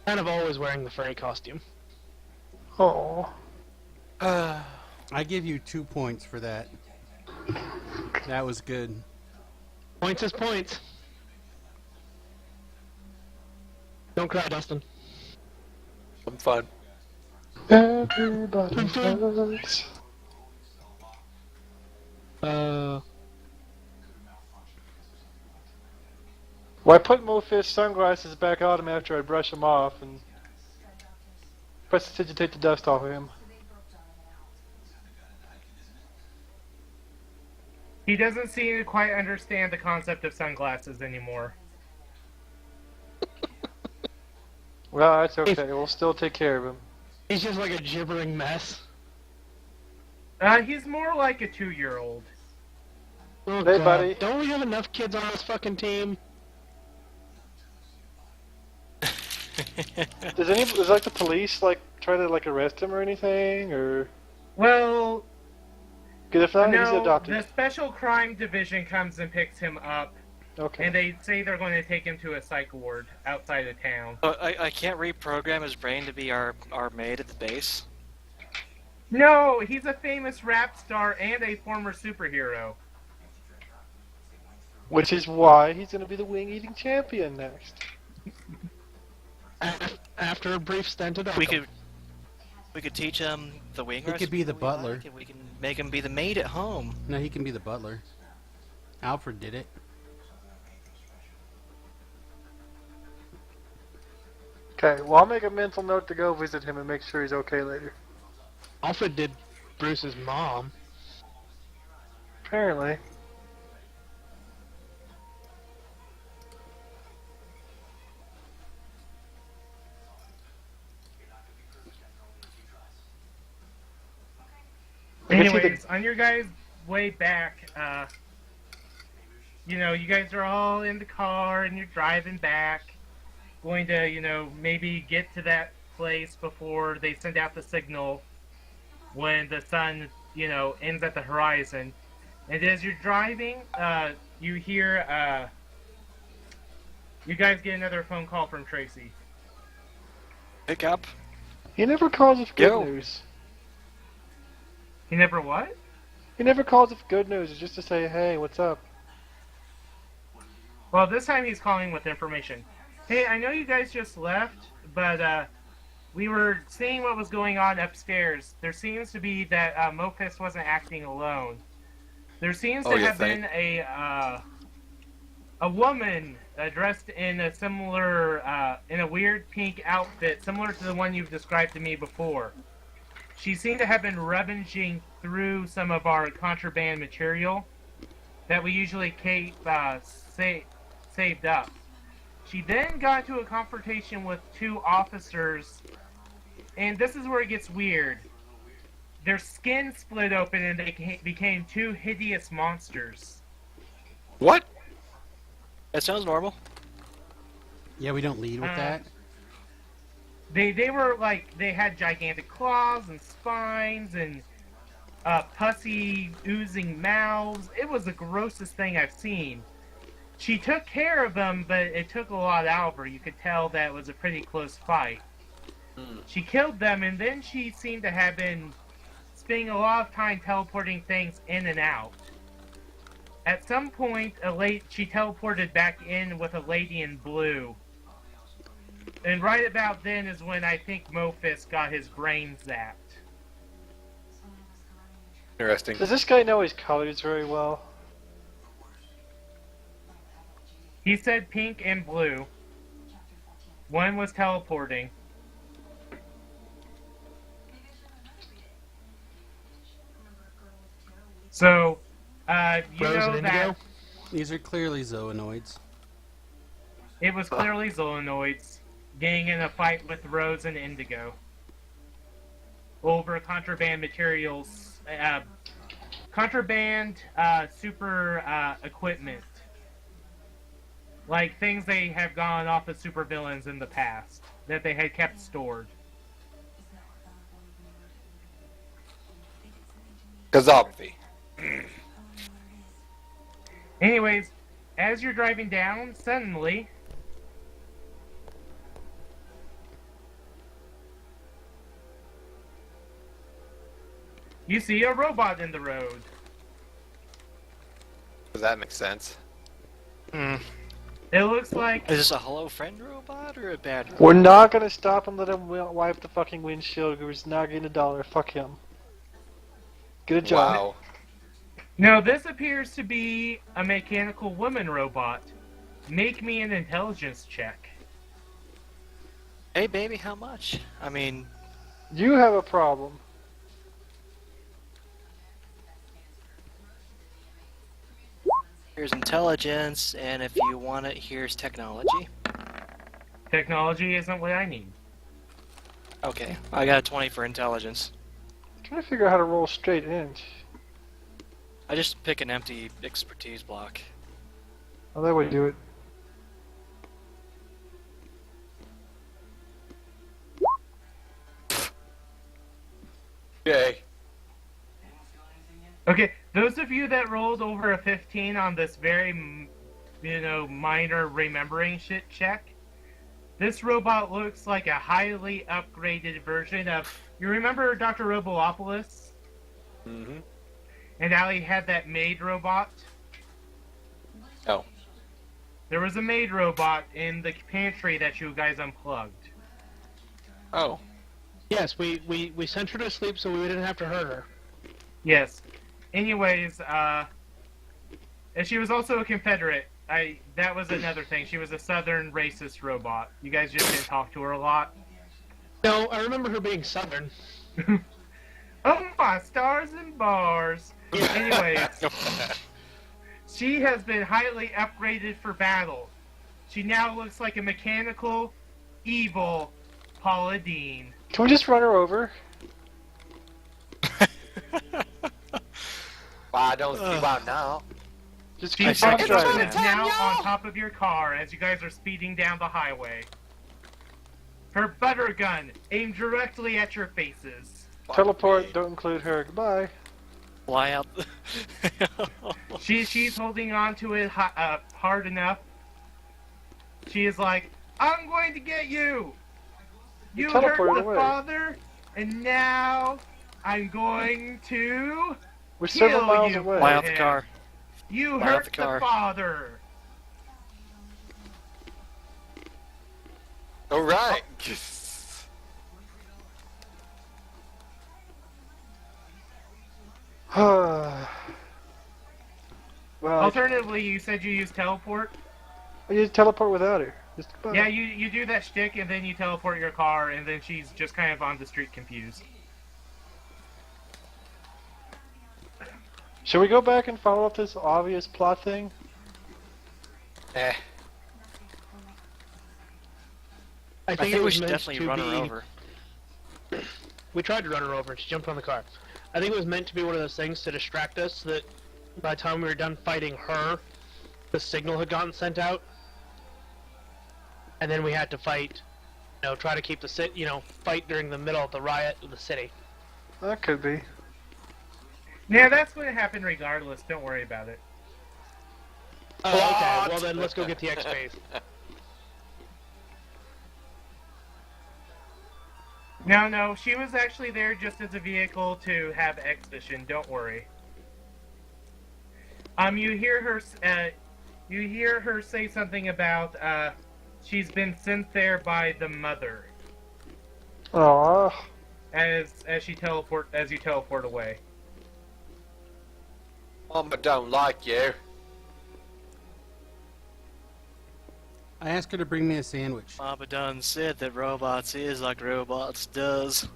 kind of always wearing the furry costume. Oh. I give you 2 points for that. That was good. Points is points. Don't cry, Dustin. I'm fine. Everybody hurts. Well, I put Mofi's sunglasses back on him after I brush them off and prestidigitate the dust off of him. He doesn't seem to quite understand the concept of sunglasses anymore. Well, that's okay. We'll still take care of him. He's just like a gibbering mess. He's more like a 2-year-old. Oh, Hey, God. buddy. Don't we have enough kids on this fucking team? Does like the police try to arrest him or anything or? Well, Because if not, he's no, adopted. the Special Crime Division comes and picks him up, Okay. and they say they're going to take him to a psych ward outside of town. I can't reprogram his brain to be our maid at the base. No, he's a famous rap star and a former superhero. Which is why he's going to be the wing-eating champion next. After a brief stint at We Arkham. could teach him the wing He could be the recipe we butler. like, and we can make him be the maid at home. No, he can be the butler. Alfred did it. Okay, well, I'll make a mental note to go visit him and make sure he's okay later. Alfred did Bruce's mom. Apparently. I can see Anyways, on your guys' way back, you know, you guys are all in the car and you're driving back, going to, you know, maybe get to that place before they send out the signal when the sun, you know, ends at the horizon. And as you're driving, you hear, you guys get another phone call from Tracy. Pick up. He never calls with good Yo. news. He never what? He never calls with good news. It's just to say, hey, what's up? Well, this time he's calling with information. Hey, I know you guys just left, but we were seeing what was going on upstairs. There seems to be that Mofist wasn't acting alone. There seems to have been a woman dressed in a similar, in a weird pink outfit, similar to the one you've described to me before. She seemed to have been rummaging through some of our contraband material that we usually keep saved up. She then got into a confrontation with two officers, and this is where it gets weird. Their skin split open and they became two hideous monsters. What? That sounds normal. Yeah, we don't lead with that. They were like, they had gigantic claws and spines and pussy oozing mouths. It was the grossest thing I've seen. She took care of them, but it took a lot out of her. You could tell that it was a pretty close fight. She killed them, and then she seemed to have been spending a lot of time teleporting things in and out. At some point, she teleported back in with a lady in blue. And right about then is when I think Mofis got his brain zapped. Interesting. Does this guy know his colors very well? He said pink and blue. One was teleporting. So, you Rose know and that Indigo? These are clearly zoonoids. it was clearly Zoonoids getting in a fight with Rose and Indigo over contraband materials, contraband super equipment, like things they have gone off as supervillains in the past that they had kept stored. Kazabvi. Anyways, as you're driving down, suddenly you see a robot in the road. Does that make sense? It looks like Is this a Hello Friend robot or a bad robot? We're not gonna stop and let him wipe the fucking windshield. He's not getting $1. Fuck him. Get a job. Wow. no, this appears to be a mechanical woman robot. Make me an intelligence check. Hey, baby, how much? I mean, You have a problem. here's intelligence, and if you want it, here's technology. Technology isn't what I need. Okay, I got a 20 for intelligence. I'm trying to figure out how to roll straight inch. I just pick an empty expertise block. Oh, that would do it. Yay. Okay, those of you that rolled over a 15 on this very, minor remembering shit check, this robot looks like a highly upgraded version of. You remember Dr. Robolopoulos? Mm-hmm. And how he had that maid robot? Oh. There was a maid robot in the pantry that you guys unplugged. Oh. Yes, we sent her to sleep so we didn't have to hurt her. Yes. Anyways, and she was also a Confederate. That was another thing. She was a Southern racist robot. You guys just didn't talk to her a lot. No, I remember her being Southern. Oh my stars and bars. Anyways, she has been highly upgraded for battle. She now looks like a mechanical, evil Paula Deen. Can we just run her over? I don't see why now. Just She keep on is driving. now on top of your car as you guys are speeding down the highway. Her butter gun aimed directly at your faces. Teleport, don't include her. Goodbye. Fly out. She's holding on to it hard enough. She is like, I'm going to get you! You hurt teleported the away. father, and now I'm going to We're several kill miles you. away. Fly out the car. You Fly out hurt the the car. father! Alright. well, Alternatively, you said you use teleport. you teleport without her. Just goodbye. Yeah, you do that shtick, and then you teleport your car, and then she's just kind of on the street confused. Should we go back and follow up this obvious plot thing? Eh. I think think it we was should meant definitely to run her be- over. We tried to run her over and she jumped on the car. I think it was meant to be one of those things to distract us so that by the time we were done fighting her, the signal had gotten sent out. And then we had to fight, try to keep the fight during the middle of the riot of the city. That could be. Yeah, that's going to happen regardless. Don't worry about it. Oh, okay. Well then, let's go get the XP. No, she was actually there just as a vehicle to have exhibition. Don't worry. You hear her say something about she's been sent there by the mother Aww. as you teleport away. Mama don't like you. I asked her to bring me a sandwich. Mama done said that robots is like robots does.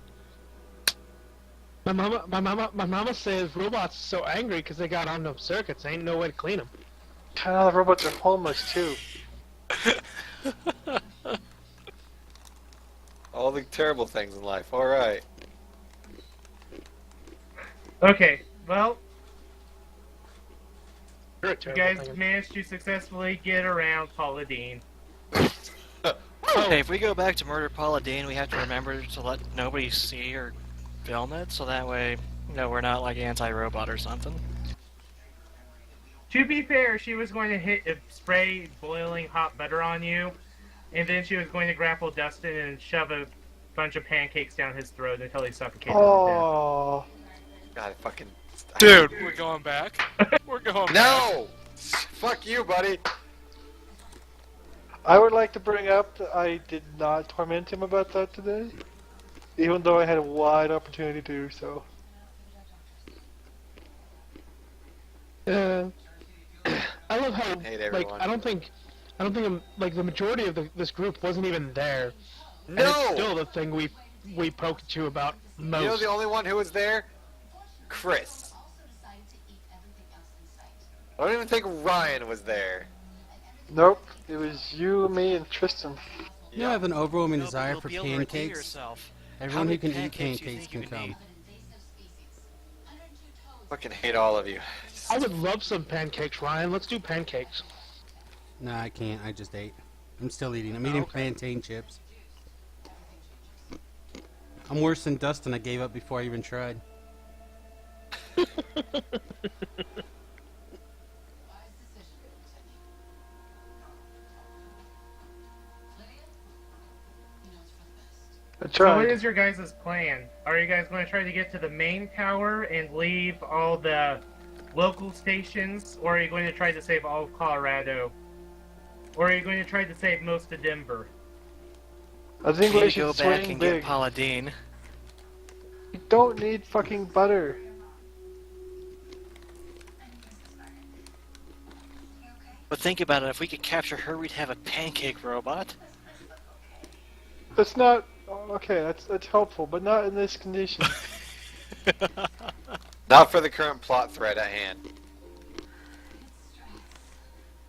My mama says robots are so angry because they got on them circuits. Ain't no way to clean them. The robots are homeless too. All the terrible things in life. All right. Okay, well, You're a you terrible guys thing. managed to successfully get around Paula Deen. Okay, if we go back to Murder Paula Deen, we have to remember to let nobody see or film it, so that way, we're not like anti-robot or something. To be fair, she was going to spray boiling hot butter on you, and then she was going to grapple Dustin and shove a bunch of pancakes down his throat until he suffocated to death. Oh. God, I fucking. Dude, we're going back. We're going back. No! Fuck you, buddy. I would like to bring up that I did not torment him about that today, even though I had a wide opportunity to do so. I love how Hate like everyone. I don't think like the majority of this group wasn't even there. And No! it's still the thing we poked at you about most. You know the only one who was there? Chris. I don't even think Ryan was there. Nope, it was you, me, and Tristan. You have an overwhelming No, but desire you'll for be able to redeem pancakes. yourself. Everyone How who can many eat pancakes do you pancakes think you can would come. need? Fucking hate all of you. I would love some pancakes, Ryan. Let's do pancakes. Nah, I can't. I just ate. I'm still eating. I'm eating okay. plantain chips. I'm worse than Dustin. I gave up before I even tried. I So what tried. is your guys' plan? Are you guys going to try to get to the main tower and leave all the local stations, or are you going to try to save all of Colorado? Or are you going to try to save most of Denver? I think We we need to go should back swing and big. get Paula Deen. You don't need fucking butter. But think about it, if we could capture her, we'd have a pancake robot. That's not okay. That's helpful, but not in this condition. Not for the current plot thread at hand.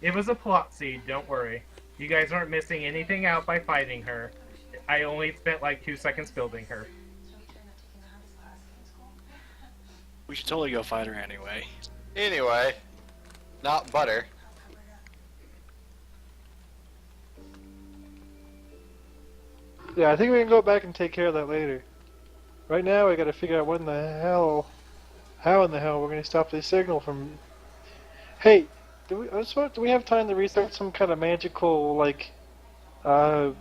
It was a plot seed, don't worry. You guys aren't missing anything out by fighting her. I only spent like 2 seconds building her. We should totally go fight her anyway. Anyway, not butter. Yeah, I think we can go back and take care of that later. Right now, we gotta figure out how in the hell we're gonna stop this signal from. Hey, do we have time to research some kind of magical like earwax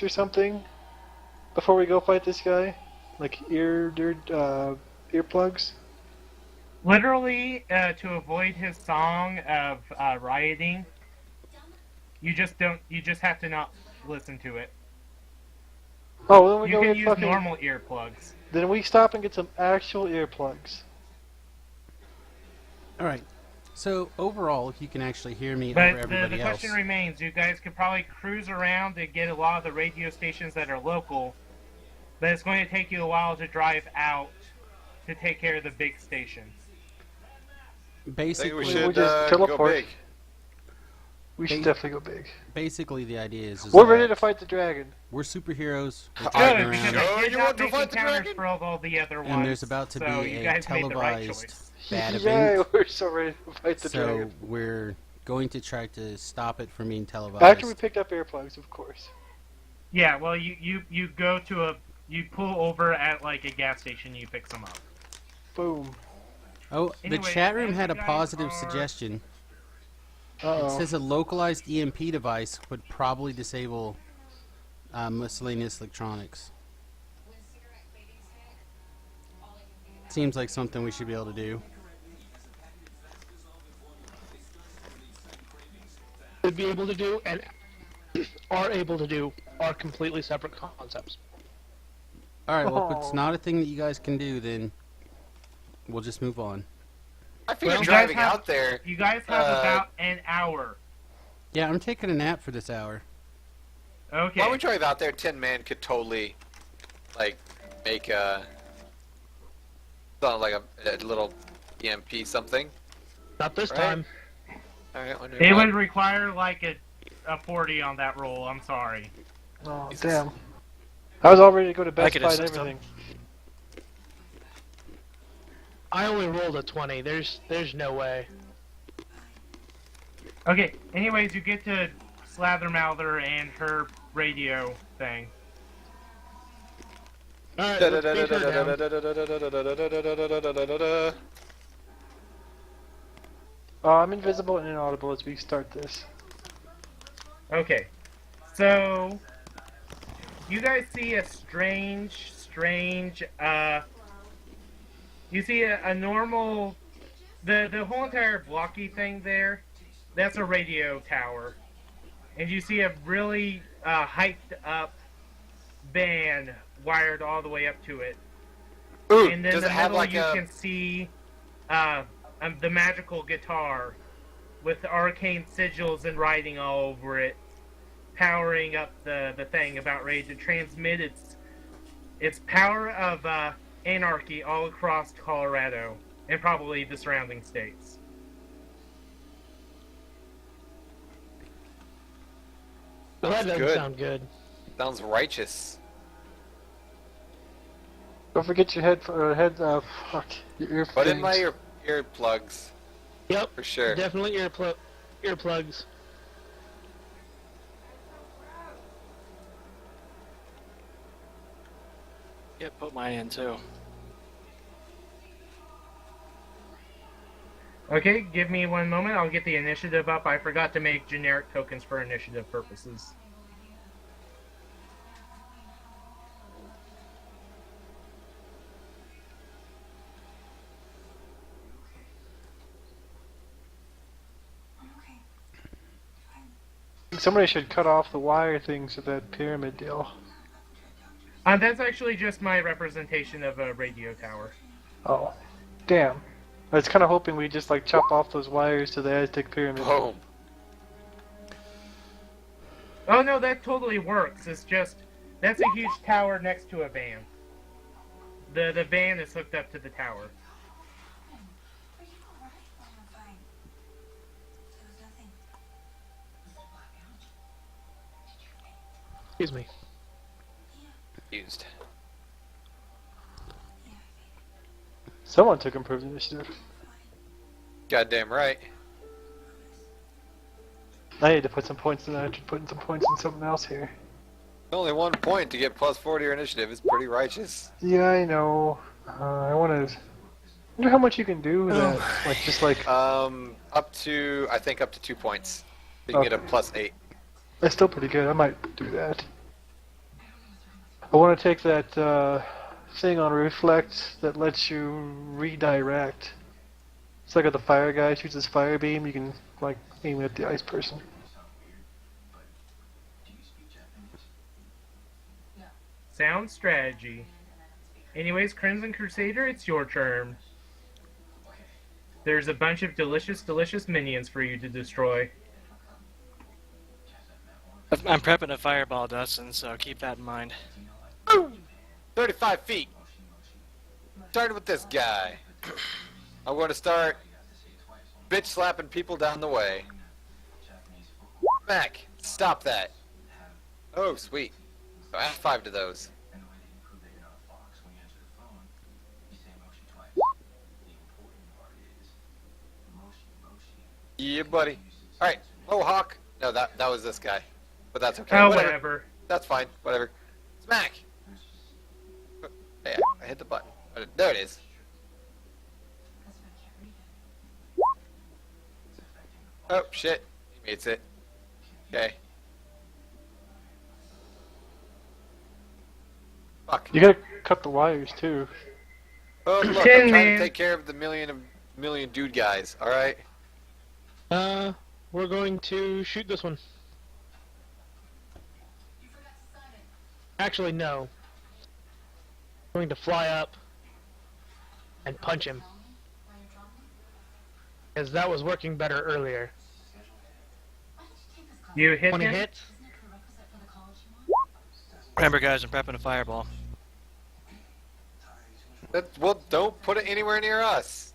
or something before we go fight this guy? Like earplugs? Literally, to avoid his song of rioting, you just have to not listen to it. Oh, then we You go can get use fucking. normal earplugs. Then we stop and get some actual earplugs. All right. So overall, you can actually hear me But over everybody the else. question remains, you guys could probably cruise around and get a lot of the radio stations that are local, but it's going to take you a while to drive out to take care of the big stations. I think Basically, we We should just go teleport. big. We should Ba- definitely go big. Basically, the idea is We're that ready to fight the dragon. we're superheroes. We're Good, driving Good, because around, Sure, I did you not want to make fight the encounters dragon? for all the other ones. and there's about to so be you a guys made the right televised choice. bad Yeah, event. we're so ready to fight the So dragon. we're going to try to stop it from being televised. After we picked up earplugs, of course. Yeah, well, you go to you pull over at like a gas station, you pick some up. Boom. Oh, the Anyway, chat room as had a you guys positive are- suggestion. It Uh-oh. says a localized EMP device would probably disable miscellaneous electronics. Seems like something we should be able to do. Would be able to do and are able to do are completely separate concepts. Alright, well, if it's Oh. not a thing that you guys can do, then we'll just move on. I figured Well, you driving guys have- out there. You guys have about an hour. Yeah, I'm taking a nap for this hour. Okay. While we drive out there, Tin Man could totally, like, make a, something like a little EMP something. Not this Right. time. All right, wonder It what- would require like a 40 on that roll. I'm sorry. Oh, Jesus. damn. I was all ready to go to Best could Buy and assist him. everything. I only rolled a 20. There's no way. Okay. Anyways, you get to Slathermouther and her radio thing. Alright, let's take her down. I'm invisible and inaudible as we start this. Okay. So you guys see a strange. You see a normal. The whole entire blocky thing there. That's a radio tower, and you see a really hyped up van wired all the way up to it. Ooh, And then does the it have middle like you a? can see the magical guitar with arcane sigils and writing all over it, powering up the thing about ready to transmit its power of anarchy all across Colorado and probably the surrounding states. Well, that Sounds doesn't good. sound good. Sounds righteous. Don't forget your fuck, your ear Put in my things. earplugs Yep, for sure. definitely earplugs. Yep, put mine in too. Okay, give me one moment. I'll get the initiative up. I forgot to make generic tokens for initiative purposes. Somebody should cut off the wire things of that pyramid deal. That's actually just my representation of a radio tower. Oh, damn. I was kind of hoping we just like chop off those wires to the Aztec pyramid. Boom. Oh no, that totally works. It's just that's a huge tower next to a van. The van is hooked up to the tower. Are you alright? I'm fine. There was nothing. Excuse me. Used. Someone took improved initiative. Goddamn right. I need to put some points in that. I should put in some points in something else here. Only 1 point to get plus 40 or initiative is pretty righteous. Yeah, I know. I want to. Wonder how much you can do with that. Like just like Up to I think up to 2 points. You can get a Okay. plus 8. that's still pretty good. I might do that. I want to take that thing on reflect that lets you redirect. It's like if the fire guy shoots his fire beam, you can like aim it at the ice person. Sound strategy. Anyways, Crimson Crusader, it's your turn. There's a bunch of delicious minions for you to destroy. I'm prepping a fireball, Dustin, so keep that in mind. 35 feet. Starting with this guy. I'm going to start bitch slapping people down the way. Mac, stop that. Oh, sweet. So add 5 to those. Yeah, buddy. Alright, Mohawk. No, that was this guy. But that's okay. Oh, Whatever. whatever. That's fine. Whatever. Smack! Yeah, I hit the button. There it is. Oh, shit. He meets it. Okay. Fuck. You gotta cut the wires too. Oh, look, I'm Tin trying Man. to take care of the million dude guys, alright? We're going to shoot this one. Actually, no. We're going to fly up and punch him. Because that was working better earlier. You hit 20 him? hits. Remember, guys, I'm prepping a fireball. Well, don't put it anywhere near us.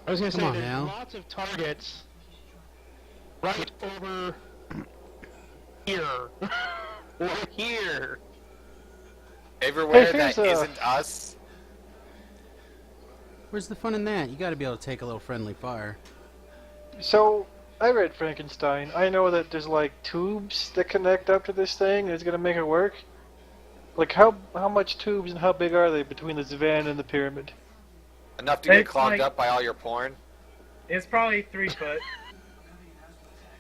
I was going to Come say, on there's now. lots of targets right over here. or here. Everywhere Hey, that here's a- isn't us. Where's the fun in that? You got to be able to take a little friendly fire. So, I read Frankenstein. I know that there's like tubes that connect up to this thing and it's gonna make it work. Like how much tubes and how big are they between this van and the pyramid? Enough to get It's clogged like- up by all your porn. It's probably 3 foot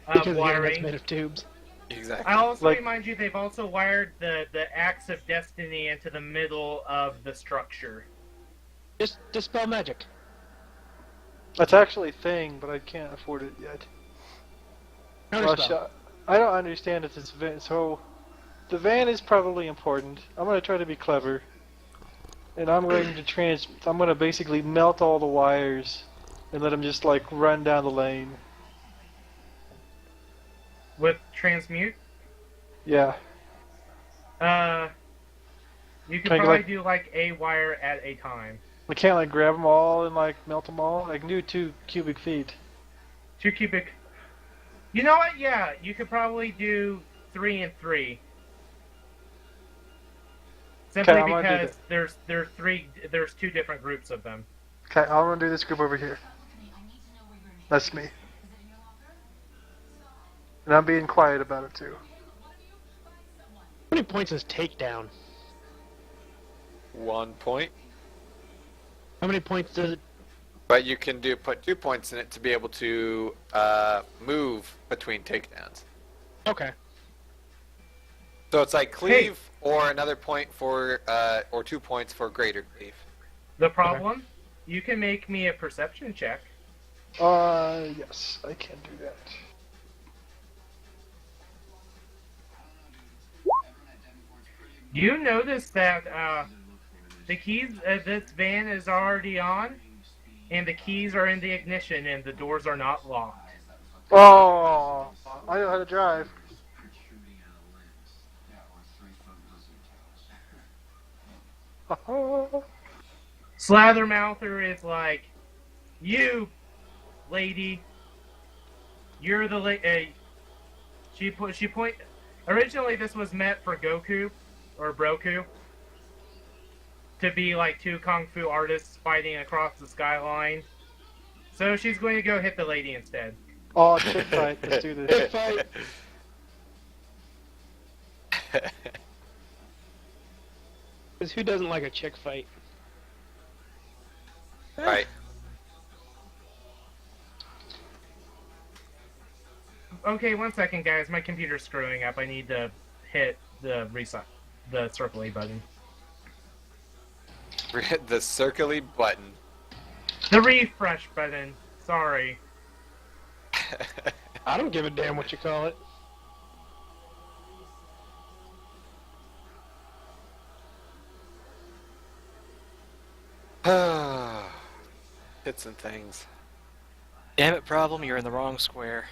Because of the internet's wiring. made of tubes. Exactly. I'll also Like- remind you they've also wired the axe of destiny into the middle of the structure. Just dispel magic. That's actually a thing, but I can't afford it yet. Counterspell. I don't understand it. This van, so the van is probably important. I'm gonna try to be clever, and I'm going to I'm gonna basically melt all the wires and let them just like run down the lane. With transmute, Yeah. you could Can I go probably like- do like a wire at a time. I can't like grab them all and like melt them all. I can do 2 cubic feet. 2 cubic. You know what? Yeah, you could probably do 3 and 3. Simply Okay, I'm gonna do because there's 2 different groups of them. Okay, I'm gonna do this group over here. That's me. And I'm being quiet about it too. How many points is takedown? 1 point. How many points does it? But you can put 2 points in it to be able to move between takedowns. Okay. So it's like cleave or another point for or 2 points for greater cleave. The problem, you can make me a perception check. Yes, I can do that. You notice that the keys, this van is already on, and the keys are in the ignition, and the doors are not locked. Oh, I know how to drive. Slathermouther is like, you, lady, you're the she point. Originally, this was meant for Goku or Broku to be like 2 kung fu artists fighting across the skyline. So she's going to go hit the lady instead. Oh, chick fight. Let's do this. Chick fight. Because who doesn't like a chick fight? Right. Okay, 1 second, guys. My computer's screwing up. I need to hit the circle A button. Hit the circly button. The refresh button. Sorry. I don't give a damn what you call it. Hits and things. Damn it, problem, you're in the wrong square.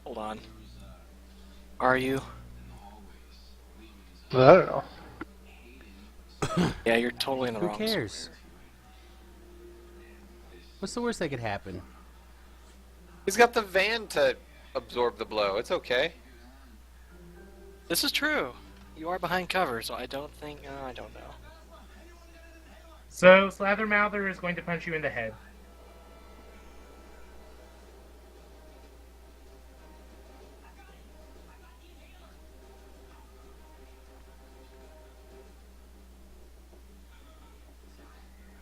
Hold on. Are you? I don't know. Yeah, you're totally in the Who wrong. cares? What's the worst that could happen? He's got the van to absorb the blow. It's okay. This is true. You are behind cover, so I don't think. I don't know. So Slathermouther is going to punch you in the head.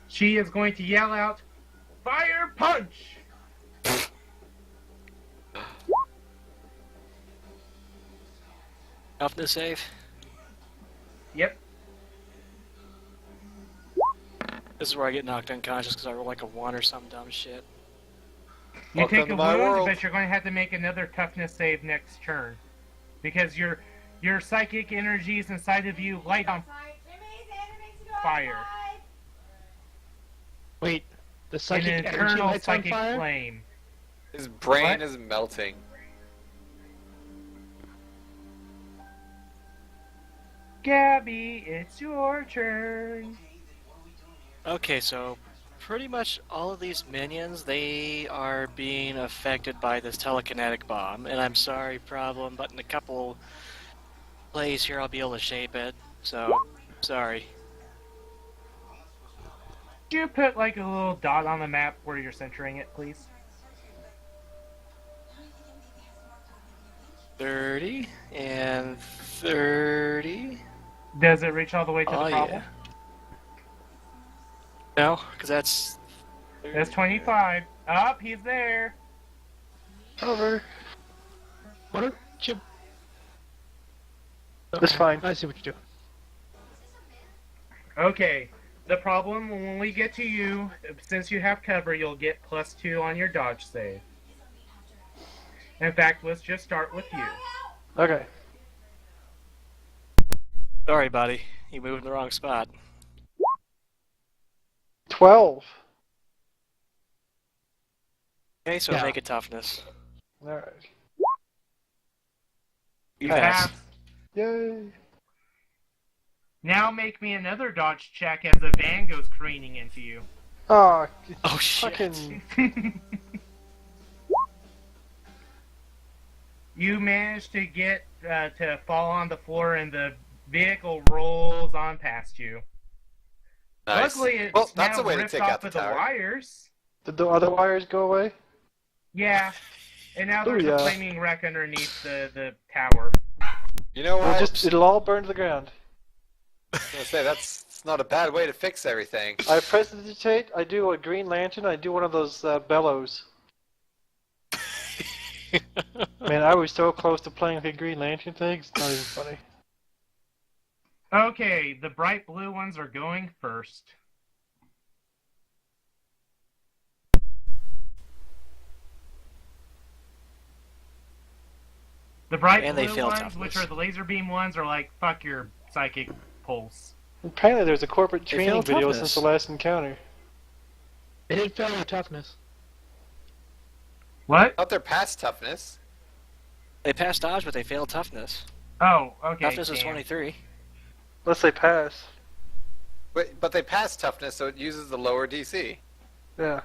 She is going to yell out, "Fire punch!" Toughness save. Yep. This is where I get knocked unconscious because I roll like a 1 or some dumb shit. You Welcome take to a my wound, world. but you're going to have to make another toughness save next turn. Because your psychic energies inside of you light on fire. Wait, the An psychic energy internal lights on psychic fire? flame. His brain What? is melting. Gabby, it's your turn. Okay, so pretty much all of these minions, they are being affected by this telekinetic bomb. And I'm sorry, Problem, but in a couple plays here I'll be able to shape it. So, sorry. Could you put like a little dot on the map where you're centering it, please? 30 and 30. Does it reach all the way to Oh, the problem? yeah. No, because that's... That's 25. Up, he's there. Over. What are you... That's fine. I see what you're doing. Okay. The problem, when we get to you, since you have cover, you'll get +2 on your dodge save. In fact, let's just start with you. Okay. Sorry, buddy. You moved in the wrong spot. 12. Okay, so Yeah. make it toughness. Alright. You Pass. pass. Yay. Now make me another dodge check as the van goes careening into you. Oh, Oh, shit. fucking. You manage to get to fall on the floor and the vehicle rolls on past you. Nice. Luckily, it's Well, that's now a way to ripped take off out the of the tower. wires. Did the other wires go away? Yeah. And now Ooh, there's yeah. a flaming wreck underneath the tower. You know what? It'll all burn to the ground. I was gonna say it's not a bad way to fix everything. I prestidigitate, I do a Green Lantern, I do one of those bellows. Man, I was so close to playing the Green Lantern thing, it's not even funny. Okay, the bright blue ones are going first. The bright And they blue fail ones, toughness. which are the laser beam ones, are like, fuck your psychic pulse. Apparently there's a corporate They training failed video toughness. since the last encounter. They did fail on toughness. What? Out there past toughness. They passed dodge, but they failed toughness. Oh, okay. Toughness is damn. 23. Unless they pass. But they pass toughness, so it uses the lower DC. Yeah.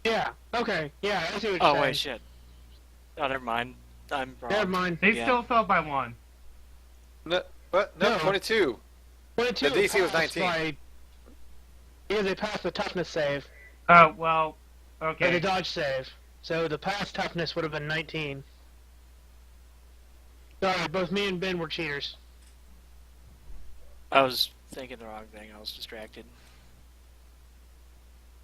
Yeah, okay. Yeah, I see what you're Oh, saying. wait, shit. Oh, never mind. I'm wrong. Never mind. They Yeah. still fell by 1. No, what? No, No. 22. 22 The DC was passed 19. by- Because they passed the toughness save. Oh, well, Or okay. the dodge save. So the pass toughness would have been 19. Sorry, both me and Ben were cheaters. I was thinking the wrong thing. I was distracted.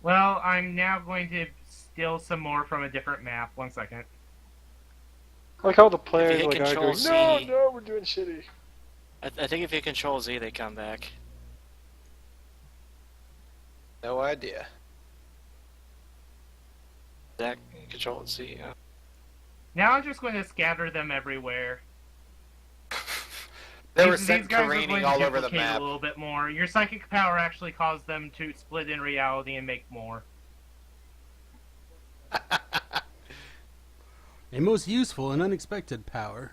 Well, I'm now going to steal some more from a different map. 1 second. Like all the players hit like are Control going, Z- no, we're doing shitty. I think if you control Z, they come back. No idea. Zach, control Z. Yeah. Now I'm just going to scatter them everywhere. They were These sent guys are careening going to all over the duplicate map. a little bit more. Your psychic power actually caused them to split in reality and make more. A most useful and unexpected power.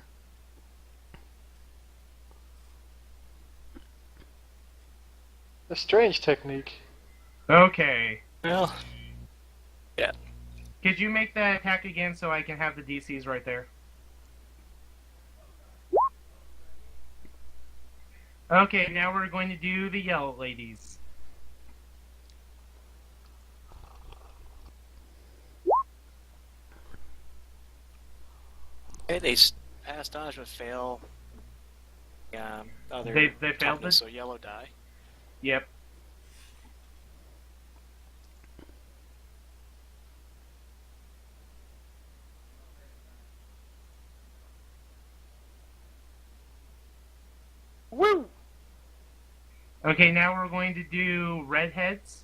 A strange technique. Okay. Well, Could you make that attack again so I can have the DCs right there? Okay, now we're going to do the yellow ladies. okay, they passed dodge with fail. Other They failed toughness, it? so yellow die. Yep. Woo! Okay, now we're going to do redheads.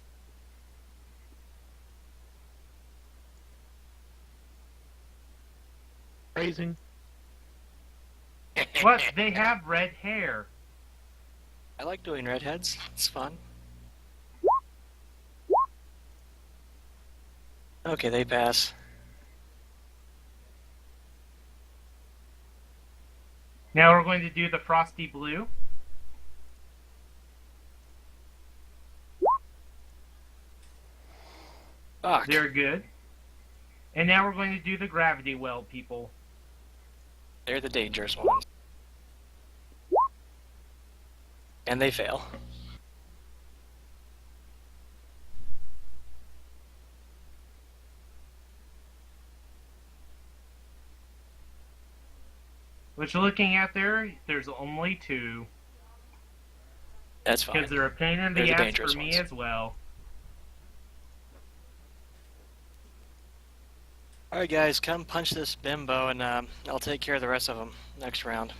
Phrasing. What? They have red hair. I like doing redheads. It's fun. Okay, they pass. Now we're going to do the frosty blue. Fuck. They're good. And now we're going to do the gravity well people. They're the dangerous ones. And they fail. What you're looking at there's only two. That's fine. Because they're a pain in They're the the ass dangerous for me ones. as well. Alright guys, come punch this bimbo and I'll take care of the rest of them next round.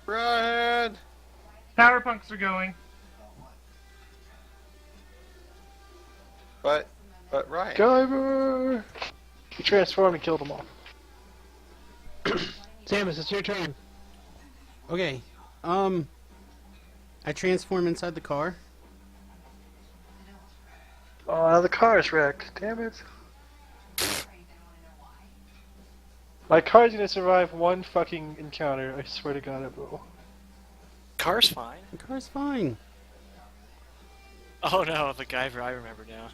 Ryan! Power punks are going. But Ryan. Guyver! He transformed and killed them all. Samus, it's your turn. Okay. I transform inside the car. Oh, now the car's wrecked. Damn it. My car's gonna survive one fucking encounter. I swear to God it will. Car's fine. The car's fine. Oh no, the Guyver I remember now.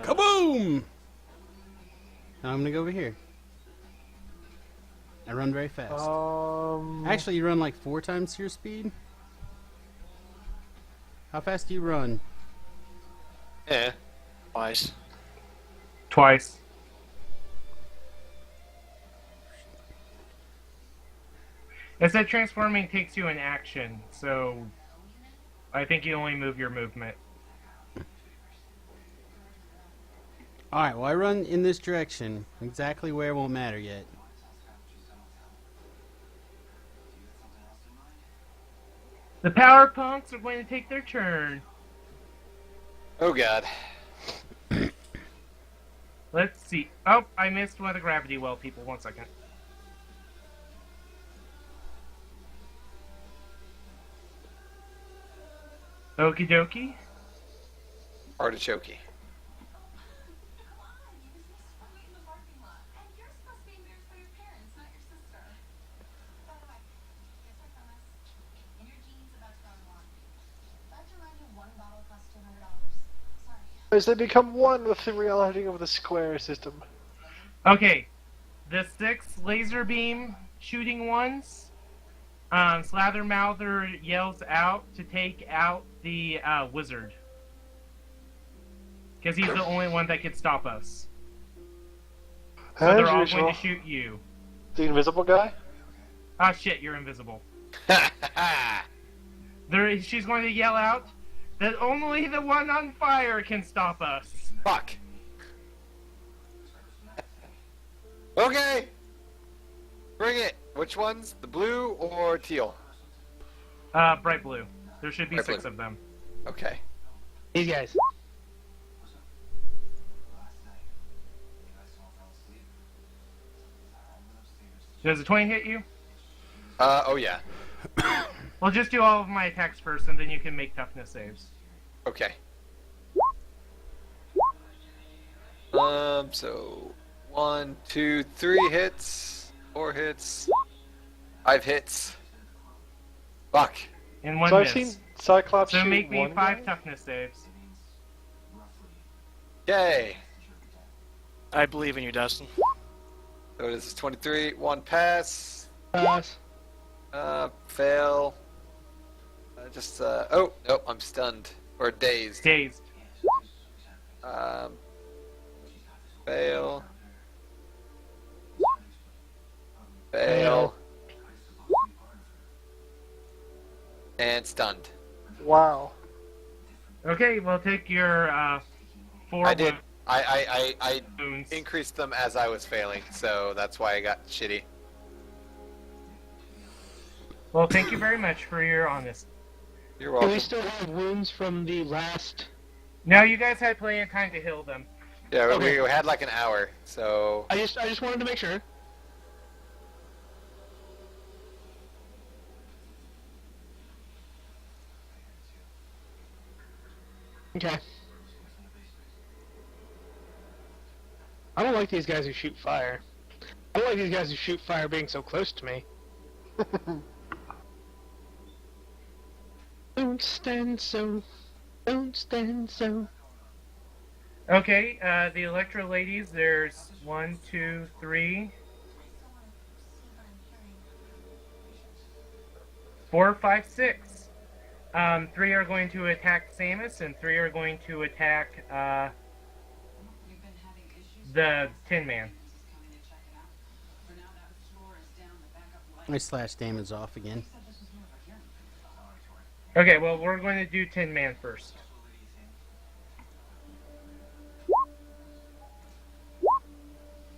Kaboom! Now I'm gonna go over here. I run very fast. Actually, you run like 4 times your speed. How fast do you run? Yeah. Twice. Twice. It said transforming takes you an action, so I think you only move your movement. Alright, well I run in this direction. Exactly where won't matter yet. The power punks are going to take their turn. Oh god. Let's see. Oh, I missed one of the gravity well people. 1 second. Okie dokie. Artichoke. As they become one with the reality of the square system. Okay. The 6 laser beam shooting ones. Slathermouther yells out to take out the wizard. Because he's the only one that can stop us. So As they're all usual. going to shoot you. The invisible guy? Ah, shit, you're invisible. She's going to yell out that only the one on fire can stop us. Fuck. Okay. Bring it. Which ones? The blue or teal? Bright blue. There should be Bright 6 blue. of them. Okay. These guys. Does a 20 hit you? Oh yeah. Well, just do all of my attacks first, and then you can make toughness saves. Okay. So 1, 2, 3 hits, 4 hits, 5 hits. Fuck. In one So I've miss. seen Cyclops So shoot make me one 5 guy? toughness saves. Yay. I believe in you, Dustin. So this is 23. 1 pass. Pass. Fail. Oh, nope, I'm stunned. Or dazed. Dazed. Fail. Fail. And stunned. Wow. Okay, well, take your 4 I did. I wounds. increased them as I was failing, so that's why I got shitty. Well, thank you very much for your honesty. You're Do welcome. we still have wounds from the last? No, you guys had plenty of time to heal them. Yeah, Okay. we had like an hour, so I just wanted to make sure. Okay. I don't like these guys who shoot fire. I don't like these guys who shoot fire being so close to me. Don't stand so. Don't stand so. Okay, the Electro ladies, there's 1, 2, 3, 4, 5, 6. 3 are going to attack Samus, and 3 are going to attack the Tin Man. I slash damage off again. Okay, well, we're going to do Tin Man first.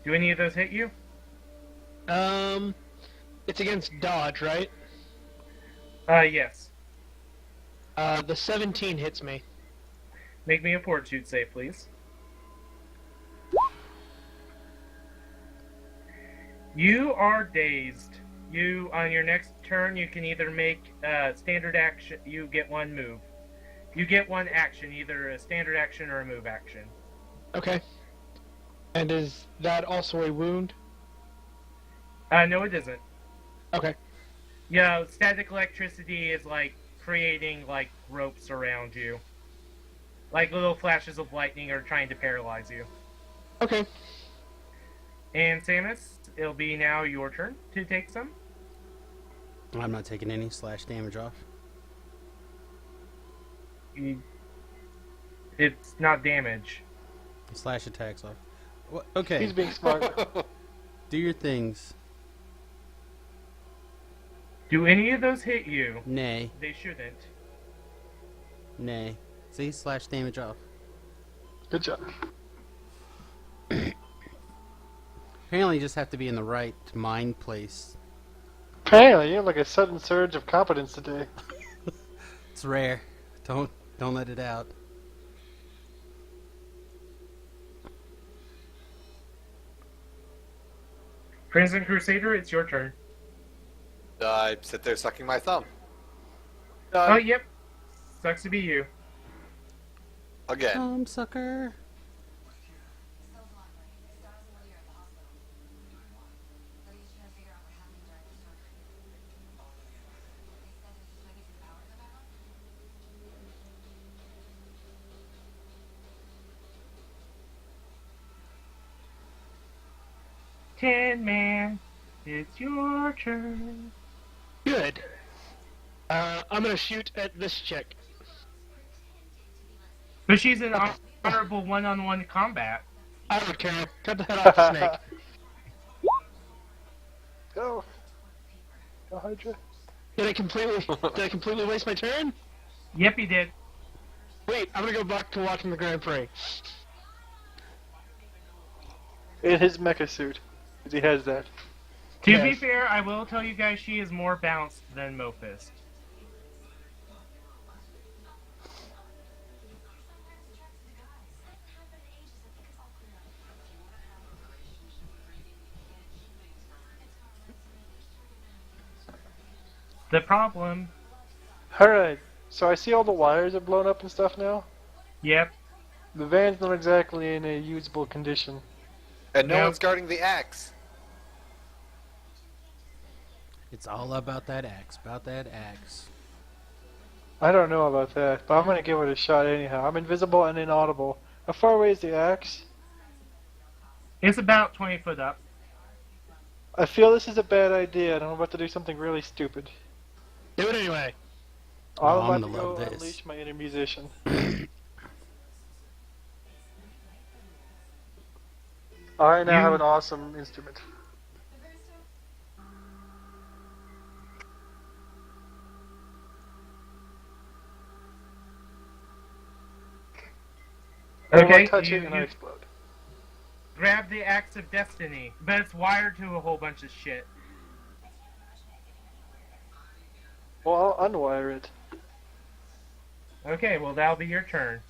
Do any of those hit you? It's against dodge, right? Yes. The 17 hits me. Make me a fortitude save, please. You are dazed. You, on your next turn, you can either make standard action. You get 1 move. You get 1 action, either a standard action or a move action. Okay. And is that also a wound? No, it isn't. Okay. Yeah, static electricity is like creating like ropes around you. Like little flashes of lightning are trying to paralyze you. Okay. And Samus, it'll be now your turn to take some. I'm not taking any slash damage off. It's not damage. Slash attacks off. Okay, He's being smart. do your things. Do any of those hit you? Nay, They shouldn't. nay. See, slash damage off. Good job. Apparently, you just have to be in the right mind place. Apparently, you have like a sudden surge of competence today. It's rare. Don't let it out. Crimson Crusader, it's your turn. I sit there sucking my thumb. Oh, yep. Sucks to be you. Again. Sucker. Tin Man, it's your turn. Good. I'm gonna shoot at this chick. But she's in honorable one-on-one combat. I don't care. Cut the head off the snake. Go. Go, Hydra. Did I completely waste my turn? Yep, he did. Wait, I'm gonna go back to watching the Grand Prix. In his mecha suit. 'Cause he has that. To be Yes. fair, I will tell you guys she is more balanced than Mofist. The problem, Alright, so I see all the wires are blown up and stuff now. yep, The van's not exactly in a usable condition. And no Nope. one's guarding the axe. It's all about that axe. About that axe. I don't know about that, but I'm gonna give it a shot anyhow. I'm invisible and inaudible. How far away is the axe? it's about 20 foot up. I feel this is a bad idea, and I'm about to do something really stupid. Do it anyway. Oh, I'm I'm about to gonna go love this. unleash my inner musician. I now have an awesome instrument. Okay, I touch you, it and I you explode. grab the Axe of Destiny, but it's wired to a whole bunch of shit. Well, I'll unwire it. Okay, well that'll be your turn.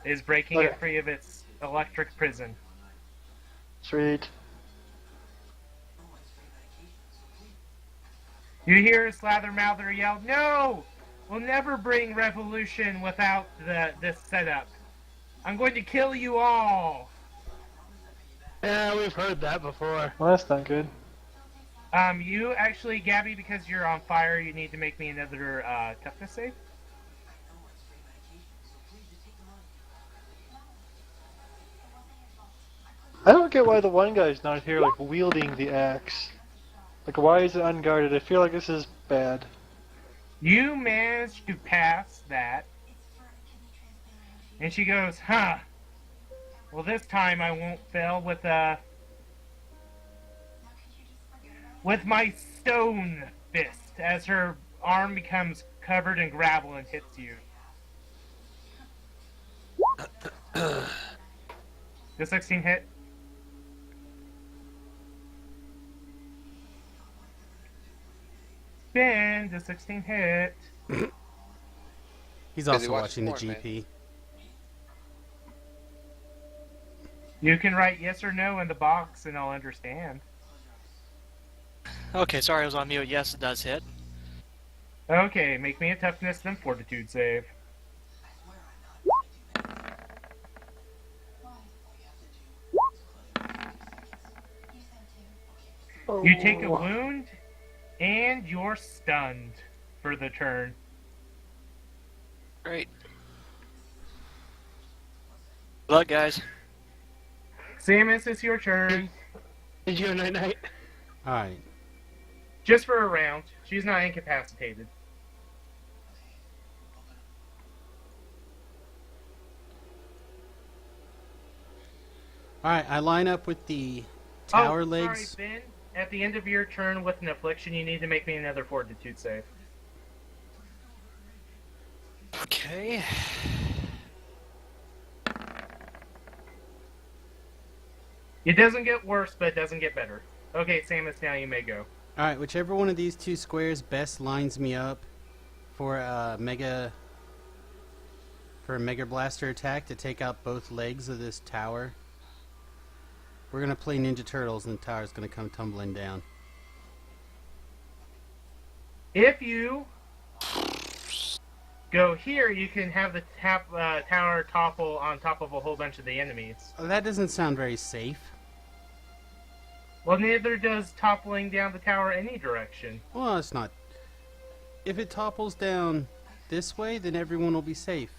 Is breaking Okay. it free of its electric prison. Sweet. You hear Slathermouther yell, "No! We'll never bring revolution without this setup. I'm going to kill you all!" Yeah, we've heard that before. Well, that's not good. You actually, Gabby, because you're on fire, you need to make me another toughness save. I don't get why the one guy's not here, like, wielding the axe. Like, why is it unguarded? I feel like this is bad. You managed to pass that. And she goes, "Huh. Well, this time I won't fail with my stone fist," as her arm becomes covered in gravel and hits you. The 16 hit. Ben, the 16 hit. He's Busy also watching watching the porn, GP. You can write yes or no in the box and I'll understand. Okay, sorry, I was on mute. Yes, it does hit. Okay, make me a toughness then fortitude save. You take a Oh. wound and you're stunned for the turn. Great. Good luck, guys. Samus, it's your turn. Did you a night-night? Alright. Just for a round. She's not incapacitated. Alright, I line up with the tower legs. Sorry, Ben. At the end of your turn with an affliction, you need to make me another fortitude save. Okay. It doesn't get worse, but it doesn't get better. Okay, Samus, now you may go. Alright, whichever one of these two squares best lines me up for a mega blaster attack to take out both legs of this tower. We're gonna play Ninja Turtles and the tower's gonna come tumbling down. If you go here, you can have the tower topple on top of a whole bunch of the enemies. Oh, that doesn't sound very safe. Well, neither does toppling down the tower any direction. Well, it's not. If it topples down this way, then everyone will be safe.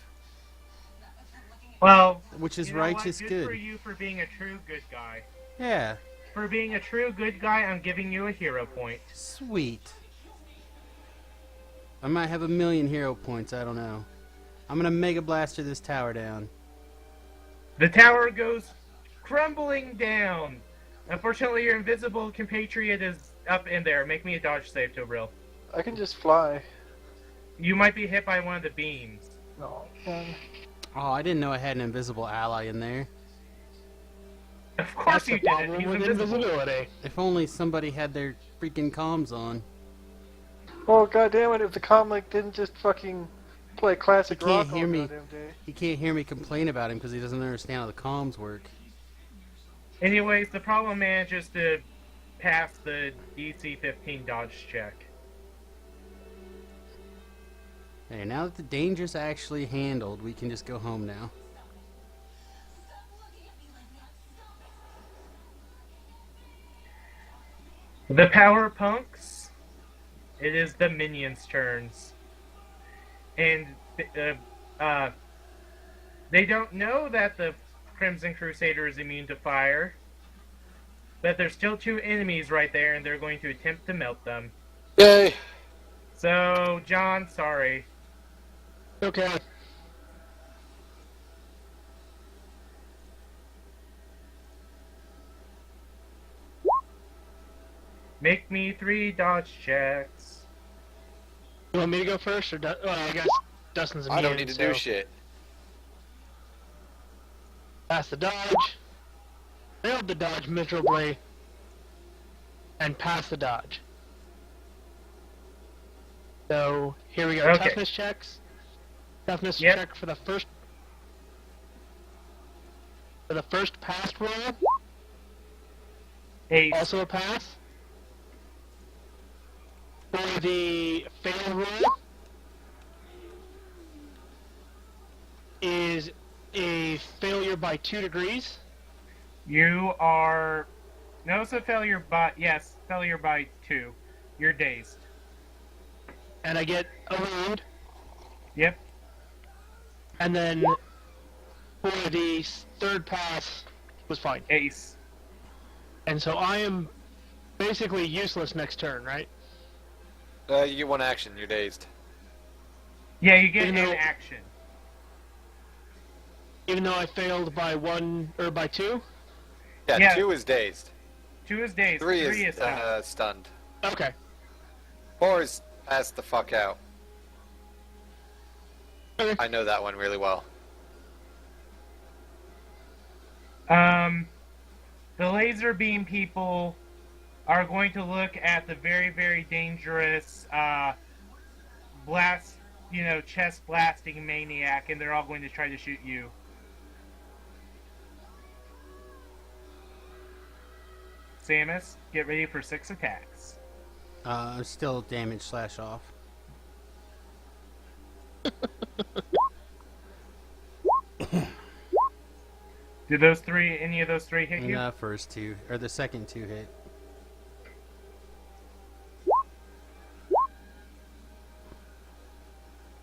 Well, Which is you know what? righteous good. good. For you for being a true good guy. Yeah, For being a true good guy, I'm giving you a hero point. sweet. I might have 1,000,000 hero points, I don't know. I'm gonna Mega Blaster this tower down. The tower goes crumbling down. Unfortunately, your invisible compatriot is up in there. Make me a dodge save, Tobril. I can just fly. You might be hit by one of the beams. No, man. Oh, I didn't know I had an invisible ally in there. Of course That's you the did it. problem He's with invisible. invisibility. If only somebody had their freaking comms on. Oh, goddammit, if the comic didn't just fucking play classic You can't rock hear all me. goddamn day. He can't hear me complain about him because he doesn't understand how the comms work. Anyways, the problem manages to pass the DC 15 dodge check. Hey, now that the danger's actually handled, we can just go home now. The Power Punks. It is the minions' turns. And they don't know that the Crimson Crusader is immune to fire. But there's still two enemies right there, and they're going to attempt to melt them. Yay! So, John, sorry. Okay. Make me 3 dodge checks. You want me to go first, or well, I guess Dustin's immune. I don't need to so do shit. Pass the dodge. Failed the dodge miserably. And pass the dodge. So here we go. Okay. Toughness checks. Toughness Yep. check for the first. For the first passed roll. Ace. Also a pass. For the fail roll is a failure by 2 degrees. You are... No, it's a failure by... Yes, failure by 2. You're dazed. And I get a wound. Yep. And then for the third pass was fine. Ace. And so I am basically useless next turn, right? You get 1 action, you're dazed. Yeah, you get Even an though- action. Even though I failed by 1 or by 2? Yeah, Yeah. 2 is dazed. 2 is dazed. 3 3 is out. stunned. Okay. 4 is passed the fuck out. Okay. I know that one really well. The laser beam people are going to look at the very, very dangerous, blast, chest blasting maniac, and they're all going to try to shoot you. Samus, get ready for 6 attacks. Still damage / off. Did any of those three hit And you? the first 2, or the second 2 hit.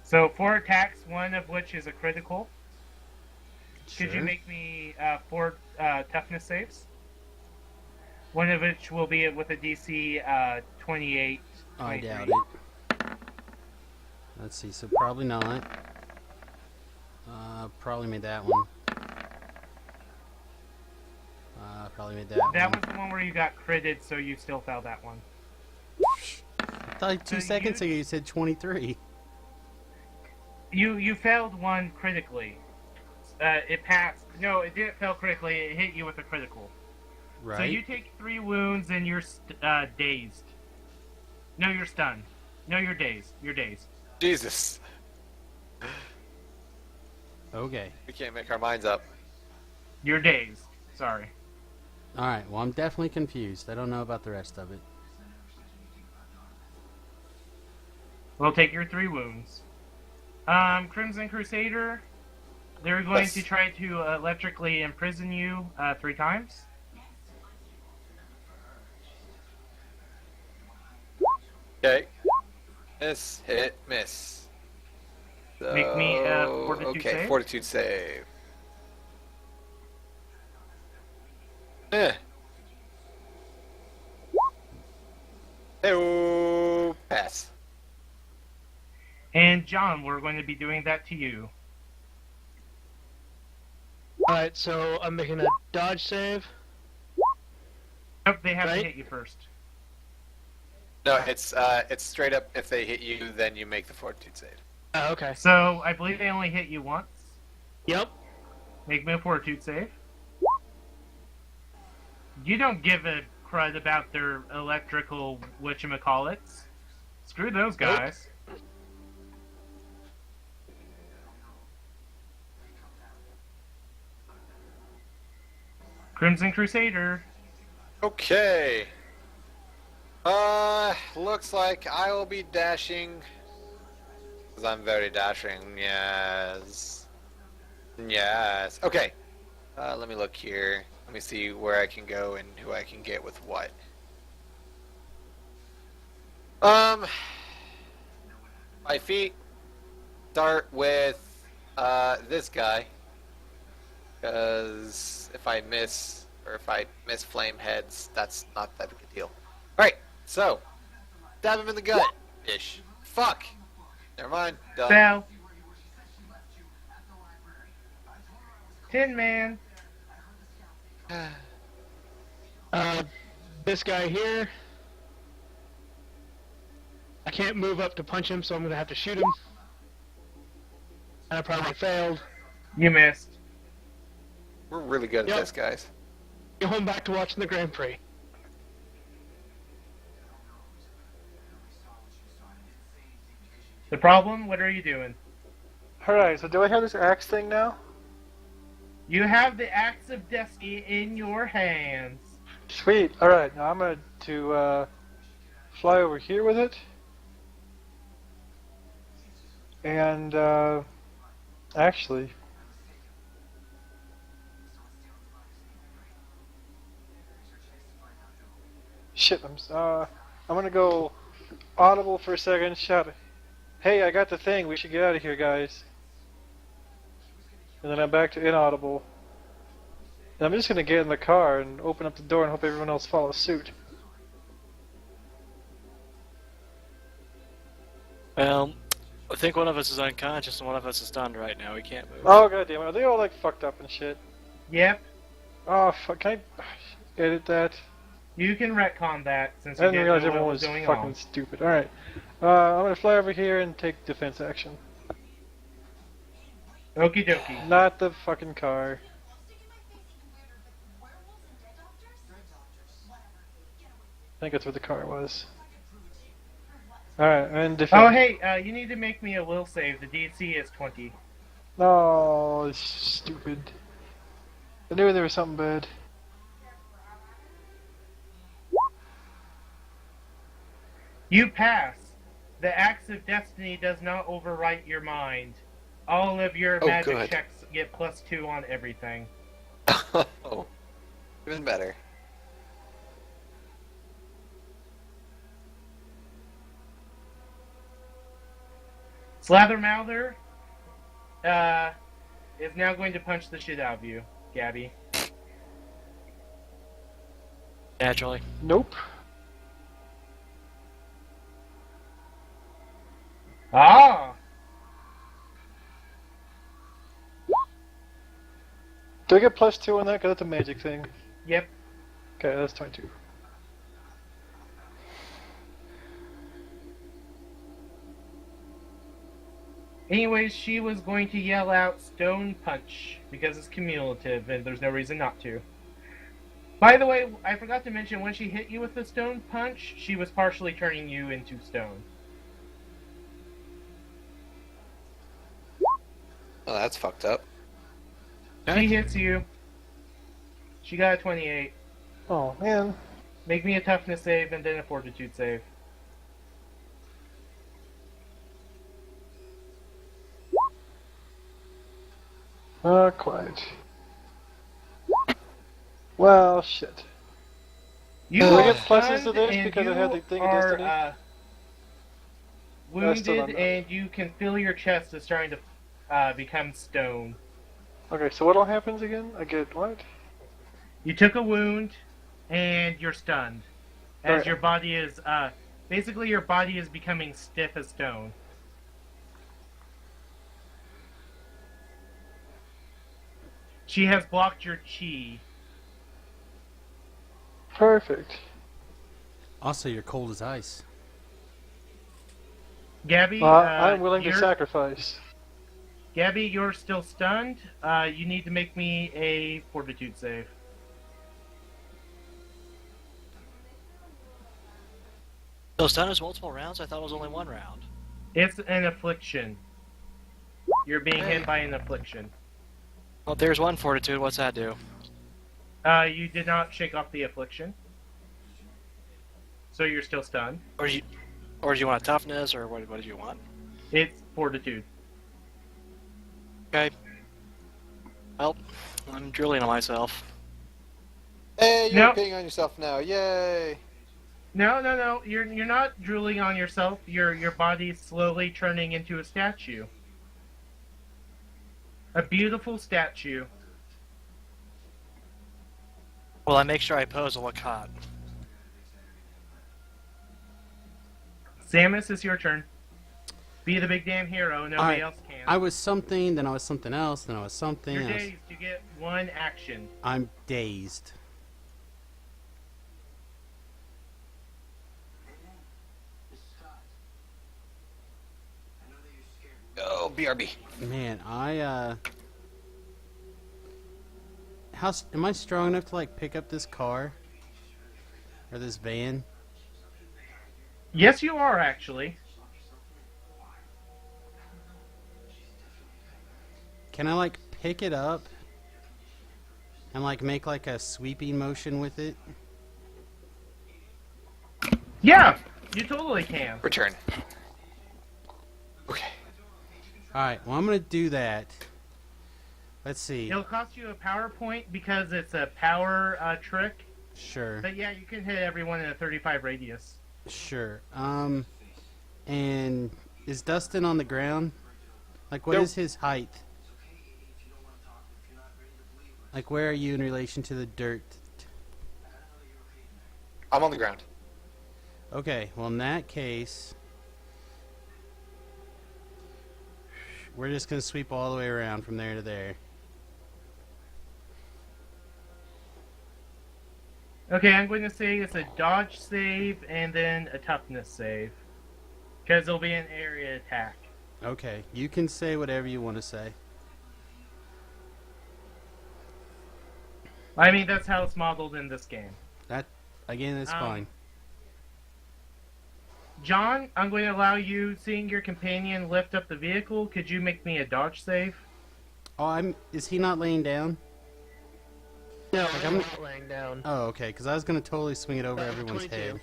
So 4 attacks, 1 of which is a critical. Could you Sure. make me 4 toughness saves? One of which will be with a DC 28. I 23. doubt it. Let's see, so probably not. Probably made that one. Probably made that That one. was the one where you got critted, so you still failed that one. I thought like 2 So seconds ago you said 23. You failed one critically. It passed. No, it didn't fail critically. It hit you with a critical. Right? So you take 3 wounds and you're dazed. No, you're stunned. No, you're dazed. You're dazed. Jesus. Okay. We can't make our minds up. You're dazed. Sorry. Alright, well I'm definitely confused. I don't know about the rest of it. We'll take your 3 wounds. Crimson Crusader, they're going Yes. to try to electrically imprison you 3 times. Okay. Miss, hit, miss. So, Make me fortitude okay, save. fortitude save. Eh. Hey, pass. And John, we're going to be doing that to you. Alright, so I'm making a dodge save. Nope, they have to Right. hit you first. No, it's straight up. If they hit you, then you make the fortitude save. Oh, okay. So I believe they only hit you once. Yep. Make me a fortitude save. You don't give a crud about their electrical whatchamacallits. Screw those Nope. guys. Crimson Crusader. Okay. Looks like I will be dashing Because I'm very dashing. Yes. Yes. Okay. Let me look here. Let me see where I can go and who I can get with what. My feet start with this guy. Because if I miss, or if I miss flame heads, that's not that big a deal. Alright, so. Stab him in the gut. Ish. Fuck. Never mind. Done. Bell. Tin Man. This guy here. I can't move up to punch him, so I'm gonna have to shoot him. And I probably failed. You missed. We're really good at this, guys. Go home back to watching the Grand Prix. The problem? What are you doing? Alright, so do I have this axe thing now? You have the Axe of Destiny in your hands. Sweet. Alright, now I'm going to fly over here with it. And, actually... Shit, I'm gonna go audible for a second, shout, hey, I got the thing, we should get out of here, guys. And then I'm back to inaudible. And I'm just gonna get in the car and open up the door and hope everyone else follows suit. Well, I think one of us is unconscious and one of us is stunned right now. We can't move. Oh goddamn, are they all like fucked up and shit? Yep. Oh fuck, can I edit that? You can retcon that since I you didn't didn't realize know everyone what was was going fucking on. stupid. Alright. I'm gonna fly over here and take defense action. Okie dokie. Not the fucking car. I think that's where the car was. Alright, and defense. Oh hey, you need to make me a will save. The DC is 20. No, it's stupid. I knew there was something bad. You pass. The Axe of Destiny does not overwrite your mind. All of your Oh, magic good. checks get +2 on everything. Oh. Even better. Slathermouther is now going to punch the shit out of you, Gabby. Naturally. Nope. Ah! Do I get +2 on that? Because that's a magic thing. Yep. Okay, that's 22. Anyways, she was going to yell out Stone Punch because it's cumulative and there's no reason not to. By the way, I forgot to mention when she hit you with the Stone Punch, she was partially turning you into stone. Oh, that's fucked up. She hits you. She got a 28. Oh, man. Make me a toughness save and then a fortitude save. Quiet. Well, shit. You Do I are get pluses to stunned this and because I had the you thing of are, destiny? I still don't wounded know. and you can feel your chest is starting to become stone. Okay, so what all happens again? I get what? You took a wound and you're stunned. As Alright. your body is, basically your body is becoming stiff as stone. She has blocked your chi. Perfect. Also, you're cold as ice. Gabby, I'm willing to you're- sacrifice. Gabby, you're still stunned. You need to make me a fortitude save. So stun is multiple rounds? I thought it was only one round. It's an affliction. You're being hit by an affliction. Well, there's one fortitude. What's that do? You did not shake off the affliction. So you're still stunned. Or do you want a toughness, or what did you want? It's fortitude. Okay. Well, I'm drilling on myself. Hey, you're No. peeing on yourself now. Yay! No. You're not drooling on yourself. Your body's slowly turning into a statue. A beautiful statue. Well, I make sure I pose and look hot. Samus, it's your turn. Be the big damn hero. Nobody Alright, else can. I was something, then I was something else, then I was something You're else. dazed. You get one action. I'm dazed. Oh, BRB. Man, am I strong enough to like pick up this car? Or this van? Yes, you are actually. Can I like pick it up and like make like a sweeping motion with it? Yeah, you totally can. Return. Okay. Alright, well I'm gonna do that. Let's see. It'll cost you a power point because it's a power trick. Sure. But yeah, you can hit everyone in a 35 radius. Sure. And is Dustin on the ground? Like, what Nope. is his height? Like, where are you in relation to the dirt? I'm on the ground. Okay, well, in that case, we're just going to sweep all the way around from there to there. Okay, I'm going to say it's a dodge save and then a toughness save. Because it'll be an area attack. Okay, you can say whatever you want to say. I mean, that's how it's modeled in this game. Again, that's fine. John, I'm going to allow you, seeing your companion lift up the vehicle, could you make me a dodge save? Oh, is he not laying down? No, Like, I'm I'm- not laying down. Oh, okay, because I was going to totally swing it over everyone's 22.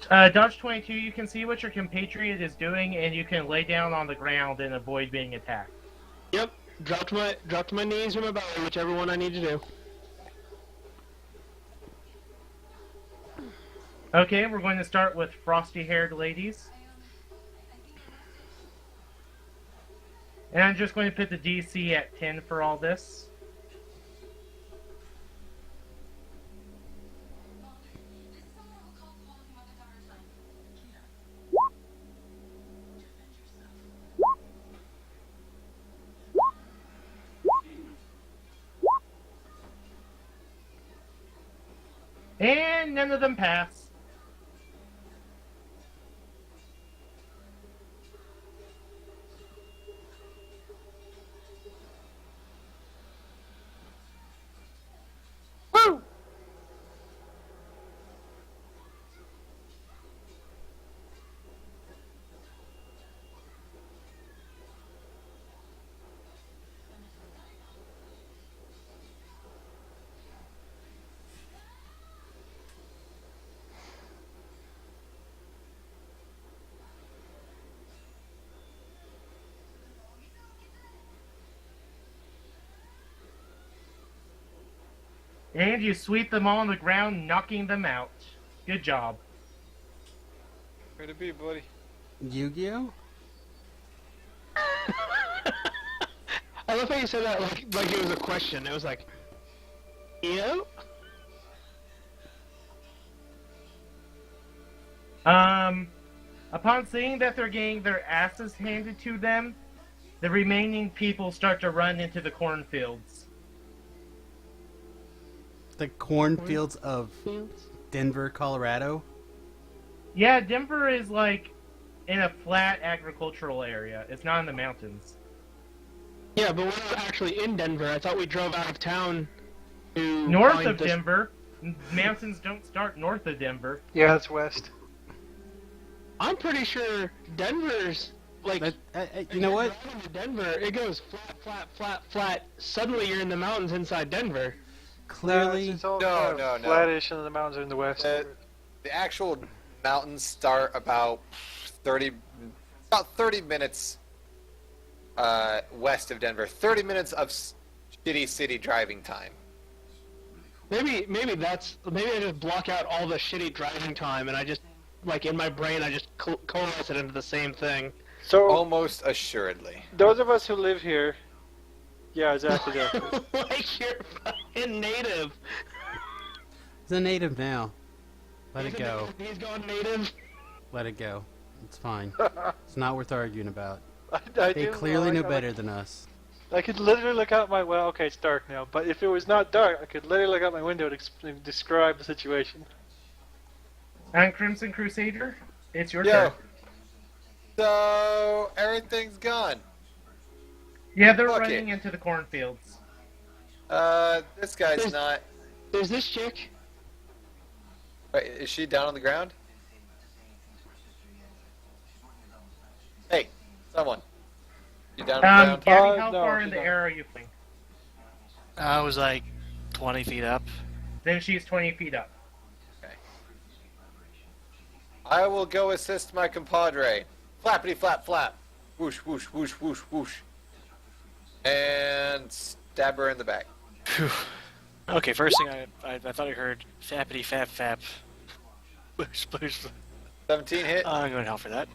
head. Dodge 22, you can see what your compatriot is doing, and you can lay down on the ground and avoid being attacked. Yep. Dropped my knees or my belly, whichever one I need to do. Okay, we're going to start with frosty-haired ladies. And I'm just going to put the DC at 10 for all this. And none of them pass. Woo! And you sweep them all on the ground, knocking them out. Good job. Where to be, buddy? Yu-Gi-Oh? I love how you said that like it was a question. It was like, you? Upon seeing that they're getting their asses handed to them, the remaining people start to run into the cornfields. The cornfields of Denver, Colorado? Yeah, Denver is like in a flat agricultural area. It's not in the mountains. Yeah, but we're not actually in Denver. I thought we drove out of town to North find of this- Denver, mountains don't start north of Denver. Yeah, that's west. I'm pretty sure Denver's like. You know what? Driving to Denver, it goes flat. Suddenly you're in the mountains inside Denver. Clearly, It's all No, kind of no, no. flattish, and the mountains are in the west. The actual mountains start about 30 minutes west of Denver. 30 minutes of shitty city driving time. Maybe I just block out all the shitty driving time, and I just like in my brain I just coalesce it into the same thing. So Almost assuredly. those of us who live here, yeah, exactly. That. Like you're fucking native. He's a native now. Let it go. He's gone native. Let it go. It's fine. It's not worth arguing about. I They do- clearly know I- better than us. I could literally look out my well. Okay, it's dark now, but if it was not dark, I could literally look out my window and describe the situation. And Crimson Crusader, it's your Yo. turn. So everything's gone. Yeah, they're Fuck running it. into the cornfields. This guy's not. There's this chick. Wait, is she down on the ground? Hey, someone. You down on the ground? Gabby, how no, far she's in the not. air are you flying? I was like 20 feet up. Then she's 20 feet up. I will go assist my compadre. Flappity flap flap. Whoosh whoosh whoosh whoosh whoosh. And stab her in the back. Phew. Okay, first thing I thought I heard fappity fap fap. Boosh, boosh. 17 hit. I'm going hell for that.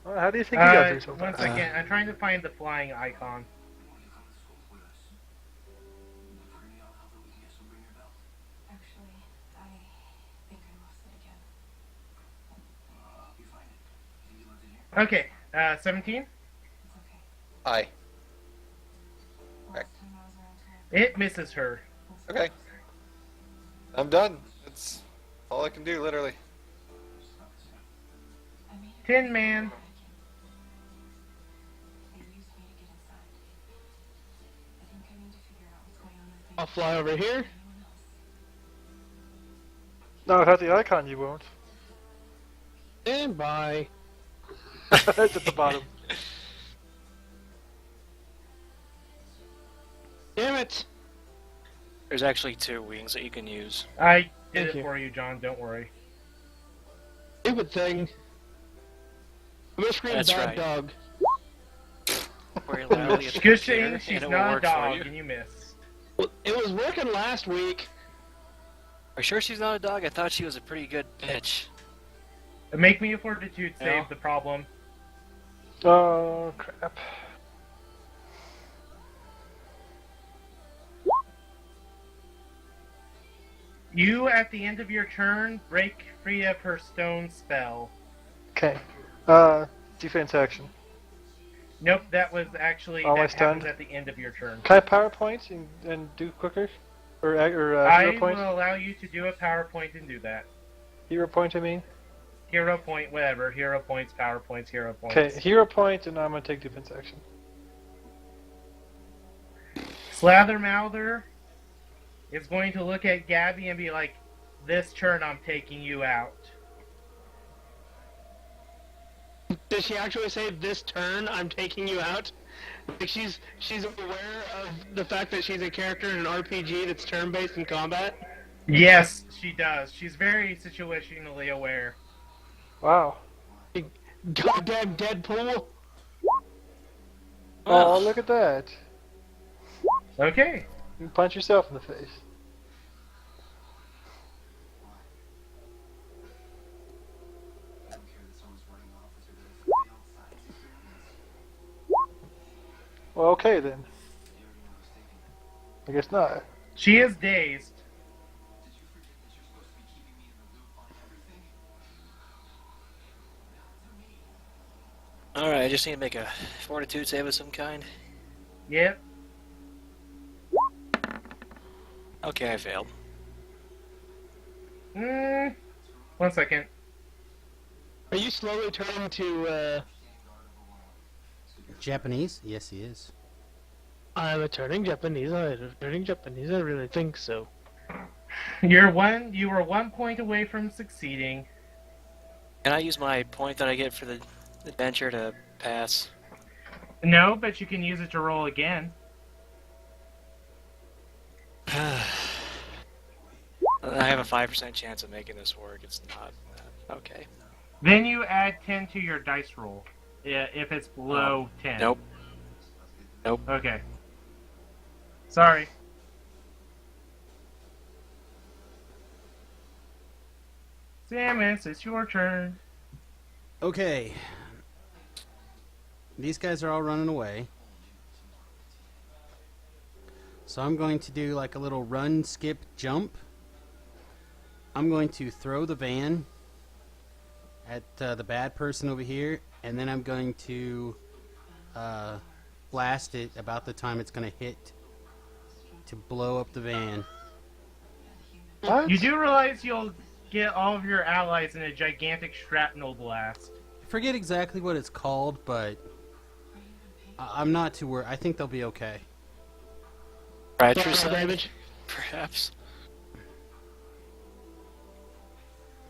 Well, how do you think you got through so One fast? second, I'm trying to find the flying icon. Actually, I think I lost it again. Okay, 17. It's okay. Aye. Last time I was around time. It misses her. Okay. I'm done. That's all I can do, literally. I made it. Tin Man. They used me to get inside. I think I need to figure out what's going on with I'll fly over here. anyone else. No, without the icon, you won't. And bye. It's at the bottom. Damn it. There's actually 2 wings that you can use. I did Thank it you. for you, John. Don't worry. Stupid thing. I'm gonna scream That's bad right. dog. Where you literally Good appear, thing and she's it will not a work for dog you. and you miss. Well, it was working last week. Are you sure she's not a dog? I thought she was a pretty good bitch. Make me a fortitude save Yeah. the problem. Oh, crap. You, at the end of your turn, break free of her stone spell. Okay. Defense action. Nope, that was actually Almost that happens done. at the end of your turn. Can I PowerPoint and do quicker? Or I hero point? will allow you to do a PowerPoint and do that. Hero point, I mean? Hero point, whatever. Hero points, PowerPoints, hero points. Okay, hero point, and I'm gonna take defense action. Slathermouther is going to look at Gabby and be like, "This turn, I'm taking you out." Did she actually say this turn I'm taking you out? Like she's aware of the fact that she's a character in an RPG that's turn-based in combat? Yes, she does. She's very situationally aware. Wow. Goddamn Deadpool! Oh, look at that. Okay. You can punch yourself in the face. Well, okay then. I guess not. She is dazed. Alright, I just need to make a fortitude save of some kind. Yep. Okay, I failed. One second. Are you slowly turning to, Japanese? Yes, he is. I'm a turning Japanese, I really think so. You were 1 point away from succeeding. Can I use my point that I get for the adventure to pass? No, but you can use it to roll again. I have a 5% chance of making this work. It's not. Okay. Then you add 10 to your dice roll. if it's below 10. Nope. Okay. Sorry. Samus, it's your turn. Okay. These guys are all running away. So I'm going to do like a little run, skip, jump. I'm going to throw the van at the bad person over here, and then I'm going to blast it about the time it's going to hit to blow up the van. What? You do realize you'll get all of your allies in a gigantic shrapnel blast. I forget exactly what it's called, but I'm not too worried. I think they'll be okay. Fratricide, damage. perhaps.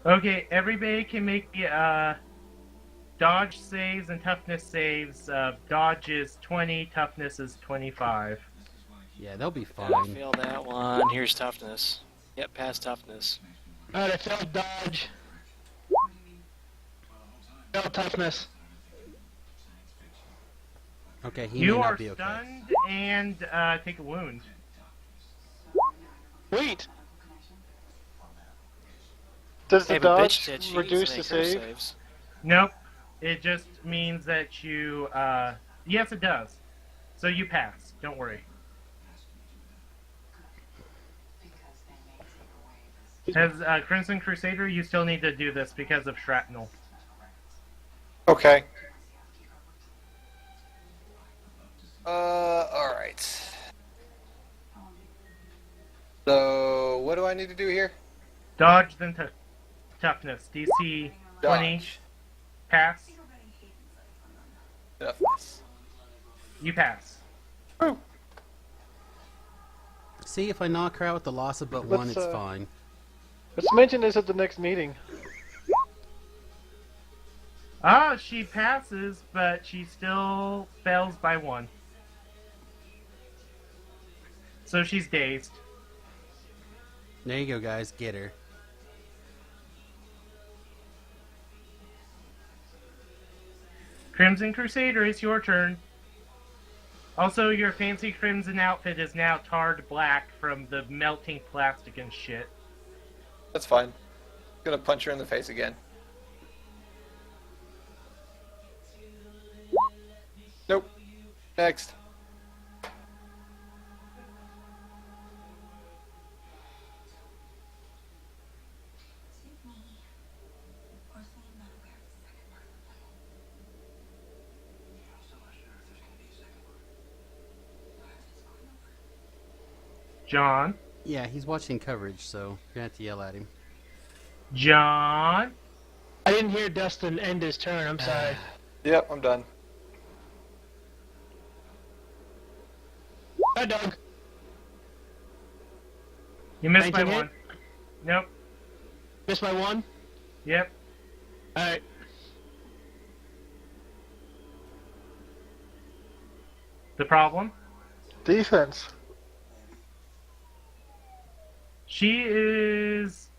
Okay, everybody can make dodge saves and toughness saves. Dodge is 20, toughness is 25. Yeah, they'll be I fine. failed that one. Here's toughness. Yep, pass toughness. Alright, I failed dodge. Failed toughness. Okay, he You may are not be okay. stunned and take a wound. Wait! Does the Hey, but bitch dodge said she reduce the needs to make her save? saves. Nope. It just means that you, yes, it does. So you pass. Don't worry. As Crimson Crusader, you still need to do this because of shrapnel. Okay. Alright. So, what do I need to do here? Dodge, then toughness. DC 20. Dodge. Pass. Toughness. You pass. See, if I knock her out with the loss of but Let's, one, it's fine. Let's mention this at the next meeting. Ah, she passes, but she still fails by 1. So she's dazed. There you go, guys. Get her. Crimson Crusader, it's your turn. Also, your fancy crimson outfit is now tarred black from the melting plastic and shit. That's fine. Gonna punch her in the face again. Nope. Next. John. Yeah, he's watching coverage, so you're gonna have to yell at him. John. I didn't hear Dustin end his turn, I'm sorry. Yep, I'm done. Hi, Doug. You missed by 19 hit? 1. Nope. Missed by 1? Yep. Alright. The problem? Defense. She is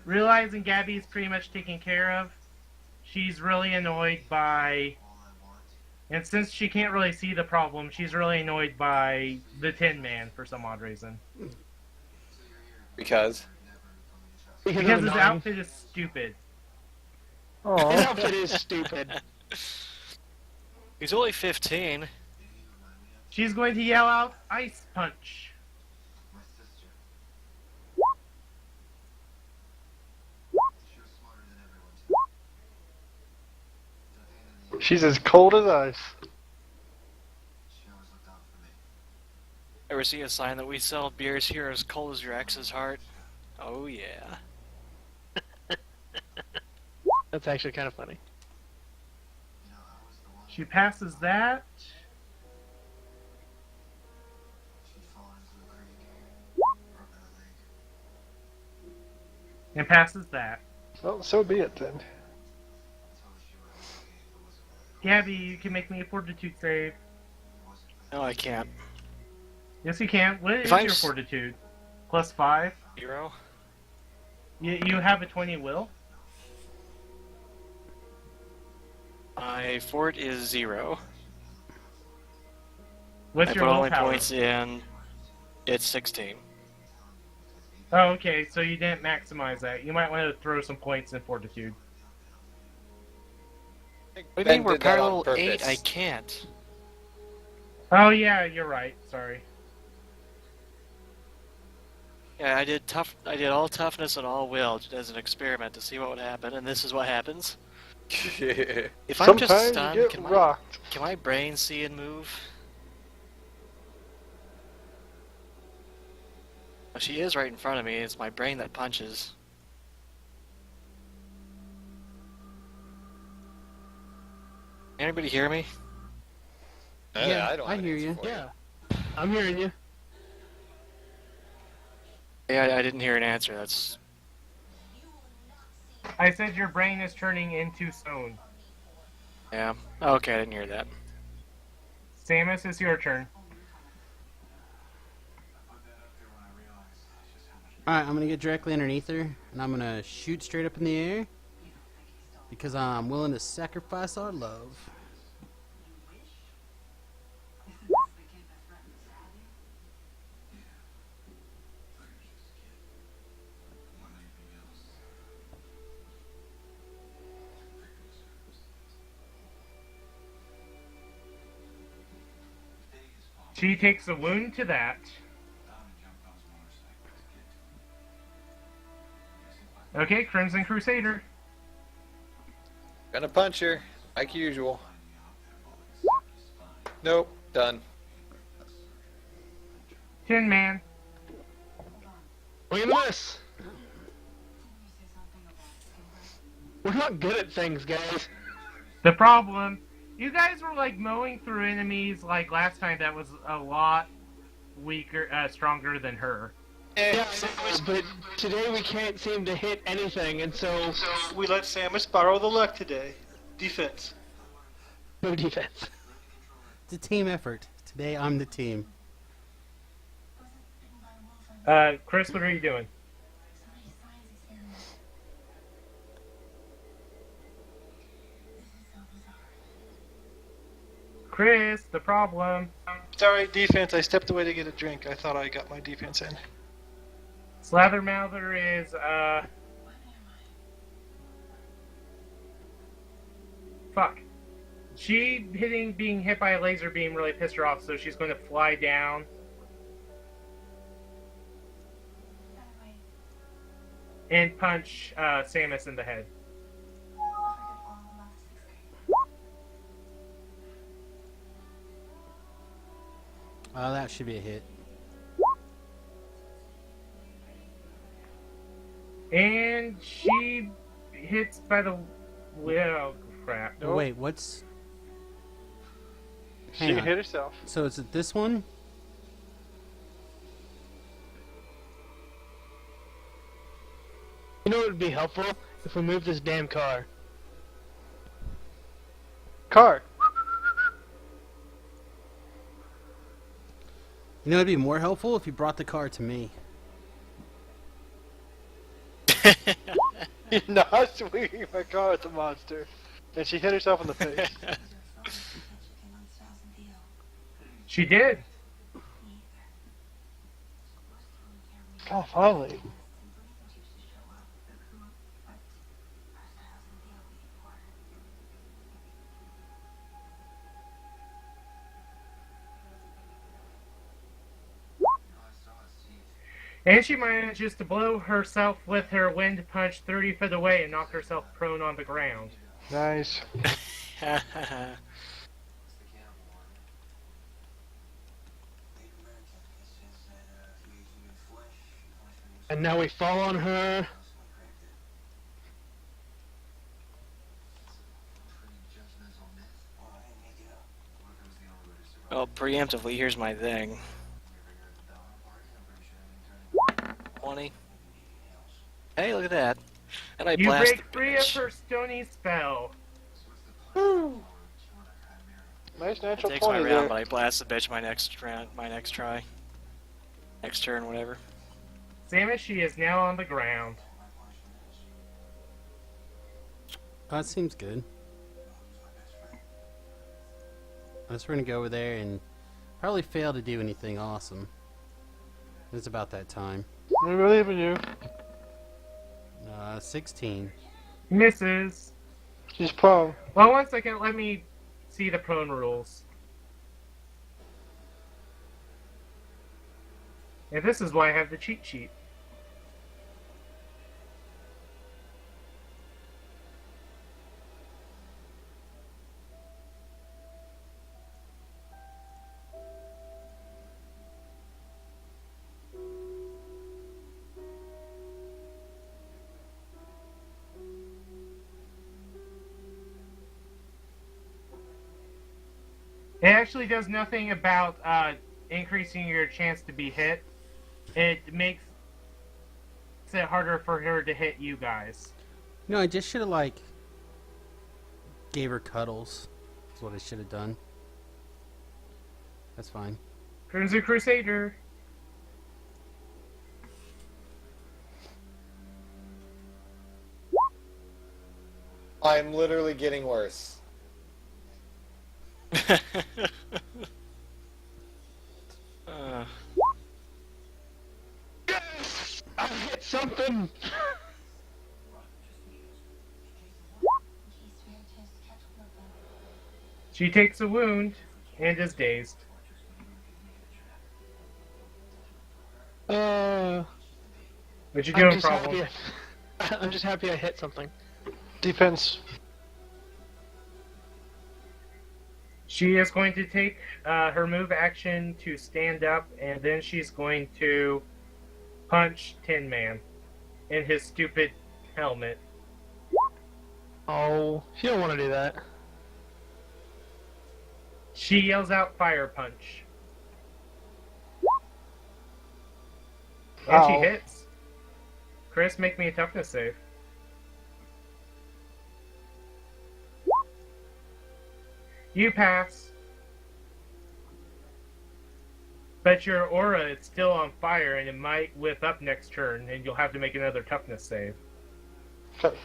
realizing Gabby's pretty much taken care of. She's really annoyed by... And since she can't really see the problem, she's really annoyed by the Tin Man for some odd reason. Because. Because Because of his annoying. outfit is stupid. His Oh, outfit is stupid. He's only 15. She's going to yell out, Ice Punch. she's as cold as ice. Ever see a sign that we sell beers here as cold as your ex's heart? Oh yeah. That's actually kind of funny. She passes that. And passes that. Well, so be it then. Gabby, you can make me a fortitude save. No, I can't. Yes, you can. What is If I'm your s- fortitude? Plus 5? 0? You have a 20 will? My fort is 0. What's I your put all my willpower? points in. It's 16. Oh, okay, so you didn't maximize that. You might want to throw some points in fortitude. What do you Ben mean we're did that power on level 8? purpose. I can't. Oh yeah, you're right. Sorry. Yeah, I did all toughness and all will as an experiment to see what would happen, and this is what happens. If I'm just Sometimes you stunned, get rocked. can my brain see and move? Oh, she is right in front of me. It's my brain that punches. Anybody hear me? Yeah, I don't I have an hear answer you. for Yeah. I'm hearing you. Yeah, I didn't hear an answer. That's I said your brain is turning into stone. yeah. Okay, I didn't hear that. Samus, it's your turn. Alright, I'm gonna get directly underneath her, and I'm gonna shoot straight up in the air. Because I'm willing to sacrifice our love. She takes a wound to that. Okay, Crimson Crusader. Gonna punch her, like usual. Nope, done. Tin Man. Look at this. We're not good at things, guys. The problem, you guys were like mowing through enemies like last time that was a lot weaker, stronger than her. Yeah, but today we can't seem to hit anything, and so We let Samus borrow the luck today. Defense. no defense. It's a team effort. Today I'm the team. Chris, what are you doing? Chris, the problem. Sorry, defense. I stepped away to get a drink. I thought I got my defense in. Slathermouther is, fuck. Being hit by a laser beam really pissed her off, so she's going to fly down. And punch, Samus in the head. That should be a hit. And she hits by the... Oh, crap. Oh, wait, what's... She Hang on. hit herself. So is it this one? You know what would be helpful? If we move this damn car. Car. You know, it'd be more helpful if you brought the car to me. You're not swinging my car at the monster. And she hit herself in the face. She did. God, finally. And she manages to blow herself with her wind punch 30 feet away and knock herself prone on the ground. Nice. And now we fall on her. Well, preemptively, here's my thing. 20. Hey, look at that. And I You blast break the free of bitch. her stony spell. Nice It natural takes my 20 round, there. but I blast the bitch my next round, my next try. Next turn, whatever. Samus, she is now on the ground. That seems good. Unless we're gonna go over there and probably fail to do anything awesome. It's about that time. We believe in you. 16. Misses. She's prone. Well, 1 second. Let me see the prone rules. And this is why I have the cheat sheet. It actually does nothing about increasing your chance to be hit. It makes it harder for her to hit you guys. No, I just should have, like, gave her cuddles. That's what I should have done. That's fine. Crimson Crusader. I'm literally getting worse. Yes! I hit something! She takes a wound and is dazed. Uh, What you I'm doing, just problem? I'm just happy I hit something. Defense. She is going to take her move action to stand up, and then she's going to punch Tin Man in his stupid helmet. Oh, you don't want to do that. She yells out fire punch. And she Ow. hits. Chris, make me a toughness save. You pass. But your aura is still on fire and it might whip up next turn and you'll have to make another toughness save. Okay.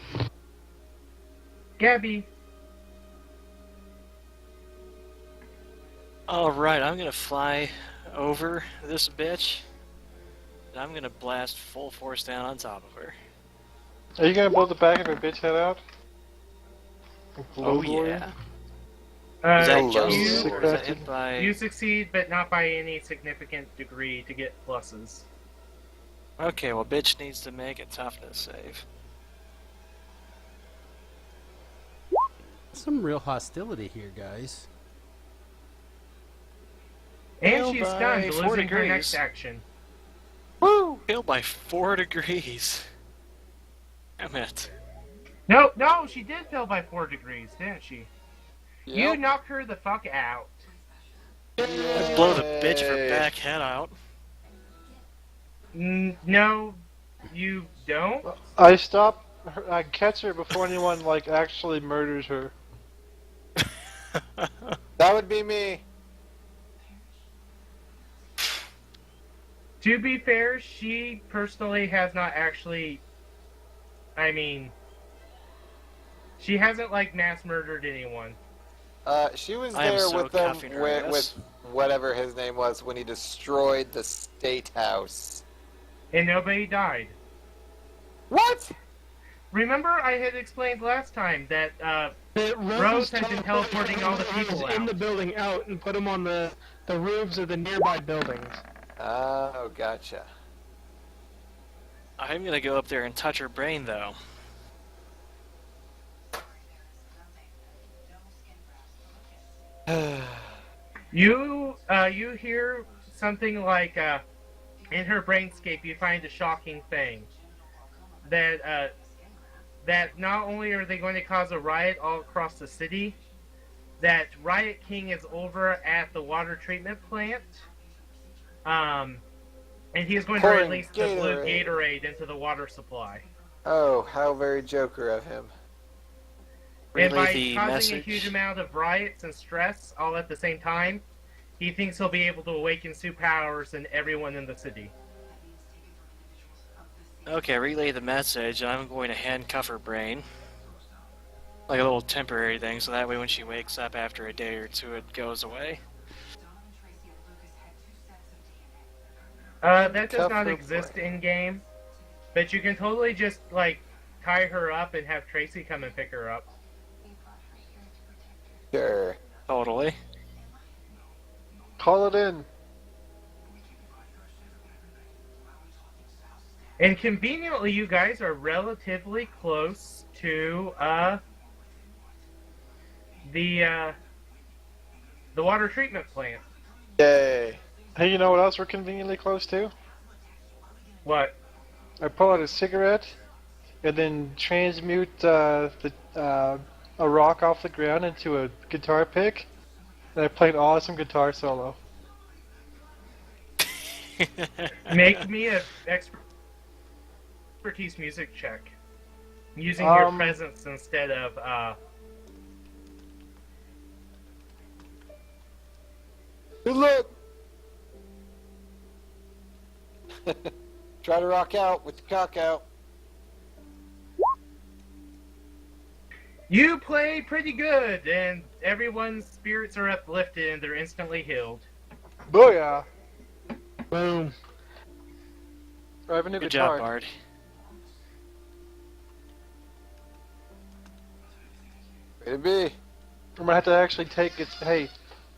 Gabby. Alright, I'm gonna fly over this bitch. And I'm gonna blast full force down on top of her. Are you gonna blow the back of her bitch head out? Oh Blow yeah. Uh, Is that Hello. just or is that hit by... you succeed, but not by any significant degree to get pluses. Okay, well bitch needs to make a toughness save. Some real hostility here, guys. And Failed she's by stunned, 4 losing her degrees. next action. Woo! Failed by 4 degrees. Damn it. No, she did fail by 4 degrees, didn't she? You Yep. knocked her the fuck out. Let's blow the bitch her back head out. No, you don't? I stop her, I catch her before anyone like actually murders her. That would be me. To be fair, she personally has not actually... I mean... She hasn't, like, mass murdered anyone. She was I am there so with them caffeinated, with yes. whatever his name was when he destroyed the state house. And nobody died. What? Remember I had explained last time that, The Rose has been teleporting all the people in out. the building out and put them on the roofs of the nearby buildings. Oh, gotcha. I'm gonna go up there and touch her brain though. you hear something like, in her brainscape you find a shocking thing. That not only are they going to cause a riot all across the city, that Riot King is over at the water treatment plant, and he is going to Pouring release the blue Gatorade. Gatorade into the water supply. Oh, how very Joker of him. And Relay by the causing message. a huge amount of riots and stress all at the same time, he thinks he'll be able to awaken Sue Powers and everyone in the city. Okay, relay the message, and I'm going to handcuff her brain. like a little temporary thing, so that way when she wakes up after a day or two, it goes away. That does Cuff not her exist play. in game, but you can totally just like tie her up and have Tracy come and pick her up. Sure. Totally. Call it in. And conveniently, you guys are relatively close to the water treatment plant. Yay. Hey, you know what else we're conveniently close to? What? I pull out a cigarette and then transmute a rock off the ground into a guitar pick, and I play an awesome guitar solo. Make me a expertise music check using your presence instead of Good luck. Try to rock out with the cock out. You play pretty good, and everyone's spirits are uplifted and they're instantly healed. Booyah! Boom. I have a new Good guitar. job, Bard. Way to be. I'm gonna have to actually take it. Hey,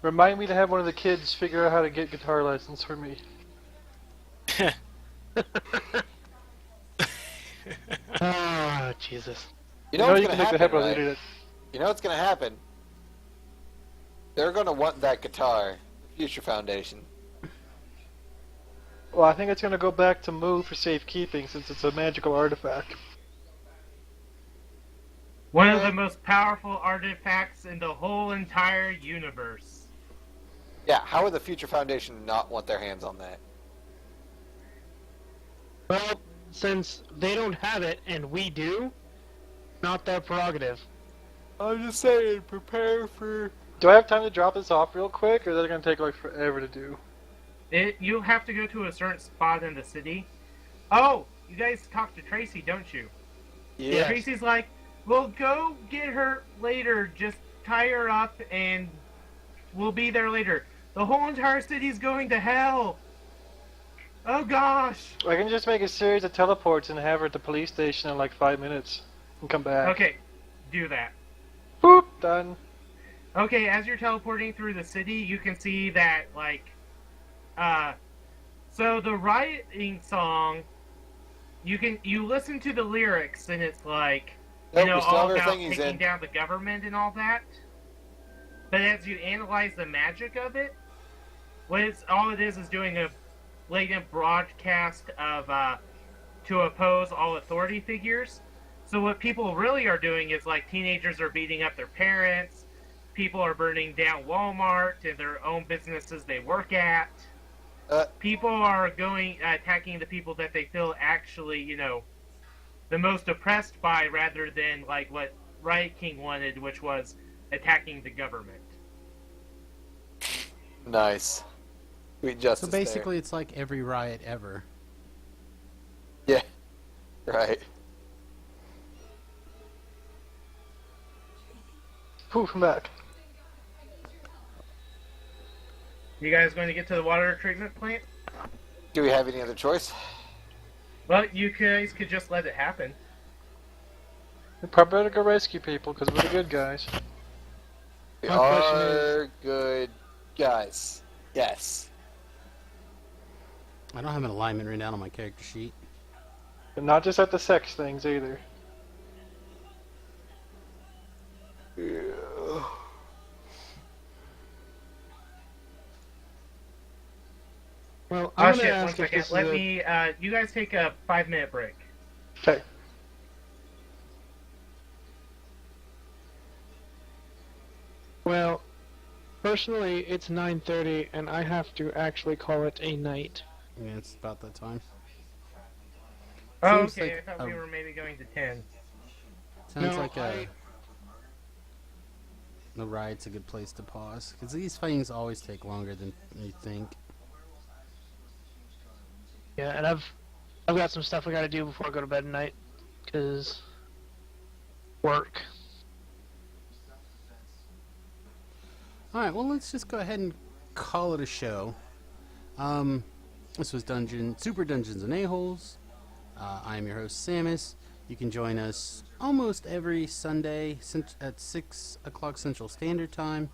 remind me to have one of the kids figure out how to get guitar lessons for me. Oh, Jesus. You know what's you gonna can make happen, the head on the right? internet. You know what's gonna happen? They're gonna want that guitar. Future Foundation. Well, I think it's gonna go back to Moo for safekeeping since it's a magical artifact. One of the most powerful artifacts in the whole entire universe. Yeah, how would the Future Foundation not want their hands on that? Well, since they don't have it and we do, not their prerogative. I'm just saying, prepare for... Do I have time to drop this off real quick, or is that gonna take like forever to do? You'll have to go to a certain spot in the city. Oh, you guys talk to Tracy, don't you? Yeah. Tracy's like, well, go get her later. Just tie her up and we'll be there later. The whole entire city's going to hell. Oh, gosh. I can just make a series of teleports and have her at the police station in like 5 minutes and come back. Okay, do that. Boop, done. Okay, as you're teleporting through the city, you can see that, like, so the rioting song, you listen to the lyrics, and it's like, Nope, you know, we still all have about everything he's taking in. down the government and all that. But as you analyze the magic of it, all it is doing a blatant broadcast of, to oppose all authority figures. So what people really are doing is, like, teenagers are beating up their parents, people are burning down Walmart and their own businesses they work at. People are attacking the people that they feel actually, you know, the most oppressed by, rather than like what Riot King wanted, which was attacking the government. Nice. Sweet justice So basically, it's like every riot ever. there. Yeah. Right. Poof, I'm back. You guys going to get to the water treatment plant? Do we have any other choice? Well, you guys could just let it happen. We probably better go rescue people because we're the good guys. We My question are good guys. Yes. I don't have an alignment written down on my character sheet. And not just at the sex things either. Well, Oh I'm gonna shit, one ask if second. this Let is me, you guys take a 5-minute break. Okay. Well, personally, it's 9:30, and I have to actually call it a night. Yeah, it's about that time. Oh, Seems okay, like I thought we a- were maybe going to 10. Sounds No, like the riot's a good place to pause, because these things always take longer than you think. Yeah, and I've got some stuff I gotta do before I go to bed tonight, cause work. Alright, well, let's just go ahead and call it a show. This was Super Dungeons and A-Holes. I am your host, Samus. You can join us almost every Sunday at 6 o'clock Central Standard Time.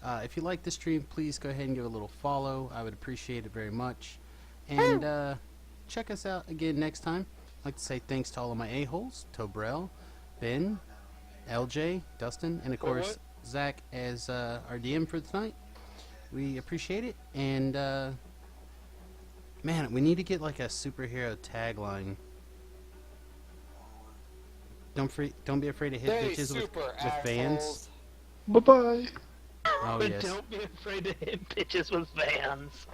If you like the stream, please go ahead and give a little follow. I would appreciate it very much. And check us out again next time. I'd like to say thanks to all of my A-Holes, Tobrel, Ben, LJ, Dustin, and of course Zach as our DM for tonight. We appreciate it, and man, we need to get like a superhero tagline. Don't be afraid to hit Hey, bitches with super fans. assholes. Bye bye. Oh But yes. don't be afraid to hit bitches with vans.